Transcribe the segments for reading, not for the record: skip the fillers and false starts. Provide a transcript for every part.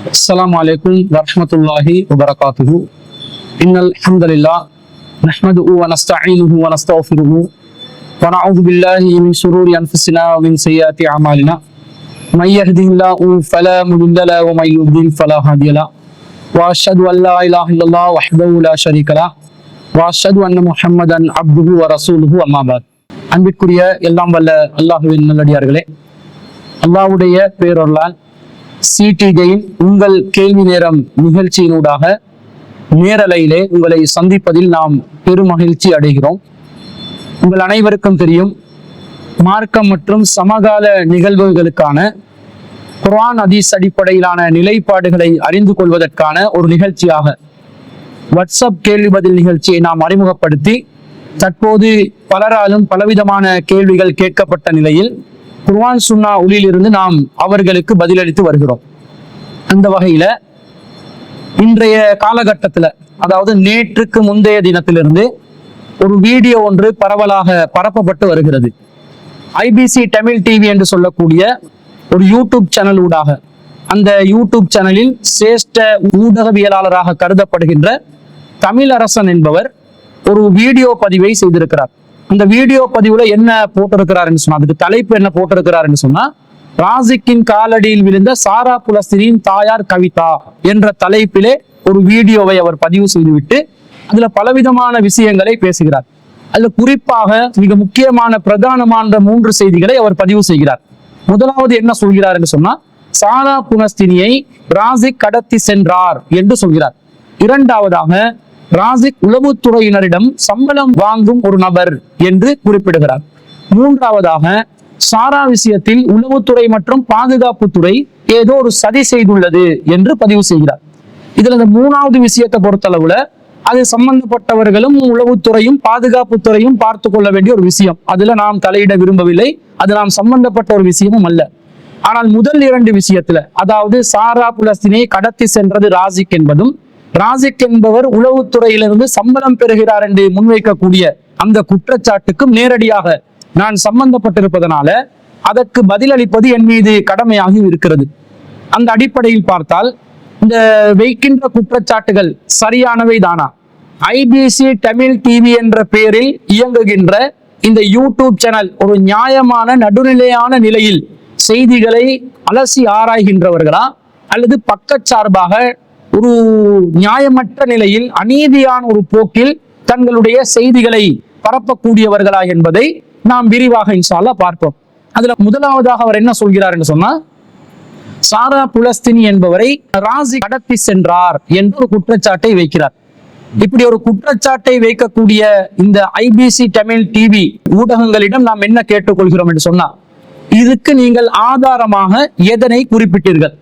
السلام عليكم ورحمة الله وبركاته. إن الحمد لله نحمده ونستعينه ونستغفره ونعوذ بالله من شرور أنفسنا ومن سيئات أعمالنا. من يهده الله فلا مضل له ومن يضلل فلا هادي له. وأشهد أن لا إله إلا الله وحده لا شريك له وأشهد أن محمدا عبده ورسوله أما بعد. அன்பிற்குரிய எல்லாம் வல்ல அல்லாஹுவின் நல்லடியார்களே, அல்லாஹ்வுடைய பேரொருளால் சிடிஜையின் உங்கள் கேள்வி நேரம் நிகழ்ச்சியினூடாக நேரலையிலே உங்களை சந்திப்பதில் நாம் பெருமகிழ்ச்சி அடைகிறோம். உங்கள் அனைவருக்கும் தெரியும், மார்க்கம் மற்றும் சமகால நிகழ்வுகளுக்கான குர்ஆன் ஹதீஸ் அடிப்படையிலான நிலைப்பாடுகளை அறிந்து கொள்வதற்கான ஒரு நிகழ்ச்சியாக வாட்ஸ்அப் கேள்வி பதில் நிகழ்ச்சியை நாம் அறிமுகப்படுத்தி தற்போது பலராலும் பலவிதமான கேள்விகள் கேட்கப்பட்ட நிலையில் குர்ஆன் சுன்னா ஒளியிலிருந்து நாம் அவர்களுக்கு பதிலளித்து வருகிறோம். அந்த வகையில இன்றைய காலகட்டத்தில், அதாவது நேற்றுக்கு முந்தைய தினத்திலிருந்து ஒரு வீடியோ ஒன்று பரவலாக பரப்பப்பட்டு வருகிறது. ஐபிசி தமிழ் டிவி என்று சொல்லக்கூடிய ஒரு யூடியூப் சேனல் ஊடாக, அந்த யூடியூப் சேனலில் சிரேஷ்ட ஊடகவியலாளராக கருதப்படுகின்ற தமிழரசன் என்பவர் ஒரு வீடியோ பதிவை செய்திருக்கிறார். அந்த வீடியோ பதிவுல என்ன போட்டிருக்கிறார் சொன்னா, அதுக்கு தலைப்பு என்ன போட்டிருக்கிறார் சொன்னா, ராசிக்கின் காலடியில் விழுந்த சாரா புலஸ்தீனின் தாயார் கவிதா என்ற தலைப்பிலே ஒரு வீடியோவை அவர் பதிவு செய்துவிட்டு அதுல பலவிதமான விஷயங்களை பேசுகிறார். அதுல குறிப்பாக மிக முக்கியமான பிரதானமான 3 செய்திகளை அவர் பதிவு செய்கிறார். முதலாவது என்ன சொல்கிறார் என்று சொன்னா, சாரா புலஸ்தீனியை ராசிக் கடத்தி சென்றார் என்று சொல்கிறார். இரண்டாவதாக, ராசிக் உளவுத்துறையினரிடம் சம்பளம் வாங்கும் ஒரு நபர் என்று குறிப்பிடுகிறார். மூன்றாவதாக, சாரா விஷயத்தில் உளவுத்துறை மற்றும் பாதுகாப்புத்துறை ஏதோ ஒரு சதி செய்துள்ளது என்று பதிவு செய்கிறார். இதுல இந்த 3வது விஷயத்தை பொறுத்தளவுல அது சம்பந்தப்பட்டவர்களும் உளவுத்துறையும் பாதுகாப்புத்துறையும் பார்த்து கொள்ள வேண்டிய ஒரு விஷயம். அதுல நாம் தலையிட விரும்பவில்லை, அது நாம் சம்பந்தப்பட்ட ஒரு விஷயமும் அல்ல. ஆனால் முதல் 2 விஷயத்துல, அதாவது சாரா புலஸ்தீனை கடத்தி சென்றது ராசிக் என்பதும், ராசிக் என்பவர் உளவுத்துறையிலிருந்து சம்பளம் பெறுகிறார் என்று முன்வைக்கக்கூடிய அந்த குற்றச்சாட்டுக்கும் நேரடியாக நான் சம்பந்தப்பட்டிருப்பதனால அதற்கு பதிலளிப்பது என் மீது கடமையாகி இருக்கிறது. அந்த அடிப்படையில் பார்த்தால் இந்த வைக்கின்ற குற்றச்சாட்டுகள் சரியானவை தானா? ஐபிசி தமிழ் டிவி என்ற பெயரில் இயங்குகின்ற இந்த யூடியூப் சேனல் ஒரு நியாயமான நடுநிலையான நிலையில் செய்திகளை அலசி ஆராய்கின்றவர்களா, அல்லது பக்கச்சார்பாக ஒரு நியாயமற்ற நிலையில் அநீதியான ஒரு போக்கில் தங்களுடைய செய்திகளை பரப்பக்கூடியவர்களா என்பதை நாம் விரிவாக இன்ஷா அல்லாஹ் பார்ப்போம். அதுல முதலாவதாக அவர் என்ன சொல்கிறார் என்று சொன்னா, சாரா புலஸ்தீனி என்பவரை ராசிக் கடத்தி சென்றார் என்று ஒரு குற்றச்சாட்டை வைக்கிறார். இப்படி ஒரு குற்றச்சாட்டை வைக்கக்கூடிய இந்த ஐபிசி தமிழ் டிவி ஊடகங்களிடம் நாம் என்ன கேட்டுக்கொள்கிறோம் என்று சொன்னா, இதுக்கு நீங்கள் ஆதாரமாக எதனை குறிப்பிட்டீர்கள்?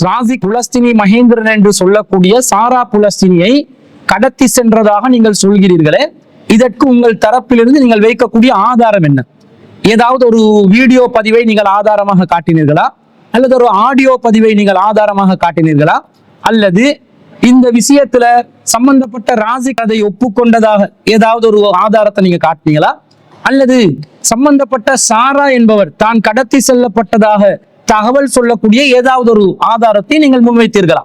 ராசிக் புலஸ்தீனி மகேந்திரன் என்று சொல்லக்கூடிய சாரா புலஸ்தீனியை கடத்தி சென்றதாக நீங்கள் சொல்கிறீர்களே, இதற்கு உங்கள் தரப்பிலிருந்து நீங்கள் வைக்கக்கூடிய ஆதாரம் என்ன? ஏதாவது ஒரு வீடியோ பதிவை நீங்கள் ஆதாரமாக காட்டினீர்களா, அல்லது ஒரு ஆடியோ பதிவை நீங்கள் ஆதாரமாக காட்டினீர்களா, அல்லது இந்த விஷயத்துல சம்பந்தப்பட்ட ராசிக் அதை ஒப்புக்கொண்டதாக ஏதாவது ஒரு ஆதாரத்தை நீங்க காட்டினீங்களா, அல்லது சம்பந்தப்பட்ட சாரா என்பவர் தான் கடத்தி செல்லப்பட்டதாக தகவல் சொல்லக்கூடிய ஏதாவது ஒரு ஆதாரத்தை நீங்கள் முன்வைத்தீர்களா?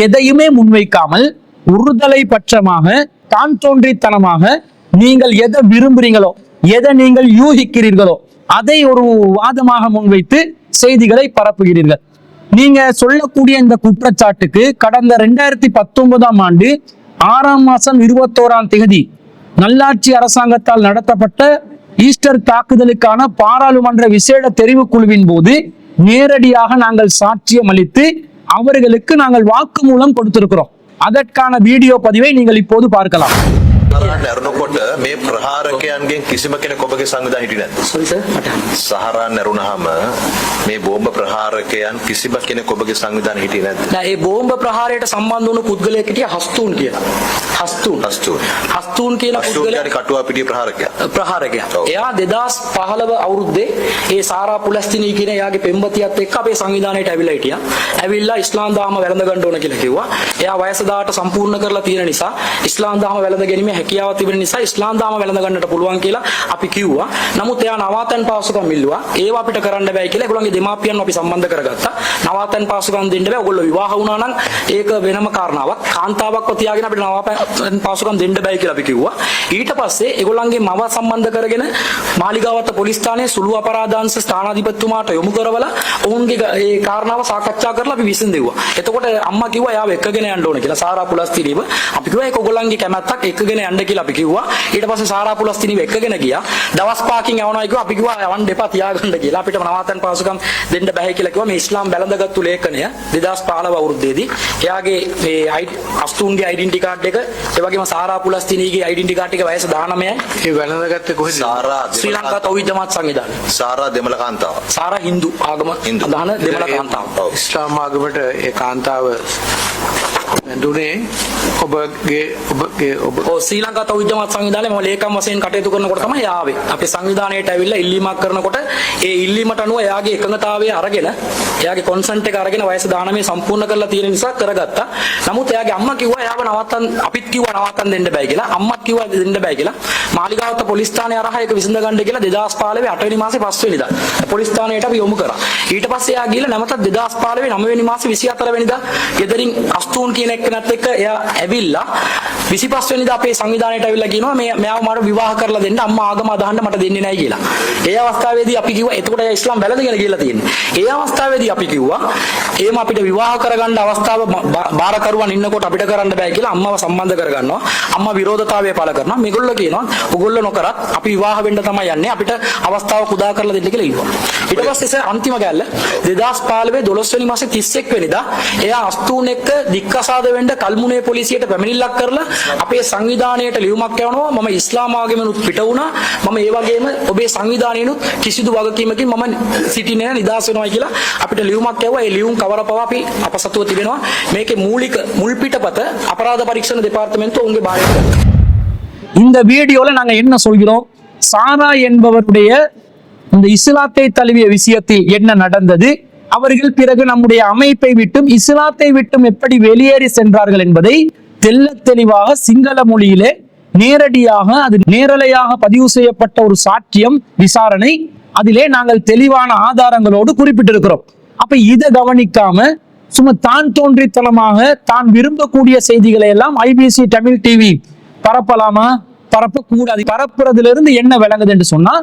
எதையுமே முன்வைக்காமல் ஒருதலை பட்சமாக தான் தோன்றித்தனமாக நீங்கள் எதை விரும்புறீங்களோ, எதை நீங்கள் யூகிக்கிறீர்களோ அதை ஒரு வாதமாக முன்வைத்து செய்திகளை பரப்புகிறீர்கள். நீங்க சொல்லக்கூடிய இந்த குற்றச்சாட்டுக்கு கடந்த 2019ஆம் ஆண்டு 6ஆம் மாதம் 21ஆம் தேதி நல்லாட்சி அரசாங்கத்தால் நடத்தப்பட்ட ஈஸ்டர் தாக்குதலுக்கான பாராளுமன்ற விசேட தெரிவுக்குழுவின் போது நேரடியாக நாங்கள் சாட்சியம் அளித்து அவர்களுக்கு நாங்கள் வாக்குமூலம் கொடுத்திருக்கிறோம். அதற்கான வீடியோ பதிவை நீங்கள் இப்போது பார்க்கலாம். නැරුණකොට මේ ප්‍රහාරකයන්ගෙන් කිසිම කෙනෙක් ඔබගේ සංවිධානය හිටියේ නැද්ද? සහරා නැරුණාම මේ බෝම්බ ප්‍රහාරකයන් කිසිම කෙනෙක් ඔබගේ සංවිධානය හිටියේ නැද්ද? නෑ, ඒ බෝම්බ ප්‍රහාරයට සම්බන්ධ වුණු පුද්ගලයෙක් හිටියා හස්තුන් කියලා. හස්තුන් කියලා පුද්ගලයා කටුවා පිටිය ප්‍රහාරකයා. එයා 2015 අවුරුද්දේ ඒ සාරා පුලස්තිනී කියන එයාගේ පෙම්වතියත් එක්ක අපේ සංවිධානයට ඇවිල්ලා හිටියා. ඇවිල්ලා ඉස්ලාම් දහම වැළඳ ගන්න ඕන කියලා කිව්වා. එයා වයස 18 සම්පූර්ණ කරලා තියෙන නිසා ඉස්ලාම් දහම වැළඳ ගැනීම හැකියාව තිබෙන නිසා ඉස්ලාම් දාම වැළඳ ගන්නට පුළුවන් කියලා අපි කිව්වා. නමුත් එයා නවාතැන් පාසුකම් ඉල්ලුවා. ඒවා අපිට කරන්න බෑ කියලා ඒගොල්ලන්ගේ දෙමාපියන්ව අපි සම්බන්ධ කරගත්තා. නවාතැන් පාසුකම් දෙන්න බෑ. ඔයගොල්ලෝ විවාහ වුණා නම් ඒක වෙනම කාරණාවක්. කාන්තාවක්ව තියාගෙන අපිට නවාතැන් පාසුකම් දෙන්න බෑ කියලා අපි කිව්වා. ඊට පස්සේ ඒගොල්ලන්ගේ මව සම්බන්ධ කරගෙන මාලිගාවත්ත පොලිස් ස්ථානයේ සුළු අපරාධාංශ ස්ථානාධිපතිතුමාට යොමු කරවලා ඔවුන්ගේ ඒ කාරණාව සාකච්ඡා කරලා අපි විසඳෙව්වා. එතකොට අම්මා කිව්වා එයාව එක්කගෙන යන්න ඕන කියලා. සාරා පුලස්තිනීව අපි කිව්වා ඒක ඔයගොල්ලන්ගේ කැමැත්තක් එක්කගෙන යන්න කියලා අපි කිව්වා. ඊට පස්සේ සාරා පුලස්තිනීව එක්කගෙන ගියා. දවස් පහකින් යවනවා කිව්වා. අපි කිව්වා යවන්න එපා තියාගන්න කියලා. අපිට නවාතැන් පාසුකම් දෙන්න බෑ කියලා කිව්වා. මේ ඉස්ලාම් බැලඳගත්තු ලේඛනය 2015 අවුරුද්දේදී එයාගේ මේ අස්තුන්ගේ ඩෙන්ටිටි කාඩ් එක ඒ වගේම සාරා පුලස්තිනීගේ ඩෙන්ටිටි කාඩ් එක වයස 19යි. ඒ වැළඳගත්තේ කොහෙද? සාරා ශ්‍රී ලංකා තෞහීද් ජමාත් සංවිධානය. සාරා දෙමළ කාන්තාව. සාරා හින්දු ආගම අදහන දෙමළ කාන්තාව. ඉස්ලාම් ආගමට ඒ කාන්තාව දුනේ ඔබගේ ශ්‍රී ලංකා තෞහීද් ජමාත් සංවිධානයේ මම ලේකම් වශයෙන් කටයුතු කරනකොට තමයි ආවේ. අපේ සංවිධානයට ඇවිල්ලා ඉල්ලීමක් කරනකොට ඒ ඉල්ලීමට අනුව එයාගේ එකඟතාවය අරගෙන එයාගේ කොන්සන්ට් එක අරගෙන වයස 19 සම්පූර්ණ කරලා තියෙන නිසා කරගත්තා. නමුත් එයාගේ අම්මා කිව්වා එයාව නවත්තන්න අපිත් කිව්වා නවත්තන්න දෙන්න බෑ කියලා. අම්මත් කිව්වා දෙන්න බෑ කියලා. මාලිගාවත්ත පොලිස් ස්ථානයේ අරහා ඒක විසඳ ගන්න කියලා 2015 8 වෙනි මාසේ 5 වෙනිදා පොලිස් ස්ථානයට අපි යොමු කරා. ඊට පස්සේ එයා ගිහලා නැවතත් 2015 9 වෙනි මාසේ 24 වෙනිදා ගෙදරින් අස්තුන් කියන එක්කනත් එක්ක එයා ඇවිල්ලා 25 වෙනිදා අපේ සංවිධානයට ඇවිල්ලා කියනවා මෙයාව මට විවාහ කරලා දෙන්න අම්මා ආගම අදහන්න මට දෙන්නේ නැහැ කියලා. ඒ අවස්ථාවේදී අපි කිව්වා එතකොට එයා ඉස්ලාම් බැලඳගෙන කියලා තියෙන්නේ. ඒ අවස්ථාවේදී අපි කිව්වා එහෙම අපිට විවාහ කරගන්න අවස්ථාව බාරකරුවන් ඉන්නකොට අපිට කරන්න බෑ කියලා අම්මව සම්බන්ධ කරගන්නවා. අම්මා විරෝධතාවය පළ කරනවා. මේගොල්ලෝ කියනවා ඔයගොල්ලෝ නොකරත් අපි විවාහ වෙන්න තමයි යන්නේ. අපිට අවස්ථාව කුදා කරලා දෙන්න කියලා ඉල්ලුවා. ඊට පස්සේ අන්තිම ගැල්ල 2015 12 වෙනි මාසේ 31 වෙනිදා එයා අස්තුන් එක්ක දික්කසාද වෙන්න කල්මුනේ පොලිසියට පැමිණිල්ලක් කරලා අපේ සංවිධානයට ලියුමක් යවනවා. මම ඉස්ලාම් ආගමෙනුත් පිට වුණා. මම ඒ වගේම ඔබේ සංවිධානයෙනුත් කිසිදු වගකීමකින් මම සිටින්නේ නිදහස් වෙනවා කියලා අපිට ලියුමක් යවුවා. ඒ ලියුම් කවරපව අපි අපසතුව තිබෙනවා. මේකේ මූලික මුල් පිටපත අපරාධ පරීක්ෂණ දෙපාර්තමේන්තුව උන්ගේ බාරයට ගත්තා. இந்த வீடியோல நாங்க என்ன சொல்கிறோம்? சாரா என்பவருடைய இந்த இஸ்லாத்தை தழுவிய விஷயத்தில் என்ன நடந்தது, அவர்கள் பிறகு நம்முடைய அமைப்பை விட்டும் இஸ்லாத்தை விட்டும் எப்படி வெளியேறி சென்றார்கள் என்பதை தெள்ள தெளிவாக சிங்கள மொழியிலே நேரடியாக அது நேரலையாக பதிவு செய்யப்பட்ட ஒரு சாட்சியம் விசாரணை, அதிலே நாங்கள் தெளிவான ஆதாரங்களோடு குறிப்பிட்டிருக்கிறோம். அப்ப இதை கவனிக்காம சும்மா தான் தோன்றித்தனமாக தான் விரும்பக்கூடிய செய்திகளை எல்லாம் ஐபிசி தமிழ் டிவி பரப்பலாமா, பரப்பக்கூடாது. பரப்புறதுல இருந்து என்ன விளங்குது என்று சொன்னா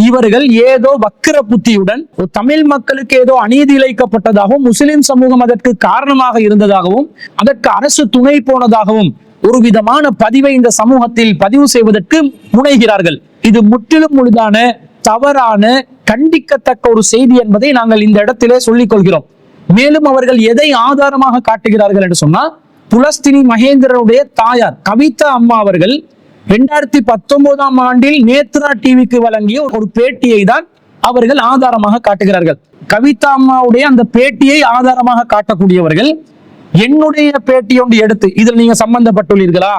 இவர்கள் ஏதோ வக்கிர புத்தியுடன் தமிழ் மக்களுக்கு ஏதோ அநீதி இழைக்கப்பட்டதாகவும் முஸ்லிம் சமூகம் அதற்கு காரணமாக இருந்ததாகவும் அதற்கு அரசு துணை போனதாகவும் ஒரு விதமான பதிவை இந்த சமூகத்தில் பதிவு செய்வதற்கு முனைகிறார்கள். இது முற்றிலும் முழுதான தவறான கண்டிக்கத்தக்க ஒரு செய்தி என்பதை நாங்கள் இந்த இடத்திலே சொல்லிக் கொள்கிறோம். மேலும் அவர்கள் எதை ஆதாரமாக காட்டுகிறார்கள் என்று சொன்னா புலஸ்தினி மகேந்திரனுடைய தாயார் கவிதா அம்மா அவர்கள் 2019 ஆண்டில் நேத்ரா டிவிக்கு வழங்கிய ஒரு பேட்டியை தான் அவர்கள் ஆதாரமாக காட்டுகிறார்கள். கவிதா அம்மாவுடைய அந்த பேட்டியை ஆதாரமாக காட்டக்கூடியவர்கள் என்னுடைய பேட்டி ஒன்று எடுத்து இதில் நீங்க சம்பந்தப்பட்டுள்ளீர்களா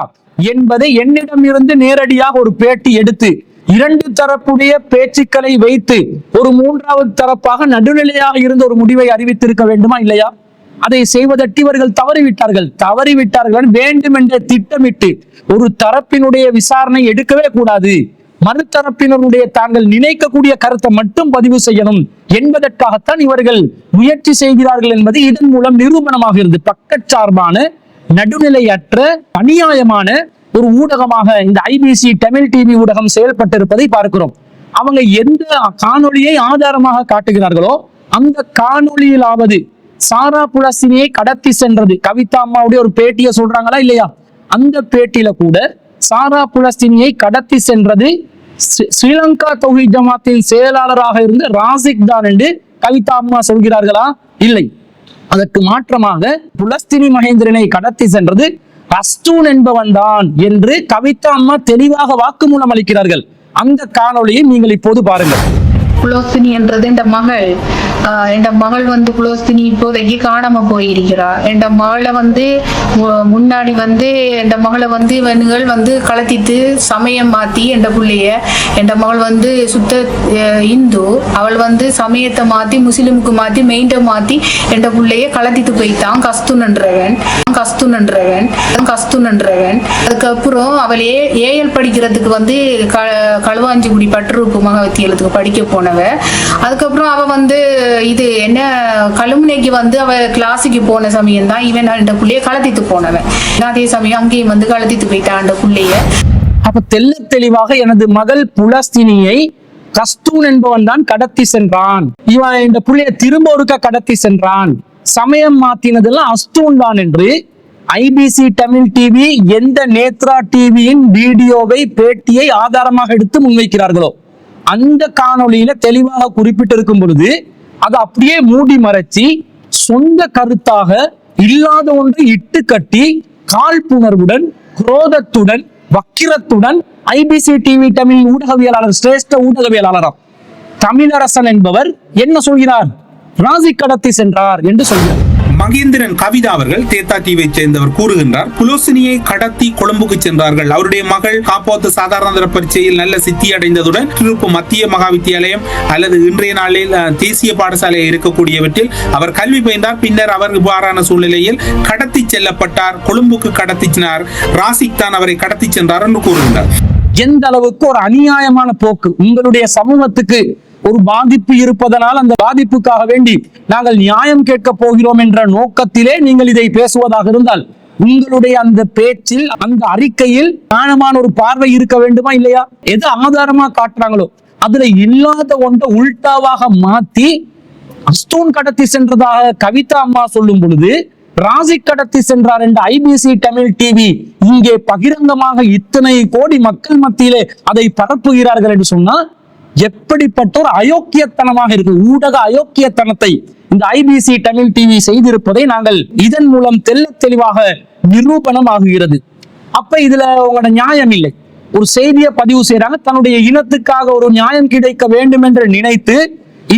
என்பதை என்னிடம் இருந்து நேரடியாக ஒரு பேட்டி எடுத்து இரண்டு தரப்புடைய பேச்சுக்களை வைத்து ஒரு மூன்றாவது தரப்பாக நடுநிலையாக இருந்த ஒரு முடிவை அறிவித்திருக்க வேண்டுமா இல்லையா? அதை செய்வதற்கு இவர்கள் தவறிவிட்டார்கள் வேண்டுமென்றே திட்டமிட்டு ஒரு தரப்பினுடைய விசாரணை எடுக்கவே கூடாது, மறுதரப்பினருடைய தாங்கள் நினைக்கக்கூடிய கருத்தை மட்டும் பதிவு செய்யணும் என்பதற்காகத்தான் இவர்கள் முயற்சி செய்கிறார்கள் என்பது இதன் மூலம் நிரூபணமாகிறது. பக்கச்சார்பான நடுநிலையற்ற அநியாயமான ஒரு ஊடகமாக இந்த ஐபிசி தமிழ் டிவி ஊடகம் செயல்பட்டிருப்பதை பார்க்கிறோம். அவங்க எந்த காணொளியை ஆதாரமாக காட்டுகிறார்களோ அந்த காணொளியிலாவது சாரா புலஸ்தினியை கடத்தி சென்றது கவிதா அம்மாவுடைய ஒரு பேட்டியை சொல்றாங்களா இல்லையா? அந்த பேட்டியில கூட சாரா புலஸ்தினியை கடத்தி சென்றது ஸ்ரீலங்கா தௌஹீத் ஜமாத்தின் செயலாளராக இருந்த ராசிக் தான் என்று கவிதா அம்மா சொல்கிறார்களா? இல்லை. அதற்கு மாற்றமாக புலஸ்தினி மகேந்திரனை கடத்தி சென்றது அஸ்தூன் என்பவன் தான் என்று கவிதா அம்மா தெளிவாக வாக்குமூலம் அளிக்கிறார்கள். அந்த காணொளியை நீங்கள் இப்போது பாருங்கள். புலஸ்தினி என்றது இந்த மகள் என் மகள் வந்து குலோஸ்தினி இப்போதைக்கு காணாம போயிருக்கிறா. என் மகளை வந்து முன்னாடி வந்து என் மகளை வந்து இவனுகள் வந்து கலத்திட்டு சமயம் மாத்தி என் பிள்ளைய, என் மகள் வந்து சுத்த இந்து, அவள் வந்து சமயத்தை மாத்தி முஸ்லிமுக்கு மாத்தி மெயின்ட மாத்தி என் பிள்ளைய கலத்திட்டு போய்த்தான் கஸ்துன்றவன். அதுக்கப்புறம் அவள் ஏஎல் படிக்கிறதுக்கு வந்து களுவாஞ்சிக்குடி பற்றுறுப்பு மகாவித்தியாலயத்துக்கு படிக்க போனவ. அதுக்கப்புறம் அவ வந்து இது என்ன கழுமுனைக்கு வந்து அவ கிளாஸுக்கு போன சமயம் தான் இவன் அந்த புள்ளைய கலத்திட்டு போனவன். அதே சமயம் அங்கேயும் வந்து கலத்திட்டு போயிட்டான் அந்த புள்ளைய. அப்ப தெல்ல தெளிவாக எனது மகள் புலஸ்தினியை கஸ்தூன் என்பவன் தான் கடத்தி சென்றான், இவன் இந்த புள்ளைய திரும்ப ஒருக்க கடத்தி சென்றான், சமயம் மாத்தினதெல்லாம் அஸ்தூன் தான் என்று ஐபிசி தமிழ் டிவி எந்த நேத்ரா டிவியின் வீடியோவை பேட்டியை ஆதாரமாக எடுத்து முன்வைக்கிறார்களோ அந்த காணொளியில தெளிவாக குறிப்பிட்டிருக்கும் பொழுது அதை அப்படியே மூடி மறைச்சி சொந்த கருத்தாக இல்லாத ஒன்று இட்டு கட்டி காழ்ப்புணர்வுடன் குரோதத்துடன் வக்கிரத்துடன் ஐபிசி டிவி தமிழ் ஊடகவியலாளர் சிரேஷ்ட ஊடகவியலாளராம் தமிழரசன் என்பவர் என்ன சொல்கிறார்? ராசி கடத்தி சென்றார் என்று சொல்கிறார். மகேந்திரன் கவிதா அவர்கள் தேத்தா டிவியை சேர்ந்தவர் கூறுகின்றார், புலோசினியை கடத்தி கொழும்புக்கு சென்றார்கள். அவருடைய மகள் காப்போத்து சாதாரண தர பரீட்சையில் நல்ல சித்தி அடைந்ததுடன் திருப்பு மத்திய மகா வித்தியாலயம் அல்லது இன்றைய நாளில் தேசிய பாடசாலை இருக்கக்கூடியவற்றில் அவர் கல்வி பயின்றார். பின்னர் அவர் இவ்வாறான சூழ்நிலையில் கடத்தி செல்லப்பட்டார், கொழும்புக்கு கடத்தினார், ராசிக் தான் அவரை கடத்தி சென்றார் என்று கூறுகின்றார். எந்த அளவுக்கு ஒரு அநியாயமான போக்கு! உங்களுடைய சமூகத்துக்கு ஒரு பாதிப்பு இருப்பதனால் அந்த பாதிப்புக்காக வேண்டி நாங்கள் நியாயம் கேட்க போகிறோம் என்ற நோக்கத்திலே நீங்கள் இதை பேசுவதாக இருந்தால் உங்களுடைய அந்த பேச்சில் அந்த அறிக்கையில் ஞானமான ஒரு பார்வை இருக்க வேண்டுமா இல்லையா? எது ஆதாரமா காட்டுறாங்களோ அதுல இல்லாத ஒன்றை உள்டாவாக மாத்தி அஸ்தூன் கடத்தி சென்றதாக கவிதா அம்மா சொல்லும் பொழுது ராசி கடத்தி சென்றார் என்ற ஐபிசி தமிழ் டிவி இங்கே பகிரங்கமாக இத்தனை கோடி மக்கள் மத்தியிலே அதை பரப்புகிறார்கள் என்று சொன்னால் எப்படிப்பட்ட ஒரு அயோக்கியத்தனமாக இருக்கு. ஊடக அயோக்கியத்தனத்தை இந்த ஐபிசி தமிழ் டிவி செய்திருப்பதை நாங்கள் இதன் மூலம் தெல்ல தெளிவாக நிரூபணம் ஆகுகிறது. அப்ப இதுல உங்களோட நியாயம் இல்லை. ஒரு செய்தியை பதிவு செய்யறாங்க, தன்னுடைய இனத்துக்காக ஒரு நியாயம் கிடைக்க வேண்டும் என்று நினைத்து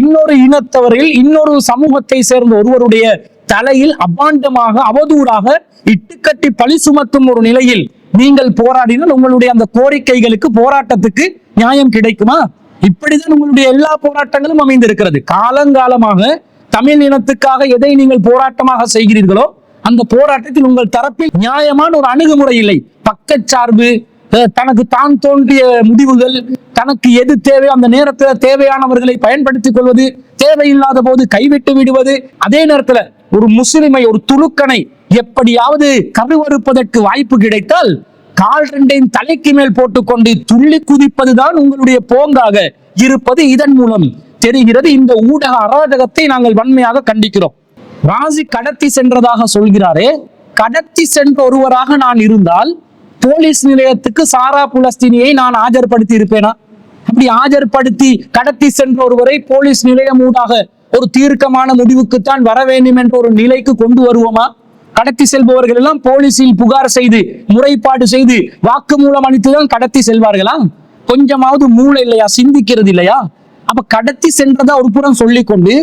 இன்னொரு இனத்தவரில் இன்னொரு சமூகத்தை சேர்ந்த ஒருவருடைய தலையில் அபாண்டமாக அவதூறாக இட்டுக்கட்டி பழி சுமத்தும் ஒரு நிலையில் நீங்கள் போராடினால் உங்களுடைய அந்த கோரிக்கைகளுக்கு போராட்டத்துக்கு நியாயம் கிடைக்குமா? இப்படிதான் உங்களுடைய எல்லா போராட்டங்களும் அமைந்திருக்கிறது. காலங்காலமாக தமிழ் இனத்துக்காக எதை நீங்கள் போராட்டமாக செய்கிறீர்களோ அந்த போராட்டத்தில் உங்கள் தரப்பில் நியாயமான ஒரு அணுகுமுறை இல்லை. பக்கச்சார்பு, தனக்கு தான் தோன்றிய முடிவுகள், தனக்கு எது தேவை அந்த நேரத்தில் தேவையானவர்களை பயன்படுத்திக் கொள்வது, தேவையில்லாத போது கைவிட்டு விடுவது. அதே நேரத்தில் ஒரு முஸ்லிமை, ஒரு துலுக்கனை எப்படியாவது கருவறுப்பதற்கு வாய்ப்பு கிடைத்தால் கால் ரெண்டையும் தலைக்கு மேல் போட்டுக்கொண்டு துள்ளி குதிப்பதுதான் உங்களுடைய போங்காக இருப்பது இதன் மூலம் தெரிகிறது. இந்த ஊடக அராஜகத்தை நாங்கள் வன்மையாக கண்டிக்கிறோம். ராசி கடத்தி சென்றதாக சொல்கிறாரே, கடத்தி சென்ற ஒருவராக நான் இருந்தால் போலீஸ் நிலையத்துக்கு சாரா புலஸ்தீனியை நான் ஆஜர்படுத்தி இருப்பேனா? அப்படி ஆஜர்படுத்தி கடத்தி சென்ற ஒருவரை போலீஸ் நிலையம் ஊடாக ஒரு தீர்க்கமான முடிவுக்குத்தான் வர வேண்டும் என்ற ஒரு நிலைக்கு கொண்டு வருவோமா? கடத்தி செல்பவர்கள் எல்லாம் போலீசில் புகார் செய்து முறைப்பாடு செய்து வாக்குமூலம் அளித்துதான் கடத்தி செல்வார்களா? கொஞ்சமாவது மூளை இல்லையா? சிந்திக்கிறது இல்லையா? அப்ப கடத்தி சென்றதா ஒரு புறம் சொல்லிக்கொண்டு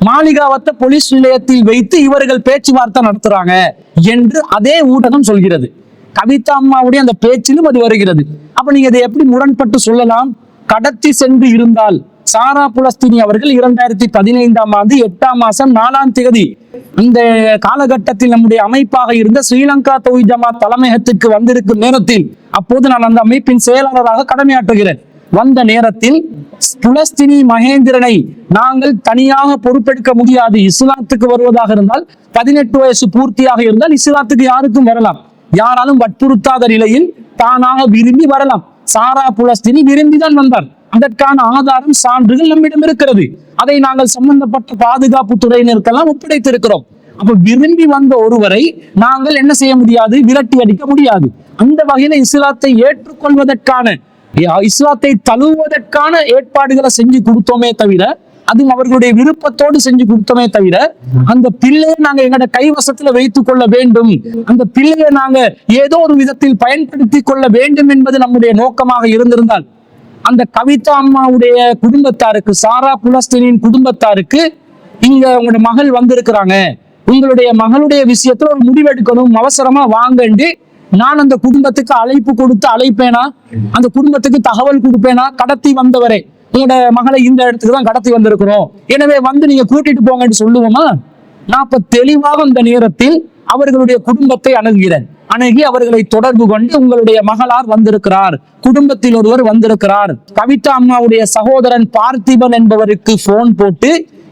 மாளிகாவத்த போலீஸ் நிலையத்தில் வைத்து இவர்கள் பேச்சுவார்த்தை நடத்துறாங்க என்று அதே ஊடகம் சொல்கிறது. கவிதா அம்மாவுடைய அந்த பேச்சிலும் அது வருகிறது. அப்ப நீங்க இதை எப்படி முரண்பட்டு சொல்லலாம்? கடத்தி சென்று இருந்தால் சாரா புலஸ்தீனி அவர்கள் 2015ஆம் ஆண்டு 8ஆம் மாசம் 4ஆம் தேதி இந்த காலகட்டத்தில் நம்முடைய அமைப்பாக இருந்த ஸ்ரீலங்கா தௌஹீத் ஜமாத் தலைமையகத்திற்கு வந்திருக்கும் நேரத்தில், அப்போது நான் அந்த அமைப்பின் செயலாளராக கடமையாற்றுகிறேன். வந்த நேரத்தில் புலஸ்தீனி மகேந்திரனை நாங்கள் தனியாக பொறுப்பெடுக்க முடியாது. இஸ்லாத்துக்கு வருவதாக இருந்தால் 18 வயசு பூர்த்தியாக இருந்தால் இஸ்லாத்துக்கு யாருக்கும் வரலாம், யாராலும் வற்புறுத்தாத நிலையில் தானாக விரும்பி வரலாம். சாரா புலஸ்தீனி விரும்பிதான் வந்தார். அதற்கான ஆதாரம் சான்றுகள் நம்மிடம் இருக்கிறது. அதை நாங்கள் சம்பந்தப்பட்ட பாதுகாப்பு துறையினருக்கெல்லாம் ஒப்படைத்திருக்கிறோம். அப்ப விரும்பி வந்த ஒருவரை நாங்கள் என்ன செய்ய முடியாது? விரட்டி அடிக்க முடியாது. அந்த வகையில இஸ்லாத்தை ஏற்றுக்கொள்வதற்கான, இஸ்லாத்தை தழுவுவதற்கான ஏற்பாடுகளை செஞ்சு கொடுத்தோமே தவிர, அது அவர்களுடைய விருப்பத்தோடு செஞ்சு கொடுத்தோமே தவிர, அந்த பிள்ளையை நாங்க எங்களோட கைவசத்துல வைத்துக் கொள்ள வேண்டும், அந்த பிள்ளையை நாங்க ஏதோ ஒரு விதத்தில் பயன்படுத்தி கொள்ள வேண்டும் என்பது நம்முடைய நோக்கமாக இருந்திருந்தால் அந்த கவிதா அம்மாவுடைய குடும்பத்தாருக்கு, சாரா புலஸ்தீனின் குடும்பத்தாருக்கு இங்க உங்களோட மகள் வந்திருக்கிறாங்க, உங்களுடைய மகளுடைய விஷயத்துல ஒரு முடிவெடுக்கணும், அவசரமா வாங்கண்டு நான் அந்த குடும்பத்துக்கு அழைப்பு கொடுத்து அழைப்பேனா, அந்த குடும்பத்துக்கு தகவல் கொடுப்பேனா? கடத்தி வந்தவரே, உங்களோட மகளை இந்த இடத்துக்கு தான் கடத்தி வந்திருக்கிறோம், எனவே வந்து நீங்க கூட்டிட்டு போங்கன்னு சொல்லுவோமா? நான் அப்ப தெளிவாக இந்த நேரத்தில் அவர்களுடைய குடும்பத்தை அணுகி அவர்களை தொடர்பு கொண்டு உங்களுடைய மகளார் வந்திருக்கிறார், குடும்பத்தில் ஒருவர் வந்திருக்கிறார், கவிதா அம்மாவுடைய சகோதரன் பார்த்திபன் என்பவருக்கு போன் போட்டு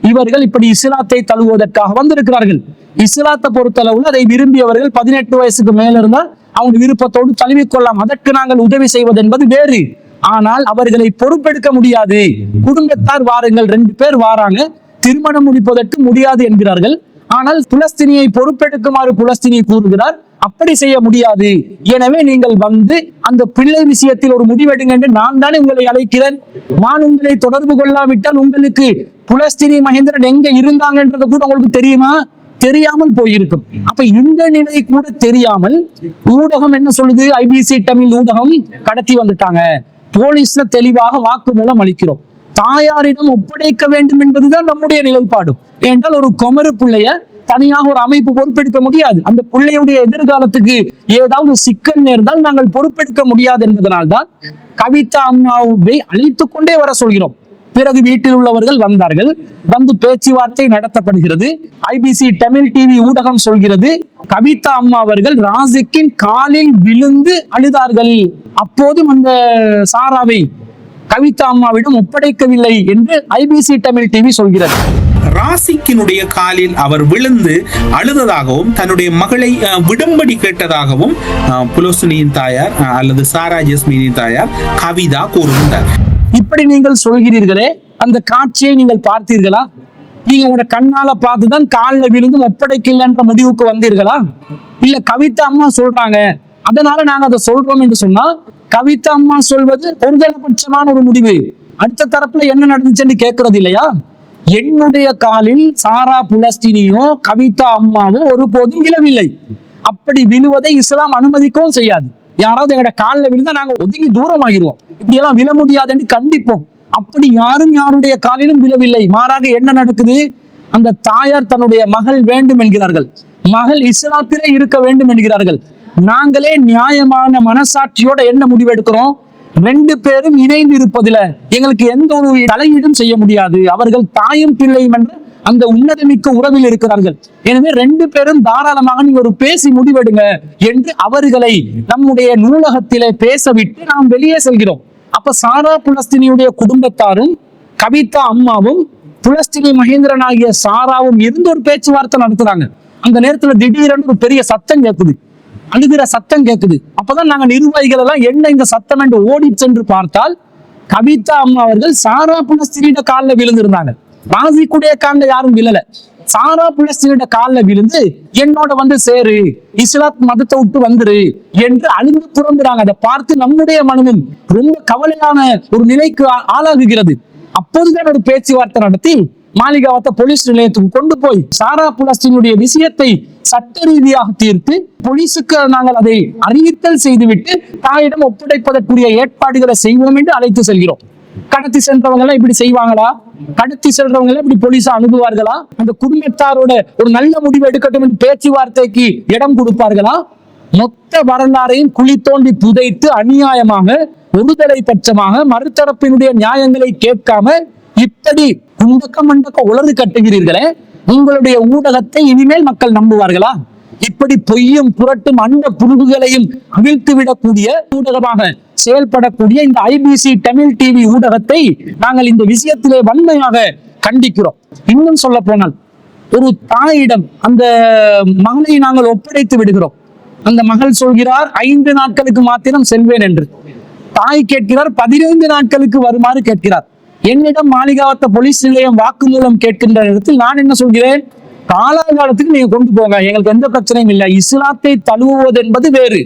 இவர்கள் இப்படி இஸ்லாத்தை தழுவுவதற்காக வந்திருக்கிறார்கள். இஸ்லாத்தை பொறுத்தளவுல அதை விரும்பியவர்கள் 18 வயசுக்கு மேல இருந்தால் அவங்க விருப்பத்தோடு தழுவிக்கொள்ளலாம், அதற்கு நாங்கள் உதவி செய்வது என்பது வேறு. ஆனால் அவர்களை பொறுப்பெடுக்க முடியாது. குடும்பத்தார் வாருங்கள், 2 பேர் வாராங்க, திருமணம் முடிப்பதற்கு முடியாது என்கிறார்கள். ஆனால் புலஸ்தீனியை பொறுப்பெடுக்குமாறு புலஸ்தீனி கூறுகிறார், அப்படி செய்ய முடியாது. எனவே நீங்கள் வந்து அந்த பிள்ளை விஷயத்தில் ஒரு முடிவெடுங்க என்று நான் தானே உங்களை அழைக்கிறேன். நான் உங்களை தொடர்பு கொள்ளாவிட்டால் உங்களுக்கு புலஸ்தீனி மகேந்திரன் எங்க இருந்தாங்கன்றது கூட உங்களுக்கு தெரியுமா? தெரியாமல் போயிருக்கும். அப்ப இந்த நிலை கூட தெரியாமல் ஊடகம் என்ன சொல்லுது? ஐபிசி தமிழ் ஊடகம் கடத்தி வந்துட்டாங்க, போலீஸ்ல தெளிவாக வாக்குமூலம் அளிக்கிறோம், தாயாரிடம் ஒப்படைக்க வேண்டும் என்பதுதான் நம்முடைய நிலைப்பாடு. என்றால் ஒரு குமரு பிள்ளைய தனியாக ஒரு அமைப்பு பொறுப்பெடுக்க முடியாது. அந்த பிள்ளையுடைய எதிர்காலத்துக்கு ஏதாவது சிக்கல் நேர்ந்தால் நாங்கள் பொறுப்பெடுக்க முடியாது என்பதனால்தான் கவிதா அம்மாவை அழைத்துக் கொண்டே வர சொல்கிறோம். பிறகு வீட்டில் உள்ளவர்கள் வந்தார்கள், வந்து பேச்சுவார்த்தை நடத்தப்படுகிறது. ஐபிசி தமிழ் டிவி ஊடகம் சொல்கிறது கவிதா அம்மா அவர்கள் ராசிக்கின் காலில் விழுந்து அழுதார்கள், அப்போதும் அந்த சாராவை கவிதா அம்மாவிடம் ஒப்படைக்கவில்லை என்று ஐபிசி தமிழ் டிவி சொல்கிறது. ராசிக்கினுடைய காலில் அவர் விழுந்து அழுததாகவும் தன்னுடைய மகளை விடும்படி கேட்டதாகவும் புலோசினியின் தாயார் அல்லது சாரா ஜஸ்மினின் தாயார் கவிதா கூறுகின்றார். இப்படி நீங்கள் சொல்கிறீர்களே, அந்த காட்சியை நீங்கள் பார்த்தீர்களா? நீங்க உங்களோட கண்ணால பார்த்துதான் காலில் விழுந்து ஒப்படைக்கல என்ற முடிவுக்கு வந்தீர்களா? இல்ல கவிதா அம்மா சொல்றாங்க அதனால நாங்க அதை சொல்றோம் என்று சொன்னா, கவிதா அம்மா சொல்வது ஒருதலைபட்சமான ஒரு முடிவு, அடுத்த தரப்புல என்ன நடந்துச்சுன்னு கேட்கறது இல்லையா? என்னுடைய காலில் சாரா புலஸ்தீனியோ கவிதா அம்மாவோ ஒருபோதும் விழவில்லை. அப்படி விழுவதை இஸ்லாம் அனுமதிக்கவும் செய்யாது. யாராவது எங்களோட காலில் விழுந்தா நாங்க ஒதுங்கி தூரமாகிடுவோம், இப்படி எல்லாம் விழ முடியாதுன்னு கண்டிப்போம். அப்படி யாரும் யாருடைய காலிலும் விழவில்லை. மாறாக என்ன நடக்குது? அந்த தாயார் தன்னுடைய மகள் வேண்டும் என்கிறார்கள், மகள் இஸ்லாத்திலே இருக்க வேண்டும் என்கிறார்கள். நாங்களே நியாயமான மனசாட்சியோட என்ன முடிவெடுக்கிறோம்? 2 பேரும் இணைந்து இருப்பதில் எங்களுக்கு எந்த ஒரு தலையீடும் செய்ய முடியாது. அவர்கள் தாயும் பிள்ளையும் என்ற அந்த உன்னதமிக்க உறவில் இருக்கிறார்கள். எனவே 2 பேரும் தாராளமாக நீங்க ஒரு பேசி முடிவெடுங்க என்று அவர்களை நம்முடைய நூலகத்திலே பேசவிட்டு நாம் வெளியே செல்கிறோம். அப்ப சாரா புலஸ்தீனியுடைய குடும்பத்தாரும் கவிதா அம்மாவும் புலஸ்தீனி மகேந்திரன் ஆகிய சாராவும் இருந்து ஒரு பேச்சுவார்த்தை நடத்துறாங்க. அந்த நேரத்துல திடீரென்று ஒரு பெரிய சத்தம் கேட்குது, அழுகிற சத்தம் கேட்குது. அப்பதான் நாங்க நிர்வாகிகள் எல்லாம் என்ன இந்த சத்தம் என்று ஓடி சென்று பார்த்தால் கவிதா அம்மா அவர்கள் சாரா புலஸ்தீனியோட காலில் விழுந்திருந்தாங்க. ராசிக்குடைய காலில் யாரும் விழல, சாரா புலஸ்தீனியோட காலில் விழுந்து என்னோட வந்து சேரு, இஸ்லாத் மதத்தை விட்டு வந்துரு என்று அழுந்து புறம்புறாங்க. அதை பார்த்து நம்முடைய மனமும் ரொம்ப கவலையான ஒரு நிலைக்கு ஆளாகுகிறது. அப்போதுதான் ஒரு பேச்சுவார்த்தை நடத்தி மாளிகாவத்த போலீஸ் நிலையத்துக்கு கொண்டு போய் சாரா புலஸ்தீனுடைய விஷயத்தை சட்ட ரீதியாக தீர்த்து போலீசுக்கு நாங்கள் அதை அறிவித்தல் செய்துவிட்டு தாயிடம் ஒப்படைப்பதற்குரிய ஏற்பாடுகளை செய்வோம் என்று அழைத்து செல்கிறோம். கடத்தி சென்றவங்க எல்லாம் இப்படி செய்வாங்களா? கடத்தி சென்றவங்க எல்லாம் இப்படி போலீஸா அணுகுவார்களா? அந்த குடும்பத்தாரோட ஒரு நல்ல முடிவு எடுக்கட்டும் என்று பேச்சுவார்த்தைக்கு இடம் கொடுப்பார்களா? மொத்த வரலாறையும் குழி தோண்டி புதைத்து அநியாயமாக ஒருதலை பட்சமாக மறுதரப்பினுடைய நியாயங்களை கேட்காம இப்படி குண்டக்க மண்டக்க உலர்ந்து கட்டுகிறீர்களே, உங்களுடைய ஊடகத்தை இனிமேல் மக்கள் நம்புவார்களா? இப்படி பொய்யும் புரட்டும் அண்ட புருகுகளையும் அவிழ்த்து விடக்கூடிய ஊடகமாக செயல்படக்கூடிய இந்த ஐபிசி தமிழ் டிவி ஊடகத்தை நாங்கள் இந்த விஷயத்திலே வன்மையாக கண்டிக்கிறோம். இன்னும் சொல்ல போனால் ஒரு தாயிடம் அந்த மகனை நாங்கள் ஒப்படைத்து விடுகிறோம். அந்த மகள் சொல்கிறார் 5 நாட்களுக்கு மாத்திரம் செல்வேன் என்று. தாய் கேட்கிறார் 15 நாட்களுக்கு வருமாறு கேட்கிறார். என்னிடம் மாளிகாவத்த போலீஸ் நிலையம் வாக்குமூலம் கேட்கின்ற இடத்தில் நான் என்ன சொல்கிறேன்? காலாகாலத்துக்கு நீங்க கொண்டு போங்க, எங்களுக்கு எந்த பிரச்சனையும் இல்லை. இஸ்லாத்தை தழுவுவது என்பது வேறு,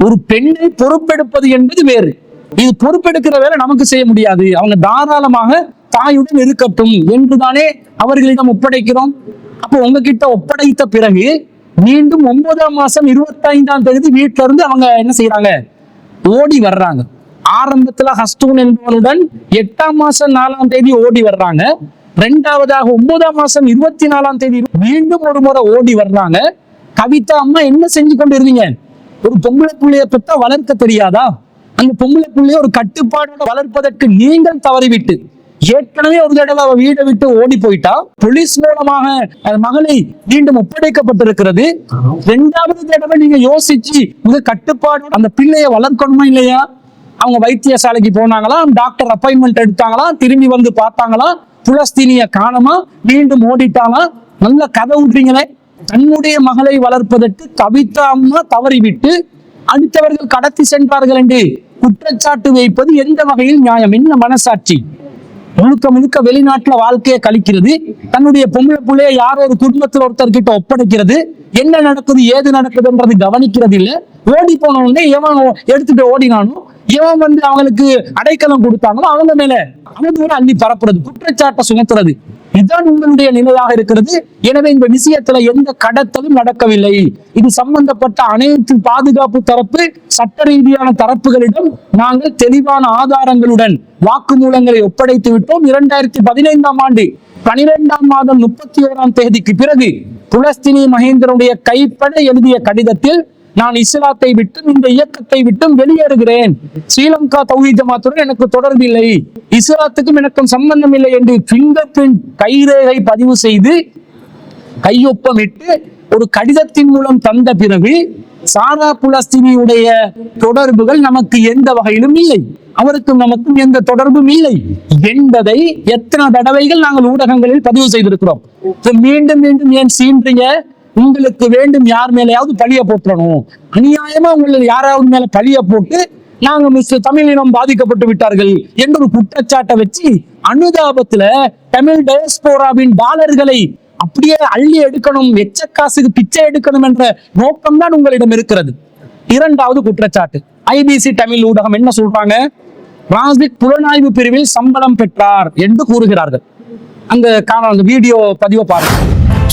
ஒரு பெண்ணை பொறுப்பெடுப்பது என்பது வேறு. இது பொறுப்பெடுக்கிற வேலை நமக்கு செய்ய முடியாது. அவங்க தாராளமாக தாயுடன் இருக்கட்டும் என்றுதானே அவர்களிடம் ஒப்படைக்கிறோம். அப்போ உங்ககிட்ட ஒப்படைத்த பிறகு மீண்டும் 9ஆம் மாசம் 25ஆம் தேதி வீட்டுல இருந்து அவங்க என்ன செய்யறாங்க? ஓடி வர்றாங்க. ஆரம்பத்துல ஹஸ்தூன் என்பவனுடன் 8ஆம் மாசம் 4ஆம் தேதி ஓடி வர்றாங்க. இரண்டாவதாக 9ஆம் மாசம் 24ஆம் தேதி மீண்டும் ஒரு முறை ஓடி வர்றாங்க. கவிதா அம்மா என்ன செஞ்சு கொண்டு இருந்தீங்க? ஒரு பொம்பளை புள்ளைய பெற்றா வளர்க்க தெரியாதா? அந்த பொம்பளை புள்ளைய ஒரு கட்டுப்பாடோட வளர்ப்பதற்கு நீங்கள் தவறிவிட்டு ஏற்கனவே ஒரு தடவை அவ வீட்டை விட்டு ஓடி போயிட்டா, போலீஸ் மூலமாக மகளை மீண்டும் ஒப்படைக்கப்பட்டிருக்கிறது. இரண்டாவது தடவை நீங்க யோசிச்சு மிக கட்டுப்பாடு அந்த பிள்ளைய வளர்க்கணுமா இல்லையா? அவங்க வைத்தியசாலைக்கு போனாங்களா, டாக்டர் அப்பாயின்மெண்ட் எடுத்தாங்களா, திரும்பி வந்து பார்த்தாங்களா, புலஸ்தீனிய காணமா, மீண்டும் ஓடிட்டாங்களா? நல்ல கதை விடுறீங்களே. தன்னுடைய மகளை வளர்ப்பதற்கு கவிதா அம்மா தவறிவிட்டு அடுத்தவர்கள் கடத்தி சென்றார்கள் என்று குற்றச்சாட்டு வைப்பது எந்த வகையில் நியாயம்? என்ன மனசாட்சி? முழுக்க முழுக்க வெளிநாட்டுல வாழ்க்கையை கழிக்கிறது, தன்னுடைய பொம்பளை பிள்ளைய யாரோ ஒரு குடும்பத்தில் ஒருத்தர் கிட்ட ஒப்படைக்கிறது, என்ன நடக்குது ஏது நடக்குதுன்றது கவனிக்கிறது இல்ல. ஓடி போன உடனே எவன் எடுத்துட்டு ஓடினானோ, எவன் வந்து அவங்களுக்கு அடைக்கலம் கொடுத்தாங்களோ அவங்க மேல அவதூறு அள்ளி பரப்புறது, குற்றச்சாட்டை சுமத்துறது, இதுதான் உங்களுடைய நிலையாக இருக்கிறது. எனவே இந்த விஷயத்துல எந்த கடத்தலும் நடக்கவில்லை. இது சம்பந்தப்பட்ட அனைத்து பாதுகாப்பு தரப்பு சட்ட ரீதியான தரப்புகளிடம் நாங்கள் தெளிவான ஆதாரங்களுடன் வாக்குமூலங்களை ஒப்படைத்து விட்டோம். 2015ஆம் ஆண்டு 12ஆம் மாதம் 31ஆம் தேதிக்கு பிறகு புலஸ்தீனிய மகேந்திரனுடைய கைப்பட எழுதிய கடிதத்தில் நான் இஸ்லாத்தை விட்டும் இந்த இயக்கத்தை விட்டும் வெளியேறுகிறேன், ஸ்ரீலங்கா தௌஹீத் ஜமாத்துடன் எனக்கு தொடர்பில்லை, இஸ்லாத்துக்கும் எனக்கும் சம்பந்தம் இல்லை என்று பிங்கர் பிரிண்ட் கைரேகை பதிவு செய்து கையொப்பமிட்டு ஒரு கடிதத்தின் மூலம் தந்த பிறகு சாரா புலஸ்தீனியுடைய தொடர்புகள் நமக்கு எந்த வகையிலும் இல்லை, அவருக்கும் நமக்கும் எந்த தொடர்பும் இல்லை என்பதை எத்தனை தடவைகள் நாங்கள் ஊடகங்களில் பதிவு செய்திருக்கிறோம். மீண்டும் மீண்டும் ஏன் சீன்றீங்க? உங்களுக்கு வேண்டும் யார் மேலேயாவது பழிய போட்டுறணும், அநியாயமா உங்களுக்கு யாராவது மேல பழிய போட்டு நாங்க தமிழினம் பாதிக்கப்பட்டு விட்டார்கள் என்ற ஒரு குற்றச்சாட்டை வச்சு அனுதாபத்துல தமிழ் டயஸ்போராவின் டாலர்களை அப்படியே அள்ளி எடுக்கணும், எச்சக்காசுக்கு பிச்சை எடுக்கணும் என்ற நோக்கம் தான் உங்களிடம் இருக்கிறது. இரண்டாவது குற்றச்சாட்டு, ஐபிசி தமிழ் ஊடகம் என்ன சொல்றாங்க? ராசிக் புலனாய்வு பிரிவில் சம்பளம் பெற்றார் என்று கூறுகிறார்கள். அந்த வீடியோ பதிவை பாருங்க.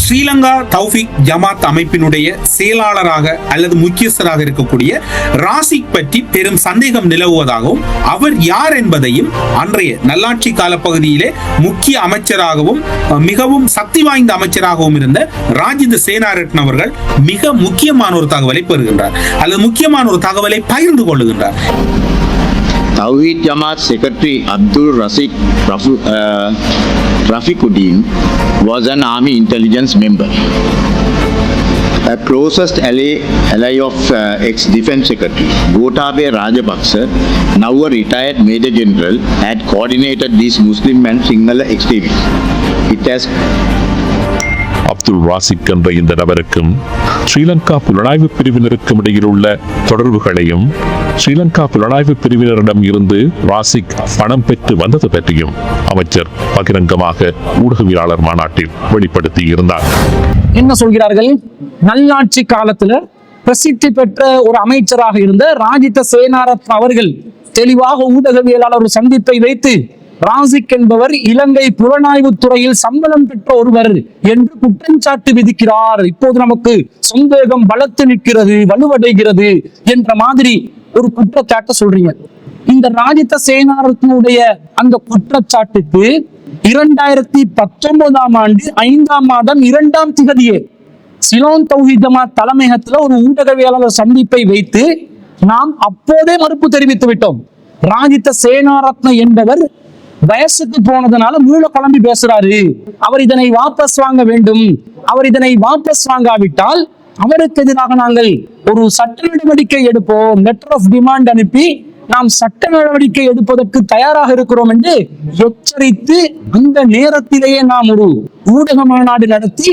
ஸ்ரீலங்கா தௌஃபிக் ஜமாத் அமைப்பினுடைய செயலாளராக அல்லது முக்கியஸ்தராக இருக்கக்கூடிய ராசிக் பற்றி பெரும் சந்தேகம் நிலவுவதாகவும் அவர் யார் என்பதையும் அன்றைய நல்லாட்சி காலப்பகுதியிலே முக்கிய அமைச்சராகவும் மிகவும் சக்தி வாய்ந்த அமைச்சராகவும் இருந்த ராஜித சேனாரட்ன அவர்கள் மிக முக்கியமான ஒரு தகவலை பெறுகின்றார் அல்லது முக்கியமான ஒரு தகவலை பகிர்ந்து கொள்ளுகின்றார். Tawhid Jamaat Secretary Abdul Razik Rafiquddin was an army intelligence member. A closest ally of ex-defense secretary Gotabaya Rajapaksa, now a retired major general, had coordinated these Muslim and Sinhala extremists. It has Abdul Rasik என்ற இந்த நபருக்கும் ஸ்ரீலங்கா புலனாய்வு பிரிவினருக்கும் இடையில் உள்ள தொடர்புகளையும் ஸ்ரீலங்கா புலனாய்வு பிரிவினரிடம் இருந்து ராசிக் பணம் பெற்று வந்தது பற்றியும் அமைச்சர் பகிரங்கமாக ஊடகவியலாளர் மாநாட்டில் வெளிப்படுத்தி இருந்தார். என்ன சொல்கிறார்கள்? நல்லாட்சி காலத்துல பிரசித்தி பெற்ற ஒரு அமைச்சராக இருந்த ராஜித சேனாரத்ன அவர்கள் தெளிவாக ஊடகவியலாளர் ஒரு சந்திப்பை வைத்து ராசிக் என்பவர் இலங்கை புலனாய்வு துறையில் சம்பளம் பெற்ற ஒருவர் என்று குற்றச்சாட்டு விதிக்கிறார். இப்போது நமக்கு சந்தேகம் பலத்து நிற்கிறது, வலுவடைகிறது என்ற மாதிரி ஒரு குற்றச்சாட்டை சொல்றீங்க. இந்த ராஜித சேனாரத்னுடைய அந்த குற்றச்சாட்டுக்கு 2019ஆம் ஆண்டு 5ஆம் மாதம் 2ஆம் திகதியே சிலோன் தௌஹீத் ஜமாத் தலைமையகத்துல ஒரு ஊடகவியலாளர் சந்திப்பை வைத்து நாம் அப்போதே மறுப்பு தெரிவித்து விட்டோம். ராஜித சேனாரத்ன என்பவர் வயசுக்கு போனதுனால மூல கிளம்பி பேசுறாரு, அவர் இதனை வாபஸ் வாங்க வேண்டும், அவர் இதனை வாபஸ் வாங்காவிட்டால் அவருக்கு எதிராக நாங்கள் ஒரு சட்ட நடவடிக்கை எடுப்போம், லெட்டர் ஆஃப் டிமாண்ட் அனுப்பி நாம் சட்ட நடவடிக்கை எடுப்பதற்கு தயாராக இருக்கிறோம் என்று எச்சரித்து அந்த நேரத்திலேயே நாம் ஒரு ஊடக மாநாடு நடத்தி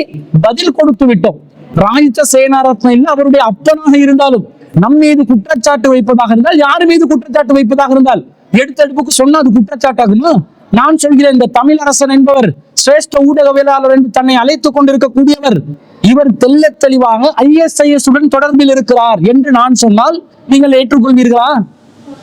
பதில் கொடுத்து விட்டோம். ராஜித சேனாரத்ன இல்ல, அவருடைய அப்பனாக இருந்தாலும் நம் மீது குற்றச்சாட்டு வைப்பதாக இருந்தால், யார் மீது குற்றச்சாட்டு வைப்பதாக இருந்தால் எடுத்தெடுப்புக்கு சொன்னா அது குற்றச்சாட்டாகுமா? நான் சொல்கிறேன், இந்த தமிழரசன் என்பவர் சிரேஷ்ட ஊடகவியலாளர் என்று தன்னை அழைத்துக் கொண்டிருக்கக்கூடியவர், இவர் தெல்ல தெளிவாக ISIS உடன் தொடர்பில் இருக்கிறார் என்று நான் சொன்னால் நீங்கள் ஏற்றுக்கொள்வீர்களா?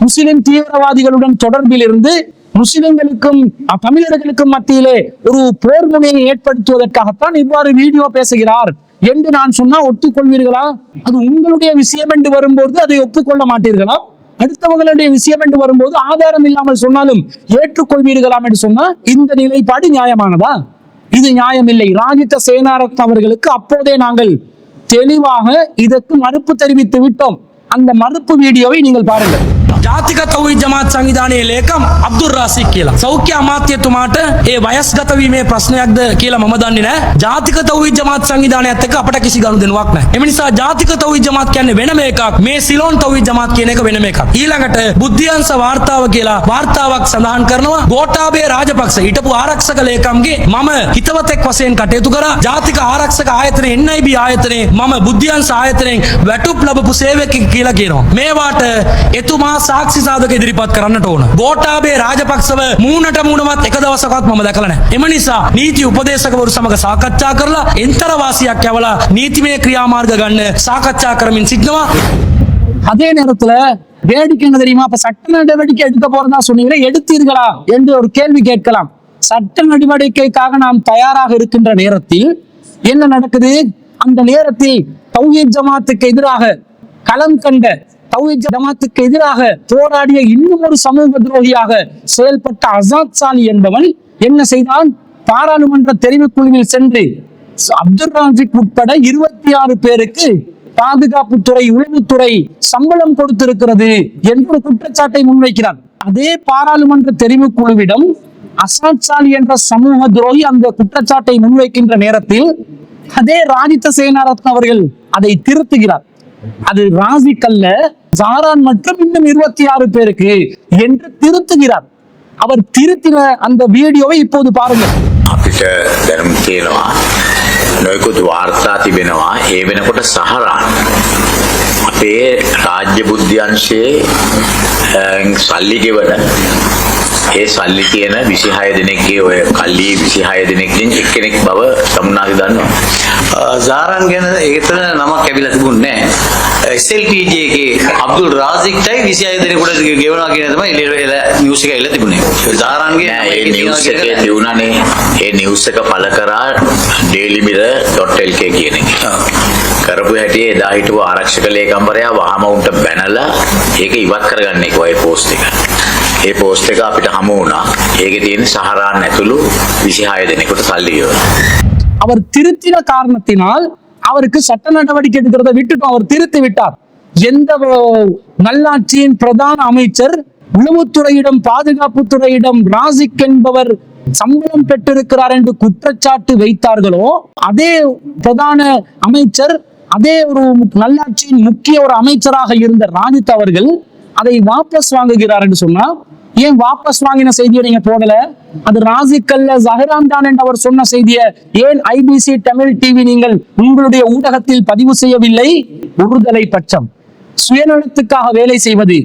முஸ்லிம் தீவிரவாதிகளுடன் தொடர்பில் இருந்து முஸ்லிம்களுக்கும் தமிழர்களுக்கும் மத்தியிலே ஒரு போர் முனையை ஏற்படுத்துவதற்காகத்தான் இவ்வாறு வீடியோ பேசுகிறார் என்று நான் சொன்னா ஒத்துக்கொள்வீர்களா? அது உங்களுடைய விஷயம் என்று வரும்போது அதை ஒப்புக்கொள்ள மாட்டீர்களா? அடுத்தவங்களுடைய விஷயம் என்று வரும்போது ஆதாரம் இல்லாமல் சொன்னாலும் ஏற்றுக்கொள்வீர்களாம் என்று சொன்னா இந்த நிலைப்பாடு நியாயமானதா? இது நியாயமில்லை. ராஜித சேனாரத்ன அவர்களுக்கு அப்போதே நாங்கள் தெளிவாக இதற்கு மறுப்பு தெரிவித்து விட்டோம். அந்த மறுப்பு வீடியோவை நீங்கள் பாருங்கள். ජාතික තෞහිද් ජමාත් සංවිධානයේ ලේකම් අබ්දුල් රාසික් කියලා. සෞඛ්‍ය අමාත්‍යතුමාට ඒ වයස්ගත වීමේ ප්‍රශ්නයක්ද කියලා මම දන්නේ නැහැ. ජාතික තෞහිද් ජමාත් සංවිධානයත් එක්ක අපට කිසි ගනුදෙනුවක් නැහැ. එම නිසා ජාතික තෞහිද් ජමාත් කියන්නේ වෙනම එකක්. මේ සිලෝන් තෞහිද් ජමාත් කියන එක වෙනම එකක්. ඊළඟට බුද්ධියංශ වාර්තාව කියලා වාර්තාවක් සඳහන් කරනවා ගෝඨාභය රාජපක්ෂ හිටපු ආරක්ෂක ලේකම්ගේ මම හිතවතෙක් වශයෙන් කටයුතු කරා. ජාතික ආරක්ෂක ආයතනයේ NIB ආයතනයේ මම බුද්ධියංශ ආයතනයෙන් වැටුප් ලැබපු සේවකයෙක් කියලා කියනවා. මේවාට එතුමා සාක්ෂි සාධක ඉදිරිපත් කරන්නට ඕන. ගෝඨාභය රාජපක්ෂව මූණට මූණවත් එක දවසකවත් මම දැකලා නැහැ. එම නිසා නීති උපදේශකවරු සමග සාකච්ඡා කරලා එන්තර වාසියක් යවලා නීතිමය ක්‍රියාමාර්ග ගන්න සාකච්ඡා කරමින් සිටිනවා. அதே நேரத்துல வேடிக்கை என்ன தெரியுமா? அப்ப சட்ட நடவடிக்கை எடுக்க போறதா சொன்னீங்களே, எடுத்தீர்களா என்று ஒரு கேள்வி கேட்கலாம். சட்ட நடவடிக்கைக்காக நாம் தயாராக இருக்கின்ற நேரத்தில் என்ன நடக்குது? அந்த நேரத்தில் தௌஹீத் ஜமாத்துக்கு எதிராக களம் கண்ட தௌஹீத் ஜமாத்துக்கு எதிராக போராடிய இன்னும் ஒரு சமூக துரோகியாக செயல்பட்ட அசாத் சாலி என்பவன் என்ன செய்தான்? பாராளுமன்ற தெரிவுக்குழுவில் சென்று அப்துல் ராசிக் உட்பட 26 பேருக்கு பாதுகாப்புத்துறை, உளவுத்துறை சம்பளம் கொடுத்திருக்கிறது என்ற குற்றச்சாட்டை முன்வைக்கிறார். அதே பாராளுமன்ற தெரிவுக்குழுவிடம் அசாத் சாலி என்ற சமூக துரோகி அந்த குற்றச்சாட்டை முன்வைக்கின்ற நேரத்தில் அதே ராஜித சேனாரத்ன அவர்கள் அதை திருத்துகிறார். அது ராசிக் அல்ல, ஜாரான் மற்றும் இன்னும் 26 பேருக்கு என்று திருத்துகிறார். அவர் திருத்தின அந்த வீடியோவை இப்போது பாருங்கள். අපිට දැනුම් තියෙනවා නොයෙකුත් වාර්තා තිබෙනවා ඒ වෙනකොට සහරාන් අපේ රාජ්‍ය බුද්ධි අංශයේ සල්ලි ගෙවන ඒ සල්ලි කියන 26 දෙනෙක්ගේ ඔය කල්ලි 26 දෙනෙක්ගෙන් එක්කෙනෙක් බව සම්මානි දන්නවා. සහරාන් ගැන ඒතන නමක් ඇවිල්ලා තිබුණේ නැහැ. SLTJ එකේ අබ්දුල් රාසික්ටයි 26 දෙනෙකුට ගෙවනවා කියන තමයි නිවුස් එක ඇවිල්ලා තිබුණේ. සහරාන්ගේ ඒ නිවුස් එකේ තියුණානේ. ඒ නිවුස් එක පළ කරා dailymirror.lk කියන එක. කරපු හැටි එදා හිටපු ආරක්ෂක ලේකම්වරයා වහම උන්ට බැනලා ඒක ඉවත් කරගන්න එක ඔය පෝස්ට් එක. ඒ පෝස්ට් එක අපිට හමු වුණා. ඒකේ තියෙන සහරාන් ඇතුළු 26 දෙනෙකුට සල්ලි ගෙවනවා. அவர் திருத்தின காரணத்தினால் அவருக்கு சட்ட நடவடிக்கை எடுக்கிறத விட்டுட்டோம். அவர் திருத்தி விட்டார். எந்த நல்லாட்சியின் பிரதான அமைச்சர் உளவுத்துறையிடம், பாதுகாப்புத்துறையிடம் ராசிக் என்பவர் சம்பளம் பெற்றிருக்கிறார் என்று குற்றச்சாட்டு வைத்தார்களோ அதே பிரதான அமைச்சர், அதே ஒரு நல்லாட்சியின் முக்கிய ஒரு அமைச்சராக இருந்த ராஜித் அவர்கள் அதை வாபஸ் வாங்குகிறார் என்று சொன்னா, ஏன் வாபஸ் வாங்கின செய்தியை நீங்க போடல? அது ராசிக் அல்ல, ஜஹரான் தான் என்று அவர் சொன்ன செய்தியை ஏன் IBC தமிழ் டிவி நீங்கள் உங்களுடைய ஊடகத்தில் பதிவு செய்யவில்லை? ஒருதலை பட்சம், சுயநலத்துக்காக வேலை செய்வது,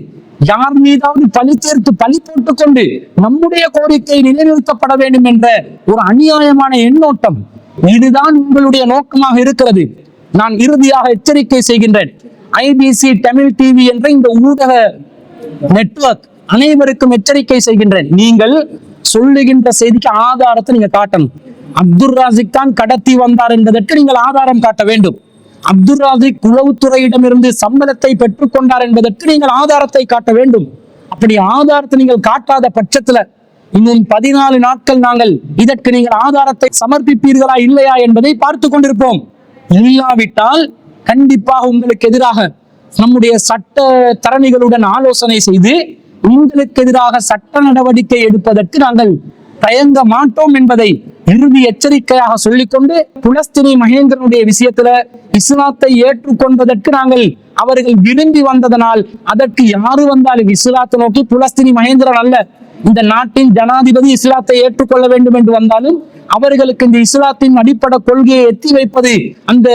யார் மீதாவது பழி தீர்த்து பழி போட்டுக் கொண்டு நம்முடைய கோரிக்கை நிலைநிறுத்தப்பட வேண்டும் என்ற ஒரு அநியாயமான எண்ணோட்டம், இதுதான் உங்களுடைய நோக்கமாக இருக்கிறது. நான் இறுதியாக எச்சரிக்கை செய்கின்றேன். IBC தமிழ் டிவி என்ற இந்த ஊடக நெட்வொர்க் அனைவருக்கும் எச்சரிக்கை செய்கின்றேன். நீங்கள் சொல்லுகின்ற செய்திக்கு ஆதாரத்தை நீங்க காட்டணும். அப்துல் ராசிக் தான் கடத்தி வந்தார் என்பதற்கு நீங்கள் ஆதாரம் காட்ட வேண்டும். அப்துல் ராசிக் உளவுத்துறையிடமிருந்து சம்பளத்தை பெற்றுக் கொண்டார் என்பதற்கு நீங்கள் ஆதாரத்தை காட்ட வேண்டும். அப்படி ஆதாரத்தை நீங்கள் காட்டாத பட்சத்துல இன்னும் 14 நாட்கள் நாங்கள் இதற்கு நீங்கள் ஆதாரத்தை சமர்ப்பிப்பீர்களா இல்லையா என்பதை பார்த்து கொண்டிருப்போம். இல்லாவிட்டால் கண்டிப்பாக உங்களுக்கு எதிராக நம்முடைய சட்ட தரணிகளுடன் ஆலோசனை செய்து உங்களுக்கு எதிராக சட்ட நடவடிக்கை எடுப்பதற்கு நாங்கள் தயங்க மாட்டோம் என்பதை இறுதி எச்சரிக்கையாக சொல்லிக்கொண்டு, புலஸ்தினி மகேந்திரனுடைய விஷயத்துல இஸ்லாத்தை ஏற்றுக்கொண்டதற்கு நாங்கள் அவர்கள் விரும்பி வந்ததனால் அதற்கு யாரு வந்தாலும் இஸ்லாத்தை நோக்கி, புலஸ்தினி மகேந்திரன் அல்ல, இந்த நாட்டின் ஜனாதிபதி இஸ்லாத்தை ஏற்றுக்கொள்ள வேண்டும் என்று வந்தாலும் அவர்களுக்கு இந்த இஸ்லாத்தின் அடிப்படை கொள்கையை எத்தி வைப்பது, அந்த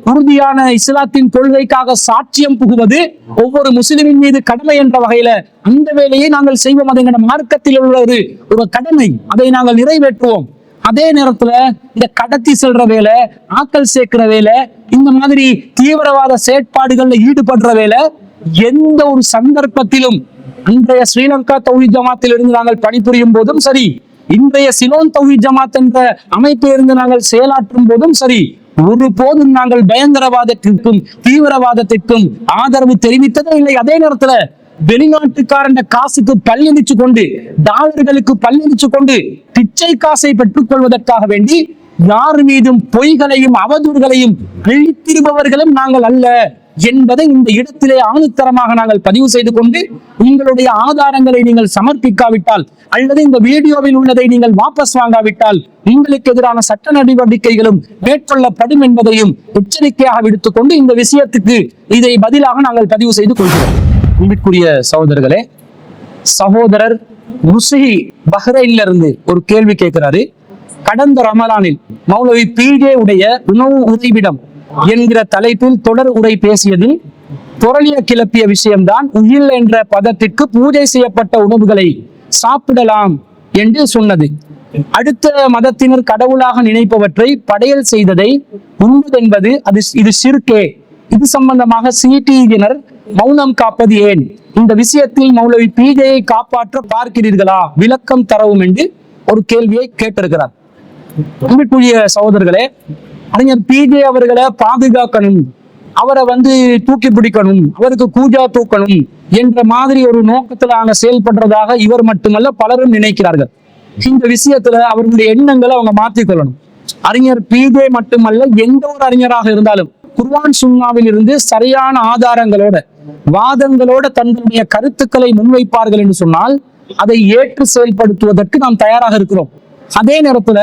உறுதியான இஸ்லாத்தின் கொள்கைக்காக சாட்சியம் புகுவது ஒவ்வொரு முஸ்லிமின் மீது கடமை என்ற வகையில அந்த வேலையை நாங்கள் செய்வோம். அது எங்க மார்க்கத்தில் உள்ள ஒரு கடமை, அதை நாங்கள் நிறைவேற்றுவோம். அதே நேரத்துல இந்த கடத்தி செல்ற வேலை, ஆக்கள் சேர்க்கிற வேலை, இந்த மாதிரி தீவிரவாத செயற்பாடுகள்ல ஈடுபடுற வேலை எந்த ஒரு சந்தர்ப்பத்திலும் அன்றைய ஸ்ரீலங்கா தௌஹீத் ஜமாத்தில் இருந்து நாங்கள் பணிபுரியும் போதும் சரி, இன்றைய சிலோன் தௌஹீத் ஜமாத் என்ற அமைப்பில் இருந்து நாங்கள் செயலாற்றும் போதும் சரி, ஒருபோதும் நாங்கள் பயங்கரவாதத்திற்கும் தீவிரவாதத்திற்கும் ஆதரவு தெரிவித்ததே இல்லை. அதே நேரத்துல வெளிநாட்டுக்காரன் காசுக்கு பல்லெரிச்சு கொண்டு, டாலர்களுக்கு பல்லெரிச்சு கொண்டு பிச்சை காசை பெற்றுக் கொள்வதற்காக வேண்டி யார் மீதும் பொய்களையும் அவதூறுகளையும் அழித்திருப்பவர்களும் நாங்கள் அல்ல என்பதை இந்த இடத்திலே ஆணித்தரமாக நாங்கள் பதிவு செய்து கொண்டு, உங்களுடைய ஆதாரங்களை நீங்கள் சமர்ப்பிக்காவிட்டால் அல்லது இந்த வீடியோவில் உள்ளதை நீங்கள் வாபஸ் வாங்காவிட்டால் உங்களுக்கு எதிரான சட்ட நடவடிக்கைகளும் மேற்கொள்ளப்படும் என்பதையும் எச்சரிக்கையாக விடுத்துக் கொண்டு இந்த விஷயத்துக்கு இதை பதிலாக நாங்கள் பதிவு செய்து கொள்கிறோம். அன்பிற்குரிய சகோதரர்களே, சகோதரர் முஸ்ஹி பஹ்ரைன்ல இருந்து ஒரு கேள்வி கேட்கிறாரு. கடந்த ரமலானில் மௌலவி PJ உடைய உணவு உறைவிடம் என்கிற தலைப்பில் தொடர் உரை பேசியதில் பொருளிய கிளப்பிய விஷயம்தான் உயில் என்ற பதத்திற்கு பூஜை செய்யப்பட்ட உணவுகளை சாப்பிடலாம் என்று சொன்னது. அடுத்த மதத்தினர் கடவுளாக நினைப்பவற்றை படையல் செய்ததை உண்பதென்பது இது ஷிர்கே. இது சம்பந்தமாக CTயினர் மௌனம் காப்பது ஏன்? இந்த விஷயத்தில் மௌலவி PJயை காப்பாற்ற பார்க்கிறீர்களா? விளக்கம் தரவும் என்று ஒரு கேள்வியை கேட்டிருக்கிறார். அன்பிற்குரிய சகோதரர்களே, அறிஞர் PJ அவர்களை பாதுகாக்கணும், அவரை தூக்கி பிடிக்கணும், அவருக்கு கூஜா தூக்கணும் என்ற மாதிரி ஒரு நோக்கத்துல நாங்க செயல்படுறதாக இவர் மட்டுமல்ல பலரும் நினைக்கிறார்கள். இந்த விஷயத்துல அவர்களுடைய எண்ணங்களை அவங்க மாற்றிக்கொள்ளணும். அறிஞர் PJ மட்டுமல்ல, எந்த ஒரு அறிஞராக இருந்தாலும் குர்ஆன் சுன்னாவில் இருந்து சரியான ஆதாரங்களோட வாதங்களோட தங்களுடைய கருத்துக்களை முன்வைப்பார்கள் என்று சொன்னால் அதை ஏற்று செயல்படுத்துவதற்கு நாம் தயாராக இருக்கிறோம். அதே நேரத்துல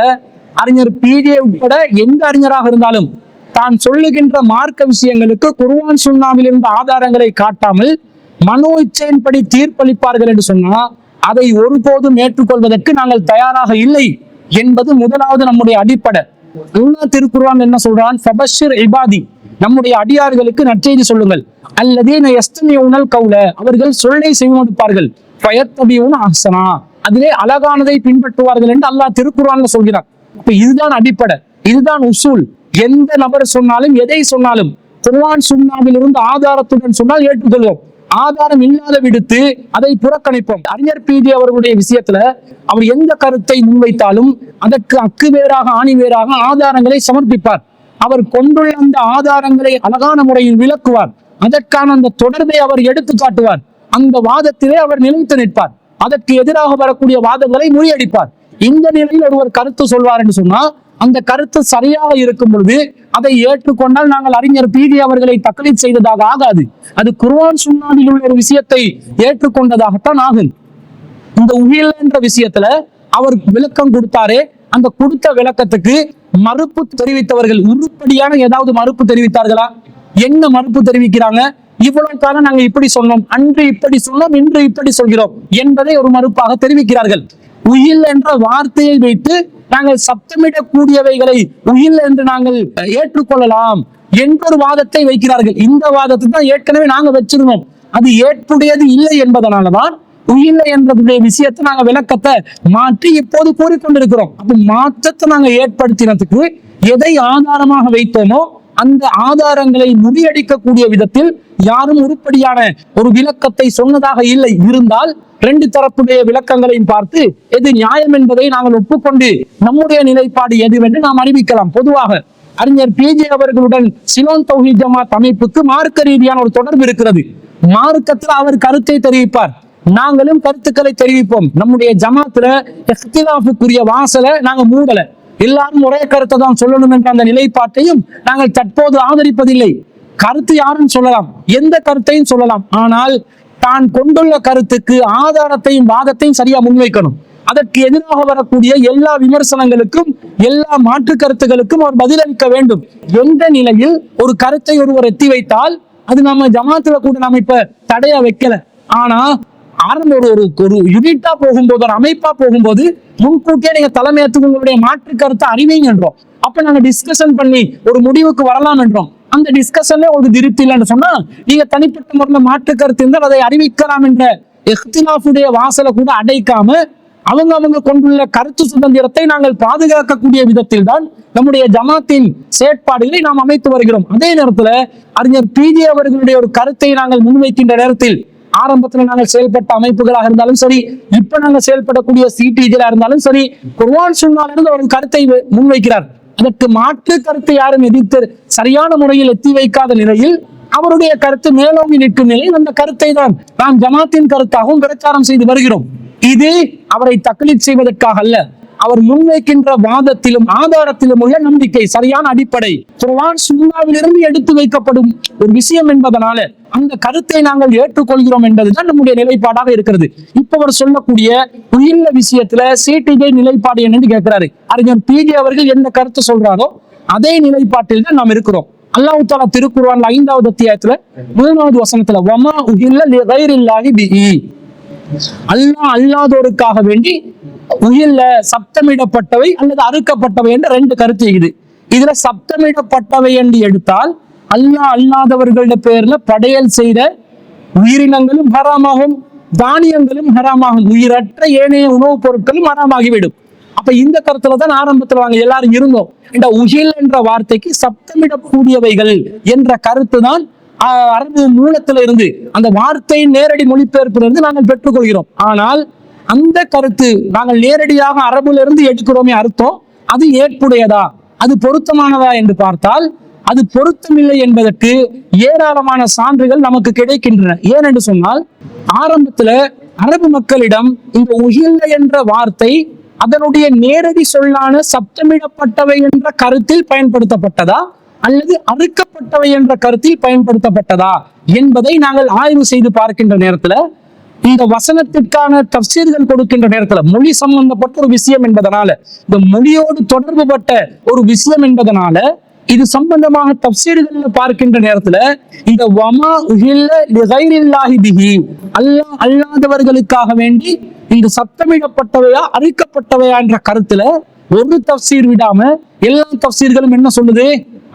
அறிஞர் PJ உட்பட எந்த அறிஞராக இருந்தாலும் தான் சொல்லுகின்ற மார்க்க விஷயங்களுக்கு குர்ஆன் சுன்னாவில் இருந்த ஆதாரங்களை காட்டாமல் மனோ இச்சையின்படி தீர்ப்பளிப்பார்கள் என்று சொன்னா அதை ஒருபோதும் ஏற்றுக்கொள்வதற்கு நாங்கள் தயாராக இல்லை என்பது முதலாவது நம்முடைய அடிப்படை. அல்லாஹ் திருக்குர்ஆன் என்ன சொல்றான்? ஃபபஷிர் இபாதி, நம்முடைய அடியார்களுக்கு நற்செய்தி சொல்லுங்கள். அல்லதீன யஸ்தமிஊனல் கௌல, அவர்கள் சொல்லை செவிமடுப்பார்கள். ஃபயத்தபிஊன அஹ்ஸனா, அதிலே அழகானதை பின்பற்றுவார்கள் என்று அல்லாஹ் திருக்குர்ஆன்ல சொல்கிறார். இப்ப இதுதான் அடிப்படை, இதுதான் உசூல். எந்த நபர் சொன்னாலும் எதை சொன்னாலும் குர்ஆன் சுன்னாவில் இருந்து ஆதாரத்துடன் சொன்னால் ஏற்றுக்கொள்வோம், ஆதாரம் இல்லாத விடுத்து அதை புறக்கணிப்போம். அறிஞர் PJ அவர்களுடைய விஷயத்துல அவர் எந்த கருத்தை முன்வைத்தாலும் அதற்கு அக்கு வேறாக ஆணி வேறாக ஆதாரங்களை சமர்ப்பிப்பார். அவர் கொண்டுள்ள அந்த ஆதாரங்களை அழகான முறையில் விளக்குவார். அதற்கான அந்த தொடர்பை அவர் எடுத்து காட்டுவார். அந்த வாதத்திலே அவர் நிலைத்து நிற்பார். அதற்கு எதிராக வரக்கூடிய வாதங்களை முறியடிப்பார். இந்த நிலையில் ஒருவர் கருத்து சொல்வார் என்று சொன்னா அந்த கருத்து சரியாக இருக்கும் பொழுது அதை ஏற்றுக்கொண்டால் நாங்கள் அறிஞர் PJ அவர்களை தக்லீத் செய்ததாக ஆகாது. அது குர்ஆன் சுன்னாவில் உள்ள ஒரு விஷயத்தை ஏற்றுக்கொண்டதாகத்தான் ஆகும். இந்த உஹில் என்ற விஷயத்துல அவர் விளக்கம் கொடுத்தாரே, அந்த கொடுத்த விளக்கத்துக்கு மறுப்பு தெரிவித்தவர்கள் உருப்படியான ஏதாவது மறுப்பு தெரிவித்தார்களா? என்ன மறுப்பு தெரிவிக்கிறாங்க? இவ்வளவு காலம் நாங்க இப்படி சொன்னோம், அன்று இப்படி சொன்னோம், இன்று இப்படி சொல்கிறோம் என்பதை ஒரு மறுப்பாக தெரிவிக்கிறார்கள். உயில் என்ற வார்த்தையை வைத்து நாங்கள் சப்தமிடக்கூடியவைகளை உயில் என்று நாங்கள் ஏற்றுக்கொள்ளலாம் என்றொரு வாதத்தை வைக்கிறார்கள். இந்த வாதத்தை தான் ஏற்கனவே நாங்க வச்சிருந்தோம், அது ஏற்புடையது இல்லை என்பதனாலதான் உயில் என்றதுடைய விஷயத்தை நாங்க விளக்கத்தை மாற்றி இப்போது கூறிக்கொண்டிருக்கிறோம். அப்ப மாற்றத்தை நாங்க ஏற்படுத்தினதுக்கு எதை ஆதாரமாக வைத்தோமோ அந்த ஆதாரங்களை முறியடிக்கக்கூடிய விதத்தில் யாரும் உருப்படியான ஒரு விளக்கத்தை சொன்னதாக இல்லை. இருந்தால் ரெண்டு தரப்புடைய விளக்கங்களையும் பார்த்து எது நியாயம் என்பதை நாங்கள் ஒப்புக்கொண்டு நம்முடைய நிலைப்பாடு எதுவென்று நாம் அறிவிக்கலாம். பொதுவாக அறிஞர் PJ அவர்களுடன் சிலோன் தௌஹீத் ஜமாத் அமைப்புக்கு மார்க்க ரீதியான ஒரு தொடர்பு இருக்கிறது. மார்க்கத்தில் அவர் கருத்தை தெரிவிப்பார், நாங்களும் கருத்துக்களை தெரிவிப்போம். நம்முடைய ஜமாத்துல இஹ்திலாஃபுக்குரிய வாசலை நாங்க மூடல, எல்லாரும் ஒரே கருத்தை தான் சொல்லணும் என்ற அந்த நிலைப்பாட்டையும் நாங்கள் தற்போது ஆதரிப்பதில்லை. கருத்து யாரும் சொல்லலாம், எந்த கருத்தையும் சொல்லலாம், ஆனால் தான் கொண்டுள்ள கருத்துக்கு ஆதாரத்தையும் வாதத்தையும் சரியா முன்வைக்கணும். அதற்கு எதிராக வரக்கூடிய எல்லா விமர்சனங்களுக்கும் எல்லா மாற்று கருத்துகளுக்கும் அவர் பதிலளிக்க வேண்டும். எந்த நிலையில் ஒரு கருத்தை ஒருவர் எத்தி வைத்தால் அது நம்ம ஜமாத்துல கூட நாம இப்ப தடையா வைக்கல, ஆனா ஆரம்ப ஒரு யூனிட்டா போகும்போது ஒரு அமைப்பா போகும்போது முன்கூட்டியே நீங்க தலைமையத்துக்கு உங்களுடைய மாற்று கருத்தை அறிவிங்க என்றோம். அப்ப நாங்க டிஸ்கஷன் பண்ணி ஒரு முடிவுக்கு வரலாம் என்றோம். அந்த டிஸ்கஷன்ல ஒரு திருப்தி இல்லைன்னு சொன்னா நீங்க தனிப்பட்ட முறையில் மாற்று கருத்து இருந்தால் அதை அறிவிக்கலாம் என்ற இஹ்திலாஃபுடைய வாசலை கூட அடைக்காம அவங்க கொண்டுள்ள கருத்து சுதந்திரத்தை நாங்கள் பாதுகாக்கக்கூடிய விதத்தில் தான் நம்முடைய ஜமாத்தின் செயற்பாடுகளை நாம் அமைத்து வருகிறோம். அதே நேரத்துல அறிஞர் PJ அவர்களுடைய ஒரு கருத்தை நாங்கள் முன்வைக்கின்ற நேரத்தில் ஆரம்பத்தில் நாங்கள் செயல்பட்ட அமைப்புகளாக இருந்தாலும் சரி, இப்ப நாங்கள் செயல்படக்கூடிய CTஜா இருந்தாலும் சரி, குர்ஆன் சுன்னால இருந்து ஒரு கருத்தை முன்வைக்கிறார். அதற்கு மாற்று கருத்தை யாரும் எதிர்த்து சரியான முறையில் எத்தி வைக்காத நிலையில் அவருடைய கருத்து மேலோங்கி நிற்கும் நிலையில் அந்த கருத்தை தான் நாம் ஜமாத்தின் கருத்தாகவும் பிரச்சாரம் செய்து வருகிறோம். இது அவரை தக்லீத் செய்வதற்காக அல்ல, அவர் முன்வைக்கின்ற வாதத்திலும் ஆதாரத்திலும் உள்ள நம்பிக்கை சரியான அடிப்படை குர்ஆன் சுன்னாவிலிருந்து எடுத்து வைக்கப்படும் ஒரு விஷயம் என்பதனால அந்த கருத்தை நாங்கள் ஏற்றுக்கொள்கிறோம் என்பதுதான் நம்முடைய நிலைப்பாடாக இருக்கிறது. இப்ப அவர் சொல்லக்கூடிய உயிர்ல விஷயத்துல சீட்டிகை நிலைப்பாடு என்னன்னு கேட்கிறாரு. அறிஞர் பிஜே அவர்கள் என்ன கருத்து சொல்றாரோ அதே நிலைப்பாட்டில் தான் நாம் இருக்கிறோம். அல்லாஹ் தஆலா திருக்குர்ஆன்ல 5வது அத்தியாயத்துல 3வது வசனத்துல வமா உஹில்ல லிகைரில்லாஹி பிஹி, அல்லாஹ் அல்லாதோருக்காக வேண்டி உயில்ல சப்தமிடப்பட்டவை அல்லது அறுக்கப்பட்டவை என்ற 2 கருத்து இது. இதுல சப்தமிடப்பட்டவை என்று எடுத்தால் அல்லாஹ் அல்லாதவர்களோட பேர்ல படையல் செய்த உயிரினங்களும் ஹராமாகும், தானியங்களும் ஹராமாகும், உயிரற்ற ஏனைய உணவுப் பொருட்களும் ஹராமாகிவிடும். அப்ப இந்த கருத்துல தான் ஆரம்பத்துல வாங்க எல்லாரும் இருந்தோம். இந்த உகில் என்ற வார்த்தைக்கு சப்தமிடக்கூடியவைகள் என்ற கருத்து தான் அரபு மூலத்தில இருந்து அந்த வார்த்தையின் நேரடி மொழிபெயர்ப்பிலிருந்து நாங்கள் பெற்றுக்கொள்கிறோம். ஆனால் அந்த கருத்து நாங்கள் நேரடியாக அரபுல இருந்து எடுக்கிறோமே அர்த்தம், அது ஏற்புடையதா, அது பொருத்தமானதா என்று பார்த்தால் அது பொருத்தமில்லை என்பதற்கு ஏராளமான சான்றுகள் நமக்கு கிடைக்கின்றன. ஏனென்று சொன்னால் ஆரம்பத்துல அரபு மக்களிடம் இந்த உகில்ல என்ற வார்த்தை அதனுடைய நேரடி சொல்லான சப்தமிடப்பட்டவை என்ற கருத்தில் பயன்படுத்தப்பட்டதா அல்லது அறுக்கப்பட்டவை என்ற கருத்தில் பயன்படுத்தப்பட்டதா என்பதை நாங்கள் ஆய்வு செய்து பார்க்கின்ற நேரத்துல இந்த வசனத்திற்கான தஃசீர்கள் கொடுக்கின்ற நேரத்துல மொழி சம்பந்தப்பட்ட ஒரு விஷயம் என்பதனால, இந்த மொழியோடு தொடர்புபட்ட ஒரு விஷயம் என்பதனால இது சம்பந்தமாக தஃசீர்கள் பார்க்கின்ற நேரத்துல இந்த வமா உஹில்ல லிகைரில்லாஹி பிஹி, அல்லாஹ் அல்லாதவர்களுக்காக வேண்டி இந்த சப்தமிடப்பட்டவையா அறுக்கப்பட்டவையா என்ற கருத்துல ஒரு தஃசீர் விடாம எல்லா தஃசீர்களும் என்ன சொல்லுது,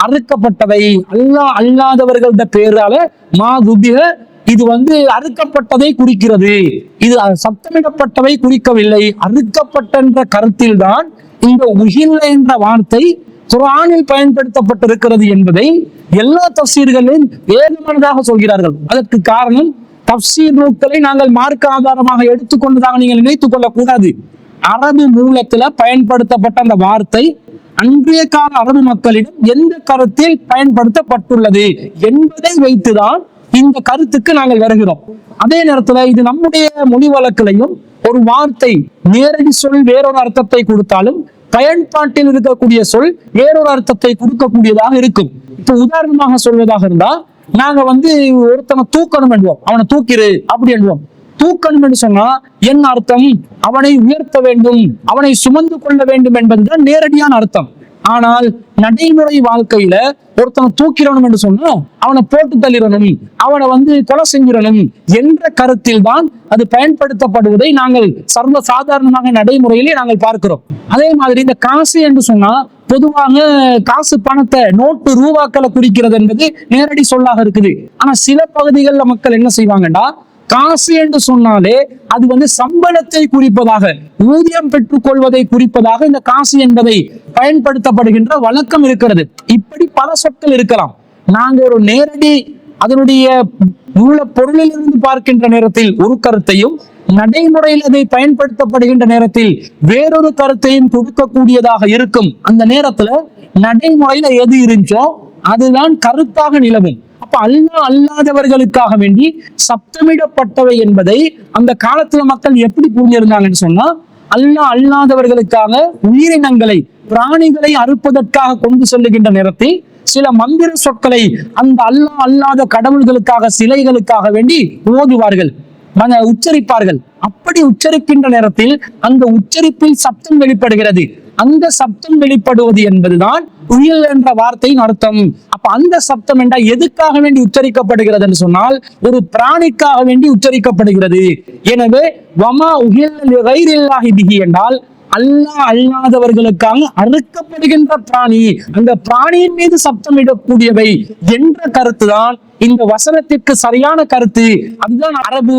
அறுக்கப்பட்டவை, அல்லாஹ் அல்லாதவர்களோட பேரால மாதுபிஹ, இது அறுக்கப்பட்டதை குறிக்கிறது, இது சப்தமிடப்பட்டவை குறிக்கவில்லை, அறுக்கப்பட்ட கருத்தில் தான் இந்த உஹில்ல என்ற வார்த்தை குர்ஆனில் பயன்படுத்தப்பட்டிருக்கிறது என்பதை எல்லா தஃசீர்களும் வேறுமானதாக சொல்கிறார்கள். அதற்கு காரணம் தஃசீர் நூல்களை நாங்கள் மார்க்க ஆதாரமாக எடுத்துக்கொண்டதாக நீங்கள் நினைத்துக் கொள்ளக்கூடாது. அரபு மூலத்துல பயன்படுத்தப்பட்ட அந்த வார்த்தை அன்றைய கால அரபு மக்களிடம் எந்த கருத்தில் பயன்படுத்தப்பட்டுள்ளது என்பதை வைத்துதான் இந்த கருத்துக்கு நாங்கள் வருகிறோம். அதே நேரத்துல இது நம்முடைய மொழி வழக்கிலையும் ஒரு வார்த்தை நேரடி சொல் வேறொரு அர்த்தத்தை கொடுத்தாலும் பயன்பாட்டில் இருக்கக்கூடிய சொல் வேறொரு அர்த்தத்தை கொடுக்கக்கூடியதாக இருக்கும். இப்ப உதாரணமாக சொல்வதாக இருந்தா நாங்க ஒருத்தனை தூக்கணும் என்றுவோம், அவனை தூக்கிரு அப்படி என்றுவோம். தூக்கணும் என்று சொன்னா என்ன அர்த்தம், அவனை உயர்த்த வேண்டும், அவனை சுமந்து கொள்ள வேண்டும் என்பதுதான் நேரடியான அர்த்தம். ஆனால் நடைமுறை வாழ்க்கையில ஒருத்தனை தூக்கிடணும் என்று சொன்னா அவனை போட்டு தள்ளிடணும், அவனை கொலை செஞ்சிடணும் என்ற கருத்தில் தான் அது பயன்படுத்தப்படுவதை நாங்கள் சர்வ சாதாரணமாக நடைமுறையிலே நாங்கள் பார்க்கிறோம். அதே மாதிரி இந்த காசு என்று சொன்னா பொதுவாக காசு பணத்தை நோட்டு ரூபாக்களை குறிக்கிறது என்பது நேரடி சொல்லாக இருக்குது. ஆனா சில பகுதிகளில் மக்கள் என்ன செய்வாங்கடா, காசு என்று சொன்னாலே அது சம்பளத்தை குறிப்பதாக, ஊதியம் பெற்றுக் கொள்வதை குறிப்பதாக இந்த காசு என்பதை பயன்படுத்தப்படுகின்ற வழக்கம் இருக்கிறது. இப்படி பல சொற்கள் இருக்கலாம். நாங்க ஒரு நேரடி அதனுடைய மூல பொருளில் இருந்து பார்க்கின்ற நேரத்தில் ஒரு கருத்தையும் நடைமுறையில் அதை பயன்படுத்தப்படுகின்ற நேரத்தில் வேறொரு கருத்தையும் கொடுக்கக்கூடியதாக இருக்கும். அந்த நேரத்துல நடைமுறையில எது இருந்துச்சோ அதுதான் கருத்தாக நிலவும். அப்ப அல்லாஹ் அல்லாதவர்களுக்காக வேண்டி சப்தமிடப்பட்டவை என்பதை அந்த காலத்துல மக்கள் எப்படி புரிஞ்சிருந்தாங்கன்னு சொன்னா, அல்லாஹ் அல்லாதவர்களுக்காக உயிரினங்களை பிராணிகளை அறுப்பதற்காக கொண்டு செல்லுகின்ற நேரத்தில் சில மந்திர சொற்களை அந்த அல்லாஹ் அல்லாத கடவுள்களுக்காக சிலைகளுக்காக வேண்டி ஓதுவார்கள், உச்சரிப்பார்கள். அப்படி உச்சரிக்கின்ற நேரத்தில் அந்த உச்சரிப்பில் சப்தம் வெளிப்படுகிறது. அந்த சப்தம் வெளிப்படுவது என்பதுதான் உயில் என்ற வார்த்தையின் அர்த்தம். அப்ப அந்த சப்தம் என்றால் எதுக்காக வேண்டி உச்சரிக்கப்படுகிறது என்று சொன்னால் ஒரு பிராணிக்காக வேண்டி உச்சரிக்கப்படுகிறது. எனவே வமா உஹில்ல லிகைரில்லாஹி பிஹி என்றால் அல்லாஹ் அல்லாதவர்களுக்காக அறுக்கப்படுகின்ற பிராணி, அந்த பிராணியின் மீது சப்தமிடக்கூடியவை என்ற கருத்து தான் இந்த வசனத்திற்கு சரியான கருத்து. அதுதான் அரபு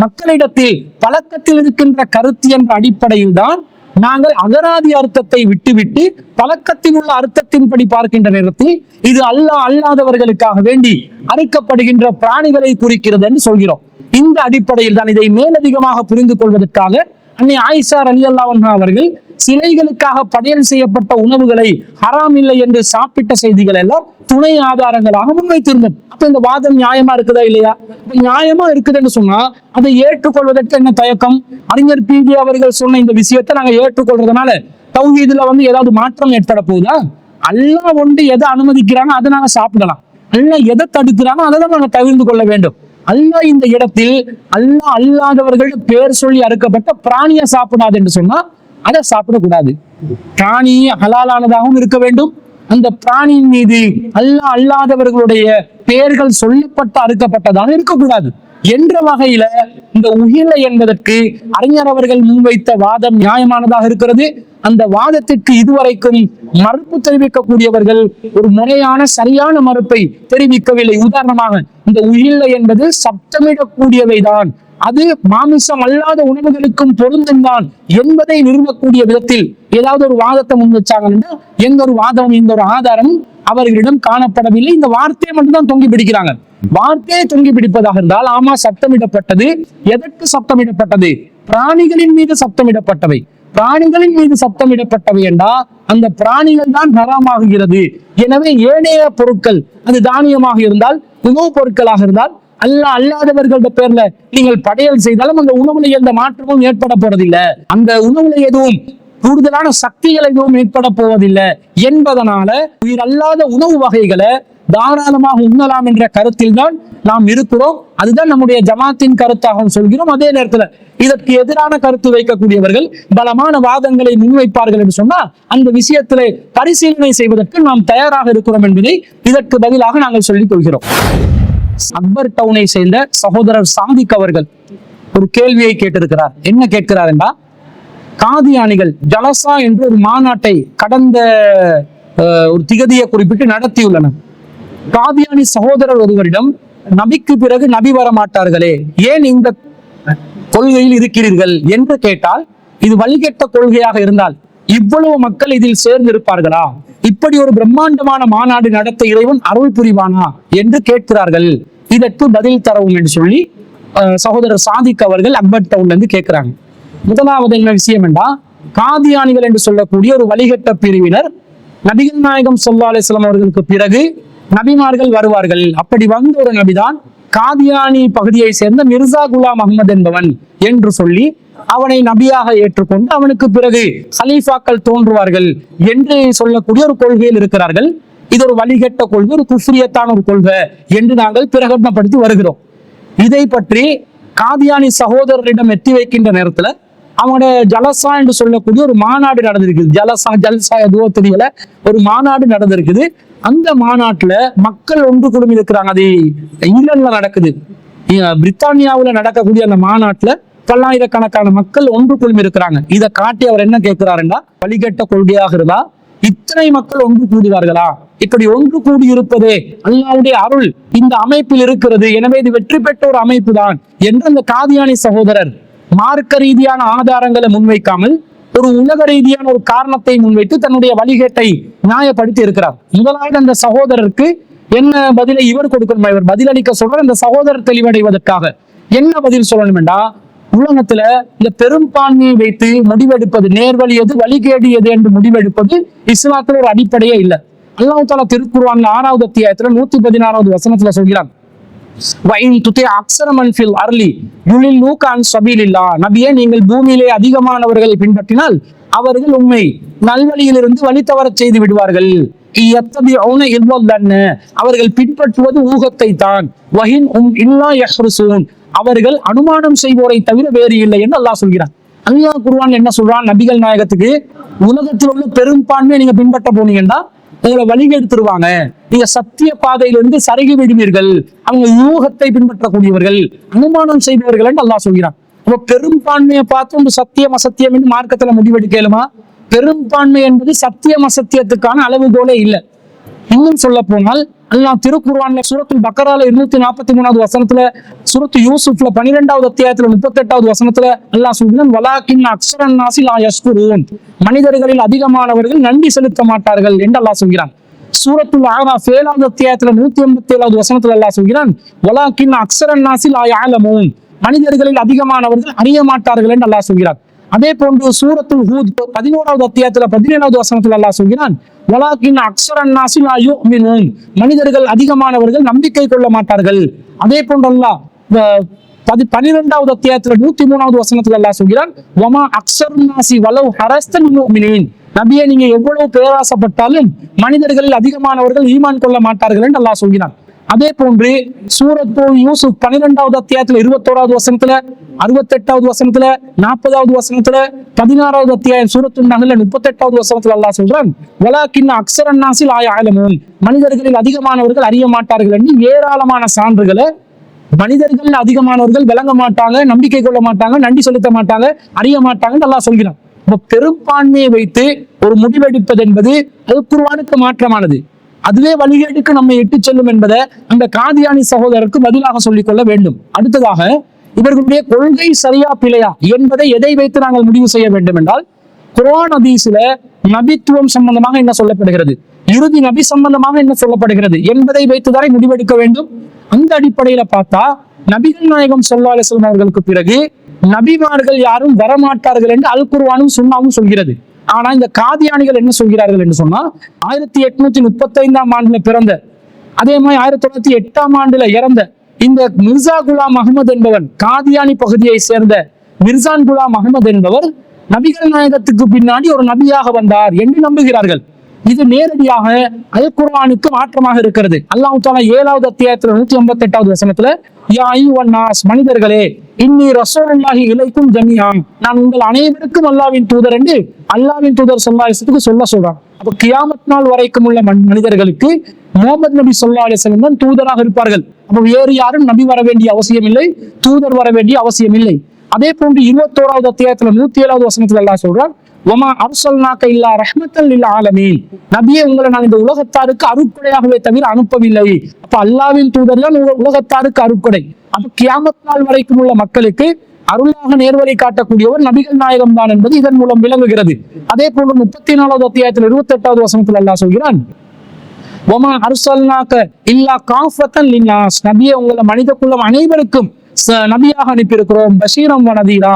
மக்களிடத்தில் பழக்கத்தில் இருக்கின்ற கருத்து என்ற அடிப்படையில் தான் நாங்கள் அகராதி அர்த்தத்தை விட்டுவிட்டு பழக்கத்தில் உள்ள அர்த்தத்தின்படி பார்க்கின்ற நேரத்தில் இது அல்லாஹ் அல்லாதவர்களுக்காக வேண்டி அறுக்கப்படுகின்ற பிராணிகளை குறிக்கிறது என்று சொல்கிறோம். இந்த அடிப்படையில் தான் இதை மேலதிகமாக புரிந்து கொள்வதற்காக அன்னை ஆயிஷா ரலியல்லாஹு அன்ஹா அவர்கள் சிலைகளுக்காக படையல் செய்யப்பட்ட உணவுகளை ஹராம் இல்லை என்று சாப்பிட்ட செய்திகள் எல்லாம் துணை ஆதாரங்களாக முன்வைத்திருந்தோம். அப்ப இந்த வாதம் நியாயமா இருக்குதா இல்லையா? நியாயமா இருக்குதுன்னு சொன்னா அதை ஏற்றுக்கொள்வதற்கு என்ன தயக்கம்? அறிஞர் PG அவர்கள் சொன்ன இந்த விஷயத்தை நாங்க ஏற்றுக்கொள்றதுனால தௌஹீதுல ஏதாவது மாற்றம் ஏற்பட போகுதா? அல்லாஹ் ஒன்று எதை அனுமதிக்கிறானோ அதை நாங்க சாப்பிடலாம். அல்லாஹ் எதை தடுக்கிறானோ அதை தான் நாங்க தவிர்த்து கொள்ள வேண்டும். அல்லாஹ் இந்த இடத்தில் அல்லாஹ் அல்லாதவர்கள் பேர் சொல்லி அறுக்கப்பட்ட பிராணியை சாப்பிடாது என்று சொன்னா அதை சாப்பிடக்கூடாது. பிராணி ஹலாலானதாகவும் இருக்க வேண்டும். அந்த பிராணியின் மீது அல்லாஹ் அல்லாதவர்களுடைய பெயர்கள் சொல்லப்பட்ட அறுக்கப்பட்டதாக இருக்கக்கூடாது என்ற வகையில இந்த உகிலை என்பதற்கு அறிஞர் அவர்கள் முன்வைத்த வாதம் நியாயமானதாக இருக்கிறது. அந்த வாதத்திற்கு இதுவரைக்கும் மறுப்பு தெரிவிக்கக்கூடியவர்கள் ஒரு முறையான சரியான மறுப்பை தெரிவிக்கவில்லை. உதாரணமாக இந்த உகிலை என்பது சப்தமிடக்கூடியவைதான், அது மாமிசம் அல்லாத உணவுகளுக்கும் பொருந்தும் தான் என்பதை நிறுவக்கூடிய விதத்தில் ஏதாவது ஒரு வாதத்தை முன் வச்சாங்கன்னா எந்த ஒரு வாதமும் எந்த ஒரு ஆதாரமும் அவர்களிடம் காணப்படவில்லை. இந்த வார்த்தையை மட்டும்தான் தொங்கி பிடிக்கிறாங்க. வார்த்தையை தொங்கி பிடிப்பதாக இருந்தால் ஆமா சத்தமிடப்பட்டது. எதற்கு சத்தமிடப்பட்டது? பிராணிகளின் மீது சத்தமிடப்பட்டவை. பிராணிகளின் மீது சத்தமிடப்பட்டவை என்றால் அந்த பிராணிகள் தான் ஹராமாகுகிறது. எனவே ஏனைய பொருட்கள், அது தானியமாக இருந்தால், உணவுப் பொருட்களாக இருந்தால், அல்லாதவர்களோட பேர்ல நீங்கள் படையல் செய்தாலும் அந்த உணவுல எந்த மாற்றமும் ஏற்பட போறதில்லை. அந்த உணவுல எதுவும் கூடுதலான சக்திகள் எதுவும் ஏற்பட போவதில்லை என்பதனால உயிர் அல்லாத உணவு வகைகளை தாராளமாக உண்ணலாம் என்ற கருத்தில் தான் நாம் இருக்கிறோம். அதுதான் நம்முடைய ஜமாத்தின் கருத்தாக சொல்கிறோம். அதே நேரத்தில் இதற்கு எதிரான கருத்து வைக்கக்கூடியவர்கள் பலமான வாதங்களை முன்வைப்பார்கள் என்று சொன்னா அந்த விஷயத்திலே பரிசீலனை செய்வதற்கு நாம் தயாராக இருக்கிறோம் என்பதை இதற்கு பதிலாக நாங்கள் சொல்லிக் கொள்கிறோம். அக்பர் டவுனை சேர்ந்த சகோதரர் சாதிக் அவர்கள் ஒரு கேள்வியை கேட்டிருக்கிறார். என்ன கேட்கிறார் என்றால், காதியானிகள் ஜலசா என்று ஒரு மாநாட்டை கடந்த ஒரு திகதியை குறிப்பிட்டு நடத்தியுள்ளனர். காதியானி சகோதரர் ஒருவரிடம் நபிக்கு பிறகு நபி வர மாட்டார்களே, ஏன் இந்த கொள்கையில் இருக்கிறீர்கள் என்று கேட்டால், இது வழிகெட்ட கொள்கையாக இருந்தால் இவ்வளவு மக்கள் இதில் சேர்ந்து இருப்பார்களா? இப்படி ஒரு பிரம்மாண்டமான மாநாடு நடத்த இறைவன் அருள் புரிவானா என்று கேட்கிறார்கள். இதற்கு பதில் தரவும் என்று சொல்லி சகோதரர் சாதிக் அவர்கள் அக்பர் டவுன்ல இருந்து கேட்கிறாங்க. முதலாவது என்ன விஷயம் என்றா, காதியானிகள் என்று சொல்லக்கூடிய ஒரு வழிகட்ட பிரிவினர் நபிகள் நாயகம் ஸல்லல்லாஹு அலைஹி வஸல்லம் அவர்களுக்கு பிறகு நபிமார்கள் வருவார்கள். அப்படி வந்த ஒரு நபிதான் காதியானி பகுதியை சேர்ந்த மிர்சா குலாம் அஹ்மத் என்பவன் என்று சொல்லி அவனை நபியாக ஏற்றுக்கொண்டு அவனுக்கு பிறகு ஹலீஃபாக்கள் தோன்றுவார்கள் என்று சொல்லக்கூடிய ஒரு கொள்கையில் இருக்கிறார்கள். இது ஒரு வழிகட்ட கொள்கை, ஒரு குஃப்ரியத்தான ஒரு கொள்கை என்று நாங்கள் பிரகடனப்படுத்தி வருகிறோம். இதை பற்றி காதியானி சகோதரரிடம் எத்தி வைக்கின்ற நேரத்துல அவனோட ஜலசா என்று சொல்லக்கூடிய ஒரு மாநாடு நடந்திருக்குது. ஜல்சா எதுவோ தெரியல, ஒரு மாநாடு நடந்திருக்குது. அந்த மாநாட்டுல மக்கள் ஒன்று குழுமி இருக்கிறாங்க. அது இங்கிலாந்துல நடக்குது. பிரித்தானியாவுல நடக்கக்கூடிய அந்த மாநாட்டுல பல்லாயிரக்கணக்கான மக்கள் ஒன்று குழுமி இருக்கிறாங்க. இதை காட்டி அவர் என்ன கேட்கிறாருன்னா, வழிகட்ட கொள்கையாக இருந்தா இத்தனை மக்கள் ஒன்று கூடுவார்களா? இப்படி ஒன்று கூடி இருப்பதே அல்லாஹ்வுடைய அருள் இந்த அமைப்பில் இருக்கிறது, எனவே இது வெற்றி பெற்ற ஒரு அமைப்பு தான் என்று அந்த காதியானி சகோதரர் மார்க்க ரீதியான ஆதாரங்களை முன்வைக்காமல் ஒரு உலக ரீதியான ஒரு காரணத்தை முன்வைத்து தன்னுடைய வழிகேட்டை நியாயப்படுத்தி இருக்கிறார். முதலாவது அந்த சகோதரருக்கு என்ன பதிலை இவர் கொடுக்கணுமா? இவர் பதிலளிக்க சொல்ற அந்த சகோதரர் தெளிவடைவதற்காக என்ன பதில் சொல்லணும் என்றா, உலகத்துல இந்த பெரும்பான்மையை வைத்து முடிவெடுப்பது நேர்வழி எது, வழிகேடு எது என்று முடிவெடுப்பது இஸ்லாத்துல ஒரு அடிப்படையே இல்லை. அல்லாஹ் தஆலா திருக்குர்ஆன்ல 6வது அத்தியாயத்துல 116வது வசனத்துல சொல்கிறான், நபியே, நீங்கள் பூமியிலே அதிகமானவர்களை பின்பற்றினால் அவர்கள் உண்மை நல்வழியிலிருந்து வழி தவற செய்து விடுவார்கள். அவர்கள் பின்பற்றுவது ஊகத்தை தான். அவர்கள் அனுமானம் செய்வோரை தவிர வேறு இல்லை என்று அல்லாஹ் சொல்கிறான். அல்லாஹ் குர்ஆன் என்ன சொல்றான்? நபிகள் நாயகத்துக்கு உலகத்தில் உள்ள பெரும்பான்மையை நீங்க பின்பற்ற போனீங்கன்னா உங்களை வழிகெடுத்துருவாங்க, நீங்க சத்திய பாதையிலிருந்து சருகி விடுவீர்கள், அவங்க யூகத்தை பின்பற்றக்கூடியவர்கள், அனுமானம் செய்பவர்கள் என்று அல்லாஹ் சொல்கிறான். அப்ப பெரும்பான்மையை பார்த்து ஒரு சத்தியம் அசத்தியம் என்று மார்க்கத்துல முடிவெடுக்கலுமா? பெரும்பான்மை என்பது சத்தியம் அசத்தியத்துக்கான அளவுகோலே இல்லை. இன்னும் சொல்ல போனால் அல்லாஹ் திருக்குர்ஆன்ல சூரத்துல் பக்கரால 243வது வசனத்துல, சூரத்து யூசுப்ல 12வது அத்தியாயத்துல 38வது வசனத்துல அல்லாஹ் சொல்கிறான், வலாக்கின் அக்ஸரன் நாஸி லா யஷ்குரூன், மனிதர்களில் அதிகமானவர்கள் நன்றி செலுத்த மாட்டார்கள் என்று அல்லாஹ் சொல்கிறான். சூரத்துல் ஆராஃப் 7வது அத்தியாயத்துல 187வது வசனத்துல அல்லாஹ் சொல்கிறான், வலாக்கின் அக்ஸரன் நாஸி லா யஅலமூன், மனிதர்களில் அதிகமானவர்கள் அறிய மாட்டார்கள் என்று அல்லாஹ் சொல்கிறான். அதே போன்று சூரத்துல் ஹூத் 11வது அத்தியாயத்துல 17வது வசனத்துல அல்லாஹ் சொல்கிறான் வலாக்கின் அக்ஸரன் நாஸி லா யுமினூன், மனிதர்கள் அதிகமானவர்கள் நம்பிக்கை கொள்ள மாட்டார்கள். அதே போன்று அல்லாஹ் 12வது அத்தியாயத்துல 103வது வசனத்துல அல்லாஹ் சொல்கிறான் வமா அக்ஸருன் நாஸி வலவ் ஹரஸ்த முஃமினீன், நபியே நீங்க எவ்வளவு பேராசப்பட்டாலும் மனிதர்களில் அதிகமானவர்கள் ஈமான் கொள்ள மாட்டார்கள் என்று அல்லாஹ் சொல்கிறான். அதே போன்று சூரத்து யூசுப் 12வது அத்தியாயத்துல 21வது வசனத்துல 68வது வசனத்துல 40வது வசனத்துல 16வது அத்தியாயம் சூரத்து நஹ்ல 38வது வசனத்துல அல்லாஹ் சொல்றான் வலாக்கின் அக்ஸரன் நாஸி லா யஅலமூன், மனிதர்களில் அதிகமானவர்கள் அறிய மாட்டார்கள் என்று ஏராளமான சான்றுகளை மனிதர்கள் அதிகமானவர்கள் விளங்க மாட்டாங்க, நம்பிக்கை கொள்ள மாட்டாங்க, நன்றி செலுத்த மாட்டாங்க, அறிய மாட்டாங்கன்னு அல்லாஹ் சொல்கிறான். பெரும்பான்மையை வைத்து ஒரு முடிவெடுப்பது என்பது அது குர்ஆனுக்கு மாற்றமானது. அதுவே வழிகேட்டுக்கு நம்மை இட்டு செல்லும் என்பதை அந்த காதியானி சகோதரருக்கு பதிலாக சொல்லிக் கொள்ள வேண்டும். அடுத்ததாக இவர்களுடைய கொள்கை சரியா பிழையா என்பதை எதை வைத்து நாங்கள் முடிவு செய்ய வேண்டும் என்றால், குர்ஆன் ஹதீஸ்ல நபித்துவம் சம்பந்தமாக என்ன சொல்லப்படுகிறது, இறுதி நபி சம்பந்தமாக என்ன சொல்லப்படுகிறது என்பதை வைத்துதானே முடிவெடுக்க வேண்டும். அந்த அடிப்படையில பார்த்தா நபிகள் நாயகம் ஸல்லல்லாஹு அலைஹி வஸல்லம் அவர்களுக்கு பிறகு நபிமார்கள் யாரும் வரமாட்டார்கள் என்று அல் குர்ஆனும் சுன்னாவும் சொல்கிறது. ஆனா இந்த காதியானிகள் என்ன சொல்கிறார்கள் என்று சொன்னா 1835ஆம் ஆண்டுல பிறந்த, அதே மாதிரி 1908ஆம் ஆண்டுல இறந்த இந்த மிர்சா குலாம் அகமது என்பவர், காதியானி பகுதியை சேர்ந்த மிர்சான் குலாம் அகமது என்பவர் நபிகள் நாயகத்துக்கு பின்னாடி ஒரு நபியாக வந்தார் என்று நம்புகிறார்கள். இது நேரடியாக அல் குர்ஆனுக்கு மாற்றமாக இருக்கிறது. அல்லாஹ் தஆலா 7வது அத்தியாயத்துல 158வது வசனத்துல யா அய்யுஹன் நாஸ், மனிதர்களே இன்னி ரசூலுல்லாஹி இலைக்கும் ஜமீஅன், நான் உங்கள் அனைவருக்கும் அல்லாஹ்வின் தூதர் என்று அல்லாஹ்வின் தூதர் ஸல்லல்லாஹு அலைஹி வஸல்லம் சொல்றாங்க. அப்ப கியாமத் நாள் வரைக்கும் உள்ள மனிதர்களுக்கு முஹம்மது நபி ஸல்லல்லாஹு அலைஹி வஸல்லம் தான் தூதராக இருப்பார்கள். அப்ப வேறு யாரும் நபி வர வேண்டிய அவசியம் இல்லை, தூதர் வர வேண்டிய அவசியம் இல்லை. அதே போன்று 21வது அத்தியாயத்துல 107வது வசனத்துல அல்லாஹ் சொல்றான் வமா அர்சல்னாக இல்லா ரஹ்மத்தல் லில் ஆலமீன், நபியே உங்களை நான் இந்த உலகத்தாருக்கு அருட்கொடையாகவே தவிர அனுப்பவில்லை. அப்ப அல்லாஹ்வின் தூதர் தான் உலகத்தாருக்கு அருட்கொடை. அப்ப கியாமத் நாள் வரைக்கும் உள்ள மக்களுக்கு அருளாக நேர்வழி காட்டக்கூடியவர் நபிகள் நாயகம் தான் என்பது இதன் மூலம் விளங்குகிறது. அதே போன்று 34வது அத்தியாயத்தில் 28வது வசனத்தில் அல்லாஹ் சொல்கிறான் வமா அர்சல்னாக இல்லா காஃபத்தன் லின்னாஸ், நபியே உங்களை மனித குலம் அனைவருக்கும் நபியாக அனுப்பியிருக்கிறோம். பஷீரம் வனதீரா,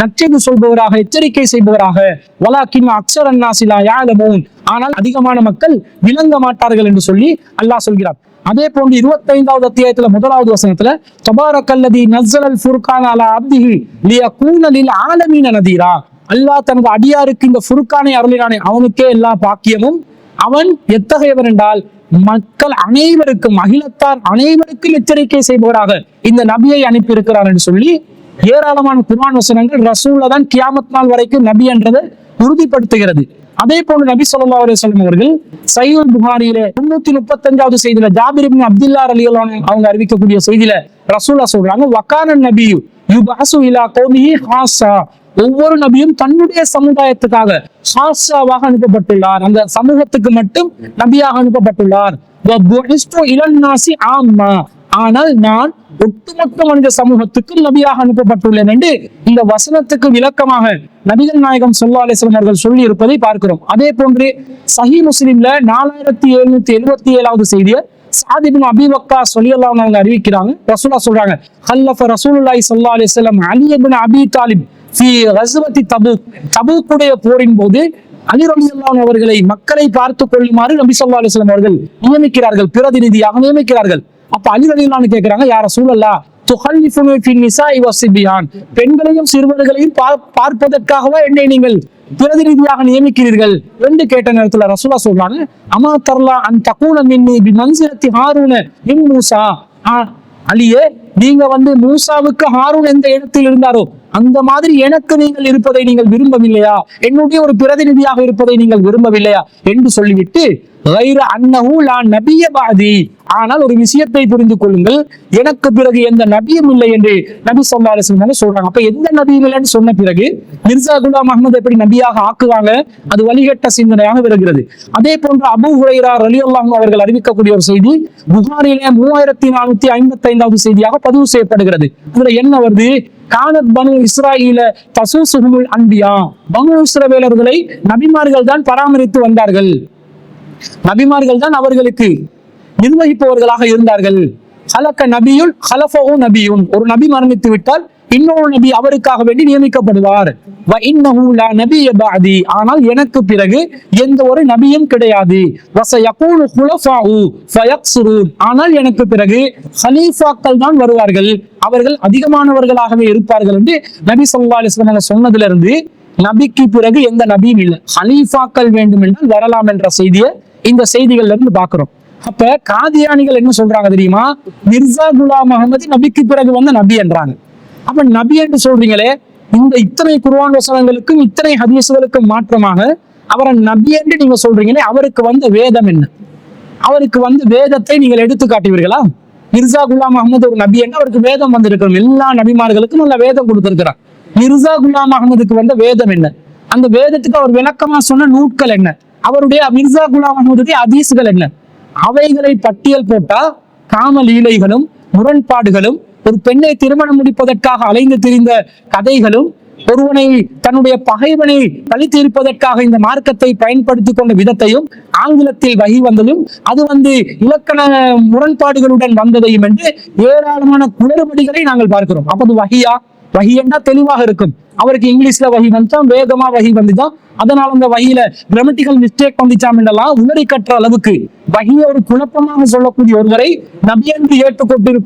நற்செய்தி சொல்பவராக, எச்சரிக்கை செய்பவராக. வலாக்கின் அக்ஸரன் நாஸி லா யஅலமூன், ஆனால் அதிகமான மக்கள் விளங்க மாட்டார்கள் என்று சொல்லி அல்லாஹ் சொல்கிறார். அதே போன்று 25வது அத்தியாயத்துல 1வது வசனத்துல தபாரக்கல்லதி நஸ்ஸலல் ஃபுர்கான அலா அப்திஹி லியகூன லில் ஆலமீன நதீரா, அல்லாஹ் தனது அடியாருக்கு இந்த ஃபுர்கானை அருளினானே அவனுக்கே எல்லா பாக்கியமும். அவன் எத்தகையவர் என்றால் மக்கள் அனைவருக்கும், அகிலத்தார் அனைவருக்கும் எச்சரிக்கை செய்பவராக இந்த நபியை அனுப்பி இருக்கிறார் என்று சொல்லி ஏராளமான குர்ஆன் வசனங்கள் ரசூலுல்லாஹ் தான் கியாமத் நாள் வரைக்கும் நபி என்றதை உறுதிப்படுத்துகிறது. அதே போன்று நபி ஸல்லல்லாஹு அலைஹி வஸல்லம் அவர்கள் சஹீஹுல் புகாரியிலே 335வது செய்தியில ஜாபிர் இப்னு அப்துல்லா ரலியல்லாஹு அன்ஹு அவங்க அறிவிக்கக்கூடிய செய்தியில ரசூலுல்லாஹ் சொல்றாங்க வகான நபியு யுபஅசு இலா கௌமிஹி ஹாஸா, ஒவ்வொரு நபியும் தன்னுடைய சமுதாயத்துக்காக ஹாஸாவாக அனுப்பப்பட்டுள்ளார், அந்த சமூகத்துக்கு மட்டும் நபியாக அனுப்பப்பட்டுள்ளார். வபுஇஸ்து இலன் நாஸி ஆம்மா, ஆனால் நான் ஒட்டுமொத்த மனித சமூகத்துக்கு நபியாக அனுப்பப்பட்டுள்ளேன் என்று இந்த வசனத்துக்கு விளக்கமாக நபிகள் நாயகம் ஸல்லல்லாஹு அலைஹி வஸல்லம் அவர்கள் சொல்லி இருப்பதை பார்க்கிறோம். அதே போன்று சஹீஹ் முஸ்லிம்ல 4777வது செய்தியை சஅத் இப்னு அபீ வக்காஸ் ரலியல்லாஹு அன்ஹு அவங்க அறிவிக்கிறாங்க. ரசூலுல்லாஹ் சொல்றாங்க ஹல்லஃப ரசூலுல்லாஹி ஸல்லல்லாஹு அலைஹி வஸல்லம் அலி இப்னு அபீ தாலிப் ஃபீ கஸ்வத்தி தபூக், தபூக்குடைய போரின் போது அலி ரலியல்லாஹு அன்ஹு அவர்களை மக்களை பார்த்து கொள்ளுமாறு நபி ஸல்லல்லாஹு அலைஹி வஸல்லம் அவர்கள் நியமிக்கிறார்கள், பிரதிநிதியாக நியமிக்கிறார்கள். அப்ப அலி ரலியல்லாஹு அன்ஹு கேக்குறாங்க யா ரசூலல்லாஹ் துஹல்லிஃபுனி ஃபி நிசாஇ வஸ்ஸிபியான், பெண்களையும் சிறுவர்களையும் பார்ப்பதற்காகவே என்னை நீங்கள் பிரதிநிதியாக நியமிக்கிறீர்கள் என்று கேட்ட நேரத்துல ரசூலுல்லாஹ் சொல்றாங்க அமா தர்லா அன் தகூன மின்னி பி மன்சிலத்தி ஹாரூன மின் மூசா, அலியே நீங்க மூசாவுக்கு ஹாரூன் எந்த இடத்தில் இருந்தாரோ அந்த மாதிரி எனக்கு நீங்கள் இருப்பதை நீங்கள் விரும்பவில்லையா, என்னுடைய ஒரு பிரதிநிதியாக இருப்பதை நீங்கள் விரும்பவில்லையா என்று சொல்லிவிட்டு ஆனால் ஒரு விஷயத்தை புரிந்து கொள்ளுங்கள், எனக்கு பிறகு எந்த நபியும் இல்லை என்று நபி ஸல்லல்லாஹு அலைஹி வஸல்லம் சொல்றாங்க. அப்ப எந்த நபியும் இல்லைன்னு சொன்ன பிறகு மிர்சா குலாம் அஹ்மத் எப்படி நபியாக ஆக்குவாங்க, அது வழிகட்ட சிந்தனையாக வருகிறது. அதே போன்று அபூ ஹுரைரா ரலியல்லாஹு அன்ஹு அவர்கள் அறிவிக்கக்கூடிய ஒரு செய்தி புகாரிலே 3455வது செய்தியாக பதிவு செய்யப்படுகிறது. அதுல என்ன வருது, கானத் பனு இஸ்ராயீல தசூசுஹுமுல் அன்பியா, பனு இஸ்ரவேலர்களை நபிமார்கள் தான் பராமரித்து வந்தார்கள், நபிமார்கள் தான் அவர்களுக்கு நிர்வகிப்பவர்களாக இருந்தார்கள். ஹலக்க நபியுன் ஹலஃபஹு நபியுன், ஒரு நபி மரணித்து விட்டால் இன்னொரு நபி அவருக்காக வேண்டி நியமிக்கப்படுவார். வ இன்னஹு லா நபிய பஅதி, ஆனால் எனக்கு பிறகு எந்த ஒரு நபியும் கிடையாது. வஸயகூனு குலஃபாஉ ஃபயக்ஸுரூன், ஆனால் எனக்கு பிறகு ஹலீஃபாக்கள் தான் வருவார்கள், அவர்கள் அதிகமானவர்களாகவே இருப்பார்கள் என்று நபி ஸல்லல்லாஹு அலைஹி வஸல்லம் சொன்னதுல இருந்து நபிக்கு பிறகு எந்த நபியும் இல்லை, ஹலீஃபாக்கள் வேண்டும் என்றால் வரலாம் என்ற செய்தியை இந்த செய்திகள்ல இருந்து பார்க்கிறோம். அப்ப காதியானிகள் என்ன சொல்றாங்க தெரியுமா? மிர்சா குலாம் அகமது நபிக்கு பிறகு வந்த நபி என்றாங்க. அப்ப நபி என்று சொல்றீங்களே, இந்த இத்தனை குர்ஆன் வசனங்களுக்கும் இத்தனை ஹதீஸ்களுக்கும் மாற்றமாக அவரை நபி என்று நீங்க சொல்றீங்களே, அவருக்கு வந்த வேதம் என்ன? அவருக்கு வந்து வேதத்தை நீங்கள் எடுத்து காட்டுவீர்களா? மிர்சா குலாம் அகமது ஒரு நபி என்று அவருக்கு வேதம் வந்திருக்கிறோம். எல்லா நபிமார்களுக்கும் நல்ல வேதம் கொடுத்திருக்கிறார். மிர்சா குலாம் அகமதுக்கு வந்த வேதம் என்ன? அந்த வேதத்துக்கு அவர் விளக்கமா சொன்ன நூட்கள் என்ன? அவருடைய மிர்சா குலாம் அகமதுடைய ஹதீஸ்கள் என்ன? அவைகளை பட்டியல் போட்டா காமலீலைகளும் முரண்பாடுகளும், ஒரு பெண்ணை திருமணம் முடிப்பதற்காக அலைந்து திரிந்த கதைகளும், ஒருவனை தன்னுடைய பகைவனை பழித்தீர்ப்பதற்காக இந்த மார்க்கத்தை பயன்படுத்தி கொண்ட விதத்தையும், ஆங்கிலத்தில் வகி வந்ததும், அது வந்து இலக்கண முரண்பாடுகளுடன் வந்ததையும் என்று ஏராளமான குளறுபடிகளை நாங்கள் பார்க்கிறோம். அப்ப அது வகியா? வகி என்றா தெளிவாக இருக்கும். அவருக்கு இங்கிலீஷ்ல வகி வந்துச்சாம், வேகமா வகி வந்துதான், அதனால அந்த வகியில கிராமட்டிக்கல் மிஸ்டேக் வந்துச்சாம் என்றெல்லாம் உணரி கற்ற அளவுக்கு வகியை ஒரு குழப்பமாக சொல்லக்கூடிய ஒருவரை நபி என்று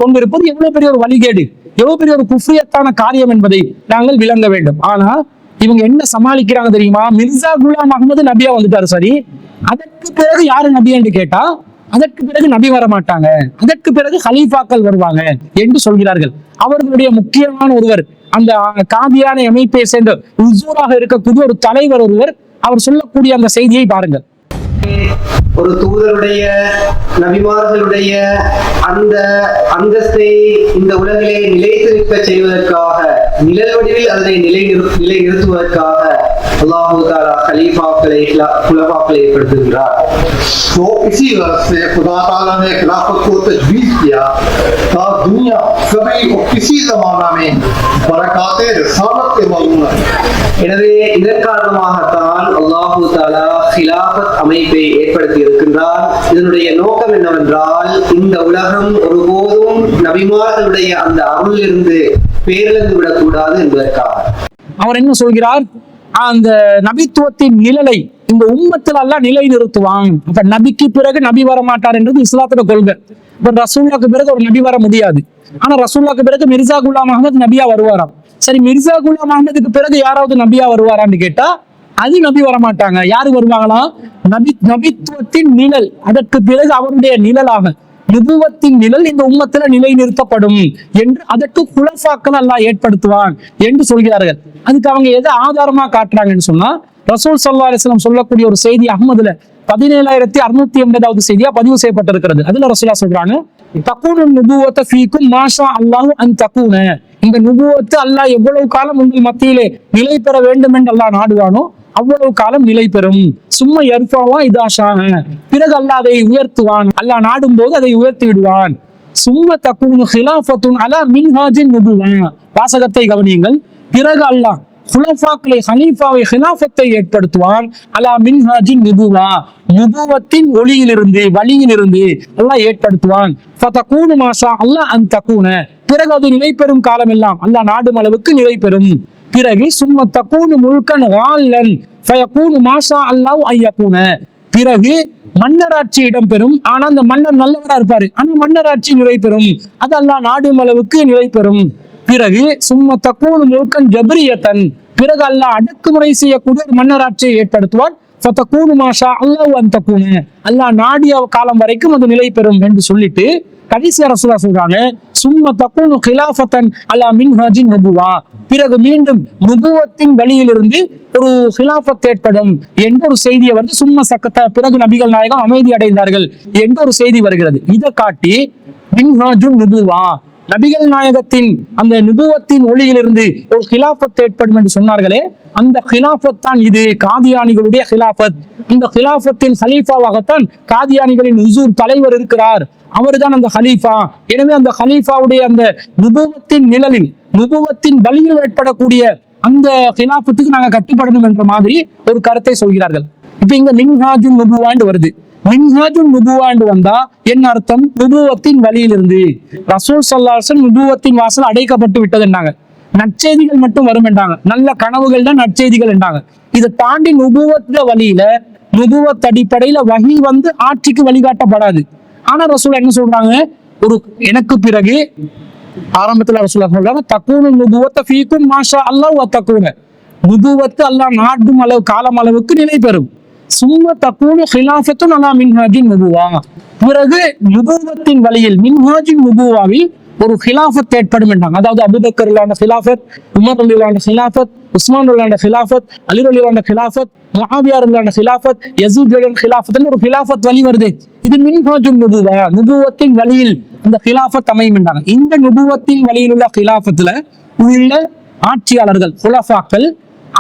கொண்டிருப்பது எவ்வளவு பெரிய ஒரு வழிகேடு, எவ்வளவு பெரிய ஒரு குஃப்ரியத்தான காரியம் என்பதை நாங்கள் விளங்க வேண்டும். ஆனா இவங்க என்ன சமாளிக்கிறாங்க தெரியுமா? மிர்சா குலாம் அகமது நபியா வந்துட்டாரு, சரி, அதற்கு பிறகு யாரு நபி என்று கேட்டா அதற்கு பிறகு நபி வர மாட்டாங்க, அதற்கு பிறகு ஹலீஃபாக்கள் வருவாங்க என்று சொல்கிறார்கள். அவர்களுடைய முக்கியமான ஒருவர், அந்த காதியான அமைப்பை சேர்ந்த உசூராக இருக்கக்கூடிய ஒரு தலைவர் ஒருவர், அவர் சொல்லக்கூடிய அந்த செய்தியை பாருங்கள். ஒரு தூதருடைய நபிமார்களுடைய அந்த அந்தஸ்தை இந்த உலகிலே நிலைத்திருக்க செய்வதற்காக, நிழல் வடிவில் அதனை நிலைநிறுத்துவதற்காக அல்லாஹு தஆலா खलीफाக்களை खुलाफाக்களை ஏற்படுத்துகிறார். तो इसी वजह से खुदा ताला ने खिलाफत को तजवीज किया ताकि दुनिया कभी और किसी जमाना में बरकाते रिसालत के मालूम है. எனவே இதன் காரணமாகத்தான் அல்லாஹு தஆலா खिलाफत அமைப்பை ஏற்படுத்தி இருக்கின்றார். இதனுடைய நோக்கம் என்னவென்றால், இந்த உலகம் ஒருபோதும் நபிமார்களுடைய அந்த அருளிலிருந்து பேரிழந்து விடக்கூடாது என்பதற்காக. அவர் என்ன சொல்கிறார்? அந்த நபித்துவத்தின் நிழலை இந்த உம்மத்தில் அல்லாஹ் நிலை நிறுத்துவான். அப்ப நபிக்கு பிறகு நபி வர மாட்டார் என்றது இஸ்லாத்தோட கொள்கை. இப்ப ரசூலுல்லாஹ்க்கு பிறகு ஒரு நபி வர முடியாது. ஆனா ரசூலுல்லாஹ்க்கு பிறகு மிர்சா குலாம் அகமது நபியா வருவாராம். சரி, மிர்சா குலாம் அகமதுக்கு பிறகு யாராவது நபியா வருவாரான்னு கேட்டா அது நபி வரமாட்டாங்க. யாரு வருவாங்களா? நபித்துவத்தின் நிழல், அதற்கு பிறகு அவருடைய நிழலாக நுபுவத்தின் நிழல் இந்த உம்மத்துல நிலை நிறுத்தப்படும் என்று அதற்கு குலஃபாக்கள் அல்லாஹ் ஏற்படுத்துவான் என்று சொல்கிறார்கள். அதுக்கு அவங்க எதை ஆதாரமா காட்டுறாங்கன்னு சொன்னா, ரசூல் ஸல்லல்லாஹு அலைஹி வஸல்லம் சொல்லக்கூடிய ஒரு செய்தி அஹ்மதுல 17680வது செய்தியா பதிவு செய்யப்பட்டிருக்கிறது. அதுல ரசூலுல்லாஹ் சொல்றாங்க, தகூனு நுபுவத ஃபீக்கும் மாஷா அல்லாஹு அன் தகூன, இந்த நுபுவத்து அல்லாஹ் எவ்வளவு காலம் உங்கள் மத்தியிலே நிலை பெற வேண்டும் என்று அல்லாஹ் நாடுவானோ அவ்வளவு காலம் நிலை பெறும். சும்மா யர்ஃபா இதாஷான, பிறகு அல்லாஹ் அதை உயர்த்துவான், அல்லாஹ் நாடும் போது அதை உயர்த்தி விடுவான். சும்ம தகூனு ஹிலாஃபத்துன் அலா மின்ஹாஜின் நுபுவா, வாசகத்தை கவனியுங்கள். பிறகு அல்லாஹ் குலஃபாக்களை, ஹலீஃபாவை, ஹிலாஃபத்தை ஏற்படுத்துவான். அலா மின்ஹாஜின் நுபுவா, நுபுவத்தின் ஒளியிலிருந்து, வழியிலிருந்து அல்லாஹ் ஏற்படுத்துவான். ஃபதகூனு மாஷா அல்லாஹ் அன் தகூன, பிறகு அது நிலை பெறும் காலம் எல்லாம் அல்லாஹ் நாடும் அளவுக்கு நிலை பெறும். பிறகு சும்ம தகூனு முல்கன் வால்லன் ஃபயகூனு மாஷா அல்லாஹ் ஐயகூன, பிறகு மன்னராட்சி இடம்பெறும். ஆனா அந்த மன்னர் நல்லவரா இருப்பாரு, ஆனா மன்னராட்சி நிலை பெறும், அது அல்லாஹ் நாடும் அளவுக்கு நிலை பெறும். பிறகு சும்ம தகூனு முல்கன் ஜபரியத்தன், பிறகு அல்லாஹ் அடக்குமுறை செய்யக்கூடிய ஒரு மன்னராட்சியை ஏற்படுத்துவான். ஃபதகூனு மாஷா அல்லாஹ் அன் தகூன, அல்லாஹ் நாடிய காலம் வரைக்கும் அது நிலை பெறும் என்று சொல்லிட்டு கடைசியா ரசூலுல்லாஹ் சொல்றாங்க, சும்ம தகூனு கிலாஃபத்தன் அலா மின்ஹாஜின் நுபுவா, பிறகு மீண்டும் நுபுவத்தின் வழியிலிருந்து ஒரு ஹிலாஃபத் ஏற்படும் என்ற ஒரு செய்தியை வந்து சும்மா சக்கத்த, பிறகு நபிகள் நாயகம் அமைதி அடைந்தார்கள் என்ற ஒரு செய்தி வருகிறது. இதை காட்டி மின்ஹாஜுன் நுபுவா, நபிகள் நாயகத்தின் அந்த நுபுவத்தின் ஒளியிலிருந்து ஒரு ஹிலாஃபத் ஏற்படும் என்று சொன்னார்களே, அந்த ஹிலாஃபத் தான் இது காதியானிகளுடைய ஹிலாஃபத். இந்த ஹிலாஃபத்தின் ஹலீஃபாவாகத்தான் காதியானிகளின் உசூர் தலைவர் இருக்கிறார், அவர்தான் அந்த ஹலீஃபா. எனவே அந்த ஹலீஃபாவுடைய அந்த நுபுவத்தின் நிழலில், நுபுவத்தின் வழியில் ஏற்படக்கூடிய அந்த ஹிலாஃபத்துக்கு நாங்க கட்டுப்படணும் என்ற மாதிரி ஒரு கருத்தை சொல்கிறார்கள். இப்ப இங்க மின்ஹாஜுன் நுபுவாண்டு வருது. மின்ஹாஜுன் நுபுவாண்டு வந்தா என்ன அர்த்தம்? நுபுவத்தின் வழியிலிருந்து. ரசூல் ஸல்லல்லாஹு அலைஹி வஸல்லம் நுபுவத்தின் வாசல் அடைக்கப்பட்டு விட்டதுன்னாங்க. நற்செய்திகள் மட்டும் வரும் என்றாங்க. நல்ல கனவுகள் தான் நற்செய்திகள் என்றாங்க. இதை தாண்டி நுபுவத் வழியில நுபுவத் அடிப்படையில வஹி வந்து ஆட்சிக்கு வழிகாட்டப்படாது. ஆனா ரசூல் என்ன சொல்றாங்க, ஒரு எனக்கு பிறகு ஆரம்பத்துல ரசூல் சொல்றாங்க, தக்கூனு நுபுவத்த ஃபீக்கும் மாஷா அல்லாஹ் வ தக்கூன, நுபுவத்து அல்லாஹ் நாடும் அளவு காலம் அளவுக்கு நிலை பெறும். சும்ம தக்கூனு ஹிலாஃபத்துன் அலா மின்ஹாஜின் நுபுவா, பிறகு நுபுவத்தின் வழியில் மின்ஹாஜின் நுபுவாவில் ஒரு ஹிலாஃபத் ஏற்படும் என்றாங்க. அதாவது அபூபக்கர் ரலியல்லாஹு ஹிலாஃபத், உமர் ரலியல்லாஹு ஹிலாஃபத், உஸ்மான் ரலியல்லாஹு ஹிலாஃபத், அலி ரலியல்லாஹு ஹிலாஃபத், முஆவியா ரலியல்லாஹு ஹிலாஃபத், யஸீத் ரலியல்லாஹு ஹிலாஃபத்னு ஒரு ஹிலாஃபத் வழி வருது. இது மின்ஹாஜுன் நுபுவா, நுபுவத்தின் வழியில் அந்த ஹிலாஃபத் அமையும் என்றாங்க. இந்த நுபுவத்தின் வழியில் உள்ள ஹிலாஃபத்துல உள்ள ஆட்சியாளர்கள் குலஃபாக்கள்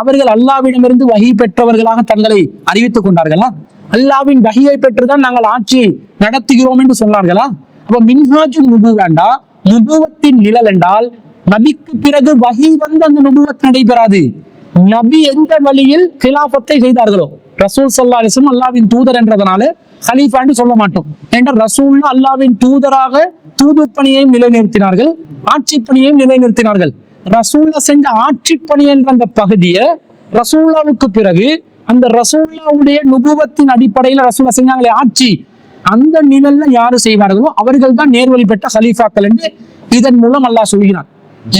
அவர்கள் அல்லாஹ்விடமிருந்து வஹி பெற்றவர்களாக தங்களை அறிவித்துக் கொண்டார்களா? அல்லாஹ்வின் வஹியை பெற்றுதான் நாங்கள் ஆட்சி நடத்துகிறோம் என்று சொன்னார்களா? அப்ப மின்ஹாஜுன் நுபுவா, நுபுவத்தின் நிழல் என்றால் நபிக்கு பிறகு வஹி வந்து அந்த நுபுவத் நடைபெறாது. நபி எந்த வழியில் கிலாபத்தை செய்தார்களோ, ரசூல் ஸல்லல்லாஹு அலைஹி வஸல்லம் அல்லாஹ்வின் தூதர் என்றதனால கலீஃபான்னு சொல்ல மாட்டோம். என்ற ரசூல் அல்லாஹ்வின் தூதராக தூது பணியையும் நிலைநிறுத்தினார்கள், ஆட்சி பணியையும் நிலைநிறுத்தினார்கள். ரசூல்லா செஞ்ச ஆட்சி பணி என்ற அந்த பகுதியை ரசூல்லாவுக்கு பிறகு அந்த ரசூல்லாவுடைய நுபுவத்தின் அடிப்படையில் ரசூல்லா செஞ்சாங்களே ஆட்சி, அந்த நிழல்ல யாரு செய்வார்களோ அவர்கள் தான் நேர்வழி பெற்ற ஹலீஃபாக்கள் என்று இதன் மூலம் அல்லாஹ் சொல்கிறான்.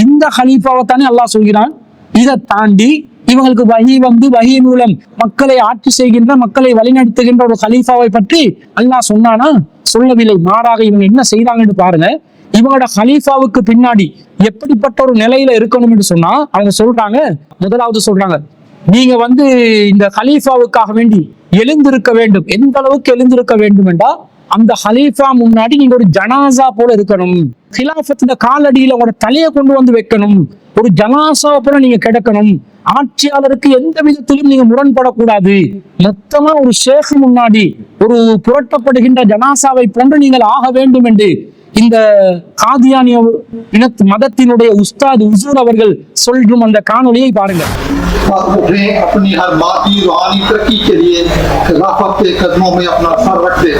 இந்த ஹலீஃபாவை தானே அல்லாஹ் சொல்கிறான். இதை தாண்டி இவங்களுக்கு வஹி வந்து வஹி மூலம் மக்களை ஆட்சி செய்கின்ற, மக்களை வழிநடத்துகின்ற ஒரு ஹலீஃபாவை பற்றி அல்லாஹ் சொன்னானா? சொல்லவில்லை. மாறாக இவங்க என்ன செய்யறாங்கன்னு பாருங்க. இவங்களோட ஹலீஃபாவுக்கு பின்னாடி எப்படிப்பட்ட ஒரு நிலையில இருக்கணும் என்று சொன்னா அவங்க சொல்றாங்க, முதலாவது சொல்றாங்க, நீங்க வந்து இந்த ஹலீஃபாவுக்காக வேண்டி எழுந்திருக்க வேண்டும். எந்த அளவுக்கு எழுந்திருக்க வேண்டும் என்றா, அந்த ஹலீஃபா முன்னாடி நீங்க ஒரு ஜனாசா போல இருக்கணும். ஹிலாஃபத்துல காலடியில உங்களோட தலையை கொண்டு வந்து வைக்கணும். ஒரு ஜனாசா போல நீங்க கிடக்கணும். ஆட்சியாளருக்கு எந்த விதத்திலும் நீங்க முரண்படக்கூடாது. மொத்தமா ஒரு ஷேக் முன்னாடி ஒரு புரட்டப்படுகின்ற ஜனாசாவை போன்று நீங்கள் ஆக வேண்டும் என்று இந்த காதியானிய மதத்தினுடைய உஸ்தாத் உசூர் அவர்கள் சொல்லும் அந்த காணொலியை பாருங்க. अपनी हर मादी रूहानी तरक्की के लिए खिलाफत के कदमों में अपना सर रखते।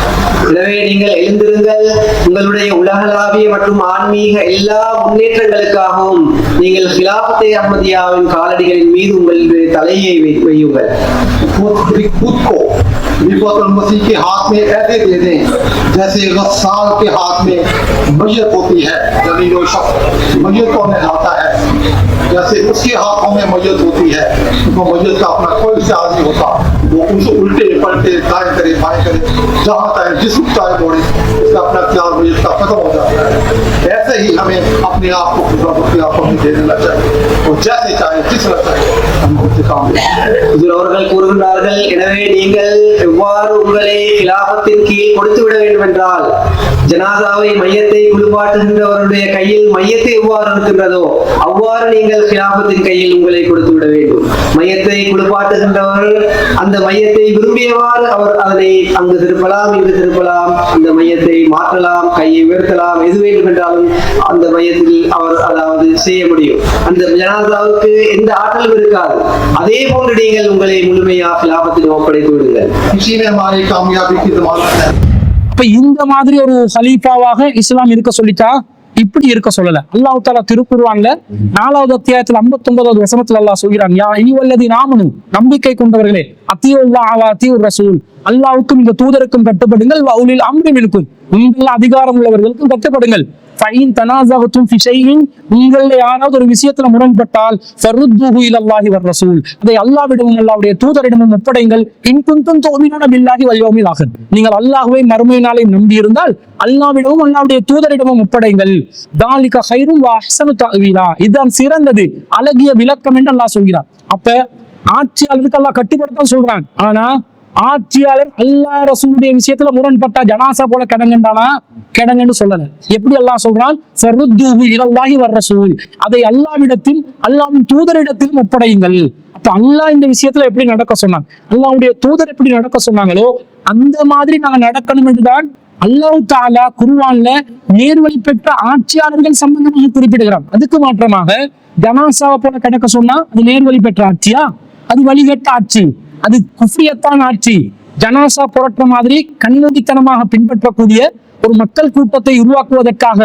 எனவே நீங்கள் எழுந்திருங்கள், உங்களுடைய உலகளாவிய மற்றும் ஆன்மீக எல்லா முன்னேற்றங்களுக்காகவும் நீங்கள் खिलाफत अहमदियाவின் காலடிகளின் மீது உங்களுடைய தலையை வையுங்கள். खुद को खलीफतुल मसीह के हाथ में ऐसे दे दें जैसे गस्साल के हाथ में मैयत होती है, यानी जो शख्स मैयत को नहलाता है, जैसे उसके हाथों में मैयत होती है, तो मैयत का अपना कोई ख्याल नहीं होता। वो कुछ उल्टे पलटे दाएं करे बाएं करे, जहाँ चाहे जिस चाहे दौड़े, उसका अपना ख्याल मैयत का खत्म हो जाता है। ऐसे ही हमें अपने आप को खिलाफत के हाथों में दे देना चाहिए और जैसे चाहे जिस चाहे हम उससे काम लें। அவர்கள் கூறுகின்றார்கள், எனவே நீங்கள் எவ்வாறு உங்களை கிலாபத்தின் கீழ் கொடுத்து விட வேண்டும் என்றால், ஜனாதாவை மையத்தை குளிப்பாட்டுகின்றவருடைய கையில் மையத்தை எவ்வாறு இருக்கின்றதோ அவ்வாறு நீங்கள் கிலாபத்தின் கையில் உங்களை கொடுத்து விட வேண்டும். மையத்தை குளிப்பாட்டுகின்றவர் அந்த மையத்தை விரும்பியவாறு அவர் அதனை அங்கு திருப்பலாம், இங்கு திருப்பலாம், அந்த மையத்தை மாற்றலாம், கையை உயர்த்தலாம், எது வேண்டும் என்றாலும் அந்த மையத்தில் அவர் அதாவது செய்ய முடியும். அந்த ஜனாதாவுக்கு எந்த ஆற்றலும் இருக்காது. அதே போன்று நீங்கள் உங்களை முழுமையாக கிலாபத்தில் ஒப்படைத்து விடுங்கள். அப்ப இந்த மாதிரி ஒரு ஹலீஃபாவாக இஸ்லாம் இருக்க சொல்லிட்டா இப்படி இருக்க சொல்லல. அல்லாஹ் தஆலா திருக்குர்ஆன்ல 4வது அத்தியாயத்துல 59வது வசனத்துல அல்லாஹ் சொல்கிறான், யா அய்யுஹல்லதீன ஆமனு, நம்பிக்கை கொண்டவர்களே, அத்தியுல்லாஹ வ அத்தியுர் ரசூல், அல்லாஹ்வுக்கும் இந்த தூதருக்கும் கட்டுப்படுங்கள், வ உலில் அம்ரி மின்கும், உங்கள் அதிகாரம் உள்ளவர்களுக்கும் கட்டுப்படுங்கள். ஃபைன் தனாஸஅதும் ஃபி ஷைஇன், உங்களில் யாராவது ஒரு விஷயத்துல முரண்பட்டால் ஃபருத்துஹு இலல்லாஹி வர் ரசூல், அதை அல்லாஹ்விடமும் அல்லாஹ்வுடைய தூதரிடமும் ஒப்படைங்கள். இன் குன்தும் துமினூன பில்லாஹி வல் யௌமில் ஆகிர், நீங்கள் அல்லாஹ்வை மறுமை நாளை நம்பி இருந்தால் அல்லாஹ்விடமும் அல்லாஹ்வுடைய தூதரிடமும் ஒப்படைங்கள். தாலிக கைரும் வ அஹ்ஸனு தஅவீலா, இதுதான் சிறந்தது, அழகிய விளக்கம் என்று அல்லாஹ் சொல்கிறார். அப்ப ஆட்சியாளருக்கு அல்லாஹ் கட்டுப்படுத்த சொல்றான். ஆனா ஆட்சியாளர் அல்லாஹ் ரசூலுடைய விஷயத்துல முரண்பட்டா ஜனாசா போல கிடங்கண்டானா கிடங்கன்னு சொல்லல. எப்படி அல்லாஹ் சொல்றான், ஃபருத்துஹு இலல்லாஹி வர் ரசூல், அதை அல்லாஹ்விடத்தில் அல்லாஹ்வின் தூதரிடத்திலும் ஒப்படையுங்கள். அப்ப அல்லாஹ் இந்த விஷயத்துல எப்படி நடக்க சொன்னாங்க, அல்லாஹ்வுடைய தூதர் எப்படி நடக்க சொன்னாங்களோ அந்த மாதிரி நாங்க நடக்கணும் என்றுதான் அல்லாஹ் தஆலா குர்ஆன்ல நேர்வழி பெற்ற ஆட்சியாளர்கள் சம்பந்தமாக குறிப்பிடுகிறான். அதுக்கு மாற்றமாக ஜனாசாவை போல கிடக்க சொன்னா அது நேர்வழி பெற்ற ஆட்சியா? அது வழிகட்ட ஆட்சி, அது குஃப்ரியத்தான் ஆட்சி. ஜனாசா புரட்டுற மாதிரி கண்மூடித்தனமாக பின்பற்றக்கூடிய ஒரு மக்கள் கூட்டத்தை உருவாக்குவதற்காக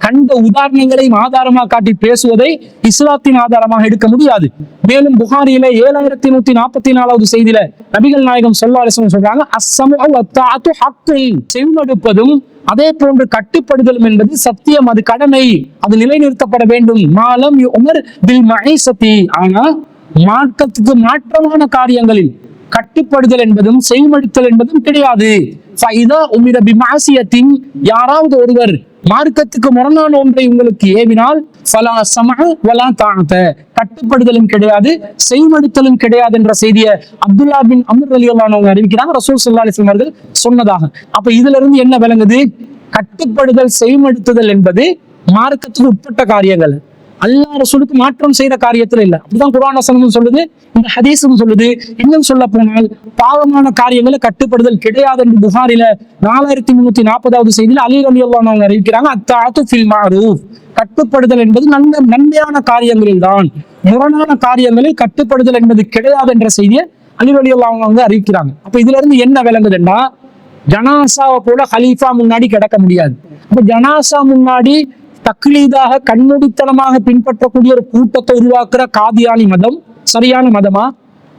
கண்ட உதாரணங்களையும் ஆதாரமாக காட்டி பேசுவதை இஸ்லாத்தின் ஆதாரமாக எடுக்க முடியாது. மேலும் புகாரியில 7144வது செய்தியில நபிகள் நாயகம் ஸல்லல்லாஹு அலைஹி வஸல்லம் சொல்றாங்க, அஸ்ஸமு வத்தாஅத்து ஹக்குன், செவிமடுப்பதும் அதே போன்று கட்டுப்படுதலும் என்பது சத்தியம், அது கடமை, அது நிலைநிறுத்தப்பட வேண்டும். மாலம் உமர் பில் மஈசத்தி, ஆனா மார்க்கத்துக்கு மாற்றமான காரியங்களில் கட்டுப்படுதல் என்பதும் செவிமடுத்தல் என்பதும் கிடையாது. யாராவது ஒருவர் மார்க்கத்துக்கு முரணான ஒன்றை உங்களுக்கு ஏவினால் கட்டுப்படுதலும் கிடையாது, செய்மடுத்தலும் கிடையாது என்ற செய்தியை அப்துல்லா பின் அம்ர் ரலியல்லாஹு அன்ஹு அறிவிக்கிறாங்க, ரசூல் ஸல்லல்லாஹு அலைஹி வஸல்லம் அவர்கள் சொன்னதாக. அப்ப இதுல இருந்து என்ன விளங்குது? கட்டுப்படுதல் செய்மடுத்துதல் என்பது மார்க்கத்துக்கு உட்பட்ட காரியங்கள், அல்லாஹ் ரசூலுக்கு மாற்றம் செய்யற காரியத்துல இல்ல. அப்படிதான் குர்ஆன் வசனமும் சொல்லுது, இந்த ஹதீஸும் சொல்லுது. இன்னும் சொல்ல போனால் பாவமான காரியங்களை கட்டுப்படுதல் கிடையாது என்று புகாரில 4340வது செய்தியில் அலி ரலியல்லாஹு அன்ஹு அறிவிக்கிறாங்க, அத்தாஅத்து ஃபில் மஅரூஃப், கட்டுப்படுதல் என்பது நன்மையான காரியங்களில் தான், முரணான காரியங்களில் கட்டுப்படுதல் என்பது கிடையாது என்ற செய்தியை அலி ரலியல்லாஹு அன்ஹு அறிவிக்கிறாங்க. அப்ப இதுல இருந்து என்ன விளங்குதுன்னா, ஜனாசாவை போல ஹலீஃபா முன்னாடி கிடக்க முடியாது. அப்ப ஜனாசா முன்னாடி தக்லீதாக கண்மூடித்தனமாக பின்பற்றக்கூடிய ஒரு கூட்டத்தை உருவாக்குற காதியானி மதம் சரியான மதமா?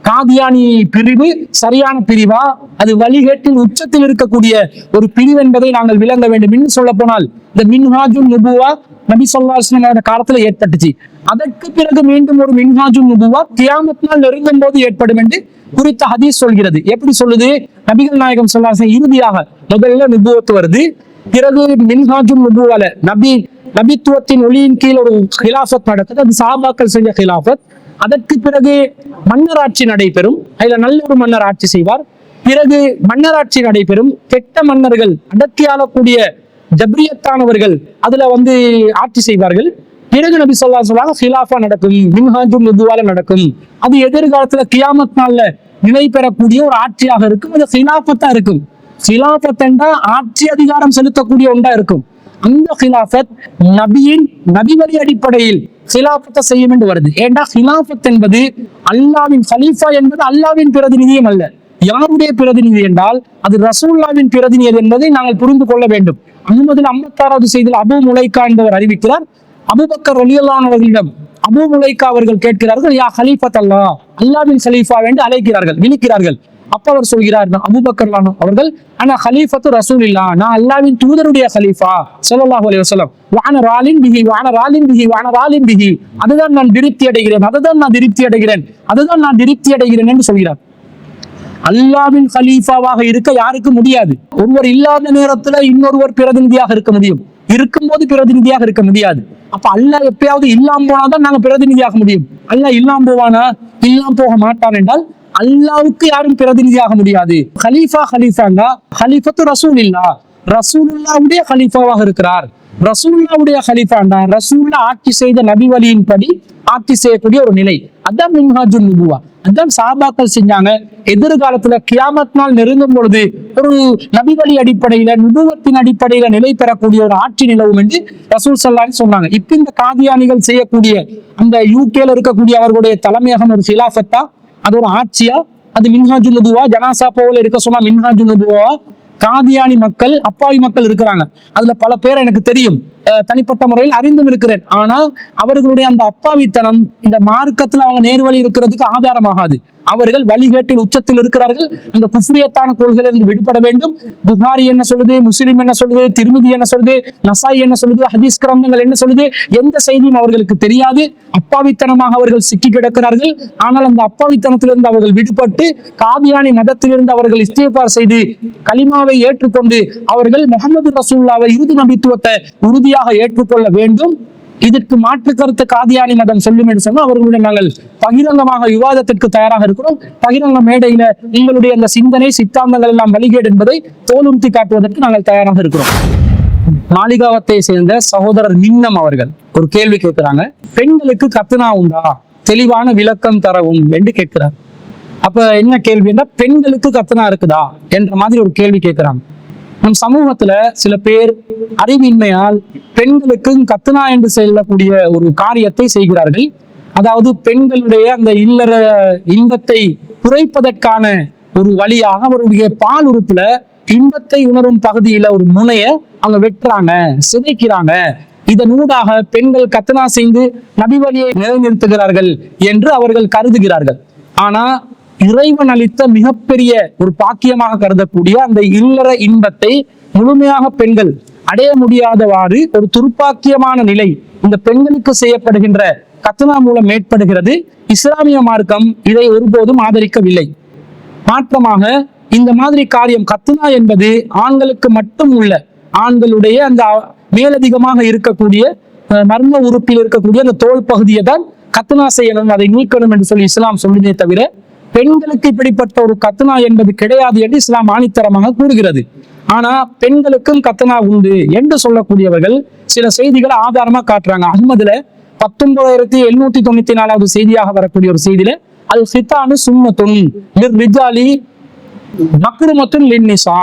காதியானி பிரிவு சரியான பிரிவா? அது வழிகேட்டின் உச்சத்தில் இருக்கக்கூடிய ஒரு பிரிவு என்பதை நாங்கள் விளங்க வேண்டும். இன்னும் சொல்ல போனால் இந்த மின்ஹாஜுன் நுபுவா நபி ஸல்லல்லாஹு அலைஹி வஸல்லம் காலத்துல ஏற்பட்டுச்சு. அதற்கு பிறகு மீண்டும் ஒரு மின்ஹாஜுன் நுபுவா கியாமத் நாள் நெருங்கும் போது ஏற்படும் என்று குறித்த ஹதீஸ் சொல்கிறது. எப்படி சொல்லுது? நபிகள் நாயகம் ஸல்லல்லாஹு அலைஹி வஸல்லம் இறுதியாக முதல்ல நுபுவத் வருது, பிறகு மின்ஹாஜுன் நுபுவால நபித்துவத்தின் ஒளியின் கீழ் ஒரு ஹிலாஃபத் நடக்குது, அது சஹாபாக்கள் செஞ்ச ஹிலாஃபத். அதற்கு பிறகு மன்னராட்சி நடைபெறும், அதுல நல்ல ஒரு மன்னர் ஆட்சி செய்வார். பிறகு மன்னராட்சி நடைபெறும், கெட்ட மன்னர்கள் அடக்கி ஆளக்கூடிய ஜப்ரியத்தானவர்கள் அதுல ஆட்சி செய்வார்கள். பிறகு நபி ஸல்லல்லாஹு அலைஹி வஸல்லம் ஹிலாஃபா நடக்கும், மின்ஹாஜுன் நுபுவால நடக்கும். அது எதிர்காலத்துல கியாமத் நாள்ல நிலை பெறக்கூடிய ஒரு ஆட்சியாக இருக்கும், அது ஹிலாஃபத்தா இருக்கும். ஹிலாஃபத் என்றா ஆட்சி அதிகாரம் செலுத்தக்கூடிய ஒன்றா இருக்கும். அந்த ஹிலாஃபத் நபி வழி அடிப்படையில் ஹிலாஃபத்தை செய்யும் என்று வருது. ஏண்டா ஹிலாஃபத் என்பது அல்லாவின் ஹலீஃபா என்பது அல்லாவின் பிரதிநிதியும் அல்ல. யாருடைய பிரதிநிதி என்றால் அது ரசூலுல்லாஹ்வின் பிரதிநிதி என்பதை நாங்கள் புரிந்து கொள்ள வேண்டும். அஹ்மதுல் 56வது செய்தியில் அபூ முலைக்கா என்பவர் அறிவிக்கிறார், அபூபக்கர் ரலியல்லாஹு அன்ஹு அவர்களிடம் அபூ முலைக்கா அவர்கள் கேட்கிறார்கள், யா ஹலீஃபத் அல்லாஹ், அல்லாவின் ஹலீஃபா என்று அழைக்கிறார்கள், விழிக்கிறார்கள். அப்ப அவர் சொல்கிறார், அபூபக்கர் அவர்கள், ஆனா ஹலீஃபத்து ரசூலில்லாஹ், நான் அல்லாஹ்வின் தூதருடைய ஹலீஃபா ஸல்லல்லாஹு அலைஹி வஸல்லம், வஅன ராலின் பிஹி வஅன ராலின் பிஹி வஅன ராலின் பிஹி, அதுதான் நான் திருப்தி அடைகிறேன், அதுதான் நான் திருப்தி அடைகிறேன், அதுதான் நான் திருப்தி அடைகிறேன் என்று சொல்கிறார். அல்லாஹ்வின் ஹலீஃபாவாக இருக்க யாருக்கு முடியாது. ஒருவர் இல்லாத நேரத்துல இன்னொருவர் பிரதிநிதியாக இருக்க முடியும், இருக்கும்போது பிரதிநிதியாக இருக்க முடியாது. அப்ப அல்லாஹ் எப்பயாவது இல்லாம போனாதான் நாங்க பிரதிநிதியாக முடியும். அல்லாஹ் இல்லாம போவானா? இல்லாம போக மாட்டான் என்றால் அல்லாவுக்கு யாரும் பிரதிநிதியாக முடியாது. ஹலீஃபாண்டா ஹலீஃபத்து ரசூலில்லாஹ், ரசூலுல்லாஹ்வுடைய ஹலீஃபாவாக இருக்கிறார். ரசூலுல்லாஹ்வுடைய ஹலீஃபாண்டா ரசூலுல்லாஹ் ஆட்சி செய்த நபி வழியின்படி ஆட்சி செய்யக்கூடிய ஒரு நிலை. அதான் மின்ஹாஜுன் நுபுவா, அதான் சஹாபாக்கள் செஞ்சாங்க. எதிர்காலத்துல கியாமத் நாள் நெருங்கும் பொழுது ஒரு நபி வழி அடிப்படையில நுபுவத்தின் அடிப்படையில நிலை பெறக்கூடிய ஒரு ஆட்சி நிலவும் என்று ரசூல் ஸல்லல்லாஹு அலைஹி சொன்னாங்க. இப்ப இந்த காதியானிகள் செய்யக்கூடிய அந்த யூகேல இருக்கக்கூடிய அவர்களுடைய தலைமையகம் ஒரு ஹிலாஃபத்தா, அது ஒரு ஆட்சியா? அது மின்ஹாஜுன் நுபுவா, ஜனாசா போல இருக்க சொன்னா மின்ஹாஜுன் நுபுவா. காதியானி மக்கள், அப்பாவி மக்கள் இருக்கிறாங்க, அதுல பல பேர் எனக்கு தெரியும், தனிப்பட்ட முறையில் அறிந்தும் இருக்கிறேன். ஆனா அவர்களுடைய அந்த அப்பாவித்தனம் இந்த மார்க்கத்துல அவங்க நேர்வழி இருக்கிறதுக்கு ஆதாரமாகாது. அவர்கள் வழிகேட்டின் உச்சத்தில் இருக்கிறார்கள். அந்த குஃப்ரியத்தான கொள்கையிலிருந்து விடுபட வேண்டும். புகாரி என்ன சொல்லுது, முஸ்லிம் என்ன சொல்லுது, திருமிதி என்ன சொல்லுது, நசாயி என்ன சொல்லுது, ஹதீஸ் கிரந்தங்கள் என்ன சொல்லுது, எந்த செய்தியும் அவர்களுக்கு தெரியாது. அப்பாவித்தனமாக அவர்கள் சிக்கி கிடக்கிறார்கள். ஆனால் அந்த அப்பாவித்தனத்திலிருந்து அவர்கள் விடுபட்டு காதியானி மதத்திலிருந்து அவர்கள் இஸ்திக்பார் செய்து கலிமாவை ஏற்றுக்கொண்டு அவர்கள் முஹம்மது ரசூலுல்லாஹ்வை இறுதி நபித்துவத்தை உறுதியாக ஏற்றுக்கொள்ள வேண்டும். இதற்கு மாற்று கருத்து காதியானி மதம் சொல்லும் என்று சொன்னால் அவர்களுடைய நாங்கள் பகிரங்கமாக விவாதத்திற்கு தயாராக இருக்கிறோம். பகிரங்க மேடையில உங்களுடைய அந்த சிந்தனை சித்தாந்தங்கள் எல்லாம் வழிகேடு என்பதை தோலுறுத்தி காட்டுவதற்கு நாங்கள் தயாராக இருக்கிறோம். மாளிகாவத்தை சேர்ந்த சகோதரர் நின்னம் அவர்கள் ஒரு கேள்வி கேட்கிறாங்க, பெண்களுக்கு கத்னா உண்டா, தெளிவான விளக்கம் தரவும் என்று கேட்கிறார். அப்ப என்ன கேள்வின்னா, பெண்களுக்கு கத்னா இருக்குதா என்ற மாதிரி ஒரு கேள்வி கேட்கிறாங்க. நம் சமூகத்துல சில பேர் அறிவின்மையால் பெண்களுக்கும் கத்னா என்று சொல்லக்கூடிய ஒரு காரியத்தை செய்கிறார்கள். அதாவது பெண்களுடைய அந்த இல்லற இன்பத்தை குறைப்பதற்கான ஒரு வழியாக அவருடைய பால் உறுப்புல இன்பத்தை உணரும் பகுதியில ஒரு முனைய அவங்க வெட்டுறாங்க, சிதைக்கிறாங்க. இதனூடாக பெண்கள் கத்னா செய்து நபி வழியை நிலைநிறுத்துகிறார்கள் என்று அவர்கள் கருதுகிறார்கள். ஆனா இறைவன் அளித்த மிகப்பெரிய ஒரு பாக்கியமாக கருதக்கூடிய அந்த இல்லற இன்பத்தை முழுமையாக பெண்கள் அடைய முடியாதவாறு ஒரு துர்ப்பாக்கியமான நிலை இந்த பெண்களுக்கு செய்யப்படுகின்ற கத்னா மூலம் ஏற்படுகிறது. இஸ்லாமிய மார்க்கம் இதை ஒருபோதும் ஆதரிக்கவில்லை. மாற்றமாக இந்த மாதிரி காரியம் கத்னா என்பது ஆண்களுக்கு மட்டும் உள்ள ஆண்களுடைய அந்த மேலதிகமாக இருக்கக்கூடிய மர்ம உறுப்பில் இருக்கக்கூடிய அந்த தோல் பகுதியை தான் கத்னா செய்யணும், அதை நீக்கணும் என்று சொல்லி இஸ்லாம் சொல்லுதே தவிர பெண்களுக்கு இப்படிப்பட்ட ஒரு கத்னா என்பது கிடையாது என்று இஸ்லாம் ஆணித்தரமாக கூறுகிறது. ஆனா பெண்களுக்கும் கத்னா உண்டு என்று சொல்லக்கூடியவர்கள் சில செய்திகளை ஆதாரமா காட்டுறாங்க. அஹ்மதுல 19794 செய்தியாக வரக்கூடிய ஒரு செய்தியில அது சித்தானு சும்மத்துன் லிர்ரிஜாலி மக்ருமத்துன் லின்னிசா,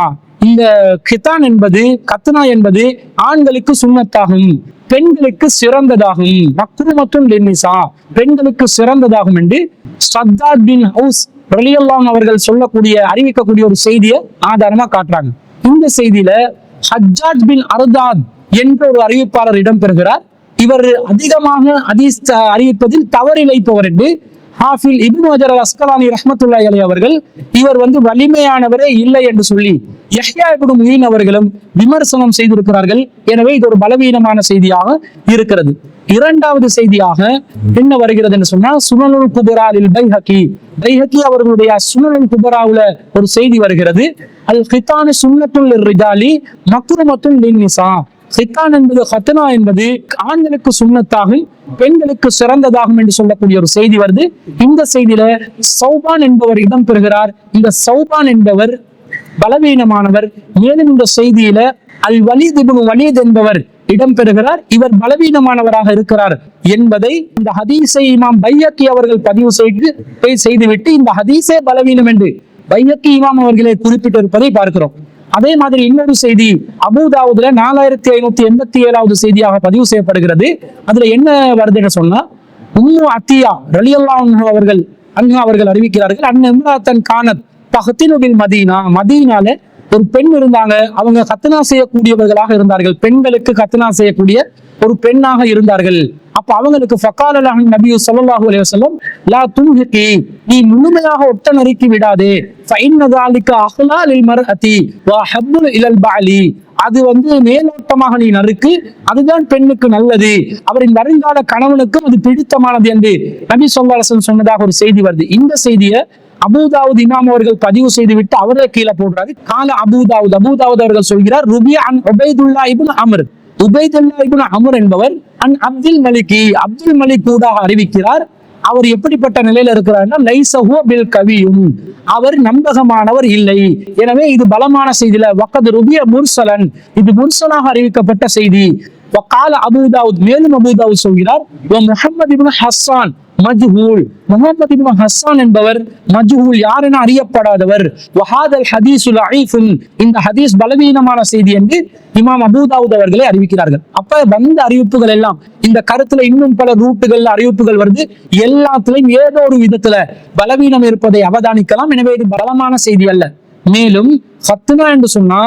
இந்த கிதான் என்பது கத்னா என்பது ஆண்களுக்கு சுன்னத்தாகும், பெண்களுக்கு சிறந்ததாகும். மக்ருமத்துன் லின்னிசா, பெண்களுக்கு சிறந்ததாகும் என்று ஷத்தாத் பின் ஹவுஸ் ரலியல்லாஹு அவர்கள் சொல்லக்கூடிய அறிவிக்கக்கூடிய ஒரு செய்தியை ஆதாரமா காட்டுறாங்க. இந்த செய்தியில ஹஜ்ஜாஜ் பின் அர்தாத் என்ற ஒரு அறிவிப்பாளர் இடம்பெறுகிறார். இவர் அதிகமாக ஹதீஸ் அறிவிப்பதில் தவறிழைப்பவர் என்று ஹாஃபில் இப்னு ஹஜர் அல் அஸ்கலானி ரஹ்மத்துல்லாஹி அலைஹி அவர்கள் இவர் வலிமையானவரே இல்லை என்று சொல்லி யஹ்யா இப்னு முயின் அவர்களும் விமர்சனம் செய்திருக்கிறார்கள். எனவே இது ஒரு பலவீனமான செய்தியாக இருக்கிறது. இரண்டாவது செய்தியாக என்ன வருகிறது என்று சொன்னா சுனனுல் குபரா லில் பைஹகி, பைஹகி அவர்களுடைய சுனனுல் குபராவுல ஒரு செய்தி வருகிறது. அல் கிதானு சுன்னத்துல் லிர்ரிஜாலி மக்ருமத்துன் லின்னிசா, சித்தான் என்பது கத்னா என்பது ஆண்களுக்கு சுன்னத்தாகும், பெண்களுக்கு சிறந்ததாகும் என்று சொல்லக்கூடிய ஒரு செய்தி வருது. இந்த செய்தியில சௌபான் என்பவர் இடம்பெறுகிறார். இந்த சௌபான் என்பவர் பலவீனமானவர். மேலும் இந்த செய்தியில அல் வலீத் இப்னு வலீத் என்பவர் இடம்பெறுகிறார். இவர் பலவீனமானவராக இருக்கிறார் என்பதை இந்த ஹதீஸை இமாம் பைஹக்கி அவர்கள் பதிவு செய்துவிட்டு இந்த ஹதீஸே பலவீனம் என்று பைஹக்கி இமாம் அவர்களை குறிப்பிட்டிருப்பதை பார்க்கிறோம். அதே மாதிரி இன்னொரு செய்தி அபூதாவுதுல 4587வது செய்தியாக பதிவு செய்யப்படுகிறது. அதுல என்ன வருதுன்னு சொன்னா உம்மு அத்தியா ரலியல்லாஹு அவர்கள் அறிவிக்கிறார்கள். அந்நிம்ராத்தன் கானத் தஹ்தினுபில் மதீனா, மதீனால ஒரு பெண் இருந்தாங்க, அவங்க கத்னா செய்யக்கூடியவர்களாக இருந்தார்கள், பெண்களுக்கு கத்னா செய்யக்கூடிய ஒரு பெண்ணாக இருந்தார்கள். அப்ப அவங்களுக்கு ஃபகால லஹு நபி ஸல்லல்லாஹு அலைஹி வஸல்லம் லா தும்ஹிகி, நீ முழுமையாக ஒட்ட நறுக்கி விடாதே, ஃபஇன்ன ஸாலிக அஹ்லா லில் மர்அதி வ ஹப்பு இலல் பஅலி, அது மேலோட்டமாக நீ நறுக்கு, அதுதான் பெண்ணுக்கு நல்லது, அவரின் வருங்கால கணவனுக்கும் அது பிடித்தமானது என்று நபி ஸல்லல்லாஹு அலைஹி வஸல்லம் சொன்னதாக ஒரு செய்தி வருது. இந்த செய்தியை அபூதாவுத் இமாம் அவர்கள் பதிவு செய்து விட்டு அவரே கீழே போடுறாரு. கால அபூதாவுத் அவர்கள் சொல்கிறார் ருபி அன் உபைதுல்லா இப்னு அம்ர், உபைதுல்லா இப்னு அம்ர் என்பவர் அன் அப்துல் மலிக், அப்துல் மலிக் கூடாக அறிவிக்கிறார். அவர் எப்படிப்பட்ட நிலையில இருக்கிறார்னா லைஸஹு பில் கவியும், அவர் நம்பகமானவர் இல்லை. எனவே இது பலமான செய்தியில வக்கத் ருபிய முர்சலன், இது முர்சலாக அறிவிக்கப்பட்ட செய்தி. வகால அபூதாவுத், மேலும் அபூதாவுத் சொல்கிறார் முஹம்மது இப்னு ஹஸ்ஸான் மஜ்ஹூல், முஹம்மது இப்னு ஹஸ்ஸான் என்பவர் மஜ்ஹூல், யாரென அறியப்படாதவர். வஹாதல் ஹதீஸுல் லஈஃபுன், இந்த ஹதீஸ் பலவீனமான செய்தி என்று இமாம் அபூதாவுத் அவர்களே அறிவிக்கிறார்கள். அப்ப வந்த அறிவிப்புகள் எல்லாம் இந்த கருத்துல இன்னும் பல ரூட்டுகள் அறிவிப்புகள் வருது, எல்லாத்திலையும் ஏதோ ஒரு விதத்துல பலவீனம் இருப்பதை அவதானிக்கலாம். எனவே இது பலமான செய்தி அல்ல. மேலும் கத்னா என்று சொன்னா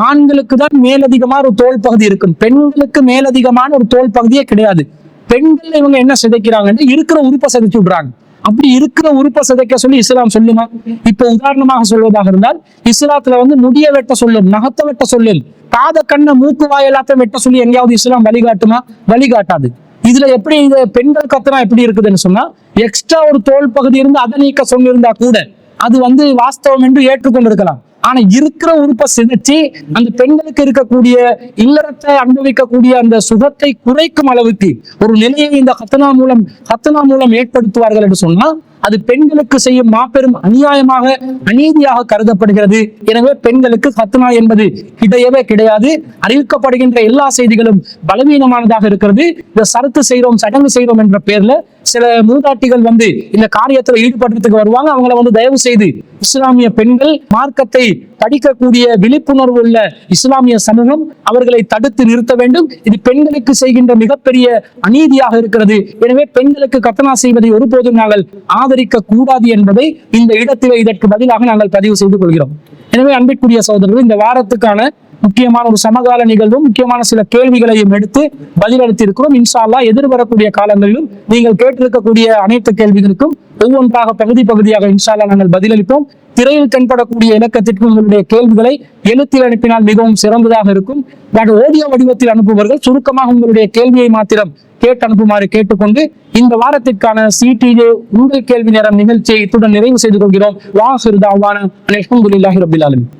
ஆண்களுக்கு தான் மேலதிகமான ஒரு தோல் பகுதி இருக்கும், பெண்களுக்கு மேலதிகமான ஒரு தோல் பகுதியே கிடையாது. பெண்கள் இவங்க என்ன சிதைக்கிறாங்க, இருக்கிற உறுப்பை சிதைச்சு விடுறாங்க. அப்படி இருக்கிற உறுப்பை சிதைக்க சொல்லி இஸ்லாம் சொல்லுமா? இப்ப உதாரணமாக சொல்வதாக இருந்தால் இஸ்லாத்துல முடிய வெட்ட சொல்லும், நகத்தை வெட்ட சொல்லும், காத கண்ண மூக்கு வாய் எல்லாத்தையும் வெட்ட சொல்லி எங்கேயாவது இஸ்லாம் வழிகாட்டுமா? வழிகாட்டாது. இதுல எப்படி இந்த பெண்கள் கத்னா எப்படி இருக்குதுன்னு சொன்னா எக்ஸ்ட்ரா ஒரு தோல் பகுதி இருந்து அதை நீக்க சொல்லியிருந்தா கூட அது வாஸ்தவம் என்று ஏற்றுக்கொண்டிருக்கலாம். ஆனா இருக்கிற உறுப்பை சிதைச்சு அந்த பெண்களுக்கு இருக்கக்கூடிய இல்லறத்தை அனுபவிக்கக்கூடிய அந்த சுகத்தை குறைக்கும் அளவுக்கு ஒரு நிலையை இந்த கத்னா மூலம் ஏற்படுத்துவார்கள் என்று சொன்னா அது பெண்களுக்கு செய்யும் மாபெரும் அநியாயமாக அநீதியாக கருதப்படுகிறது. எனவே பெண்களுக்கு கத்னா என்பது கிடையவே கிடையாது. அறிவிக்கப்படுகின்ற எல்லா செய்திகளும் பலவீனமானதாக இருக்கிறது. இந்த சரத்து செய்யறோம், சடங்கு செய்யறோம் என்ற பேர்ல சில மூதாட்டிகள் இந்த காரியத்துல ஈடுபடுறதுக்கு வருவாங்க. அவங்கள தயவு செய்து இஸ்லாமிய பெண்கள் மார்க்கத்தை படிக்கக்கூடிய விழிப்புணர்வு உள்ள இஸ்லாமிய சமூகம் அவர்களை தடுத்து நிறுத்த வேண்டும். இது பெண்களுக்கு செய்கின்ற மிகப்பெரிய அநீதியாக இருக்கிறது. எனவே பெண்களுக்கு கத்னா செய்வதை ஒருபோதும் நாங்கள் ஆதரிக்க கூடாது என்பதை இந்த இடத்திலே இதற்கு பதிலாக நாங்கள் பதிவு செய்து கொள்கிறோம். எனவே அன்பிற்குரிய சகோதரர்கள், இந்த வாரத்துக்கான முக்கியமான ஒரு சமகால நிகழ்வும் முக்கியமான சில கேள்விகளையும் எடுத்து பதிலளித்து இருக்கிறோம். இன்ஷா அல்லாஹ் எதிர்வரக்கூடிய காலங்களிலும் நீங்கள் கேட்டிருக்கக்கூடிய அனைத்து கேள்விகளுக்கும் ஒவ்வொன்றாக பகுதியாக இன்ஷா அல்லாஹ் நாங்கள் பதிலளிப்போம். திரையில் தென்படக்கூடிய இலக்கத்திற்கு உங்களுடைய கேள்விகளை எழுத்தில் அனுப்பினால் மிகவும் சிறந்ததாக இருக்கும். ஆடியோ வடிவத்தில் அனுப்புபவர்கள் சுருக்கமாக உங்களுடைய கேள்வியை மாத்திரம் கேட்டு அனுப்புமாறு கேட்டுக்கொண்டு இந்த வாரத்திற்கான சிடிஜே உங்கள் கேள்வி நேரம் நிகழ்ச்சியை இத்துடன் நிறைவு செய்து கொள்கிறோம். வாஹிர் தஅவானா அல்ஹம்துலில்லாஹி ரப்பில் ஆலமீன்.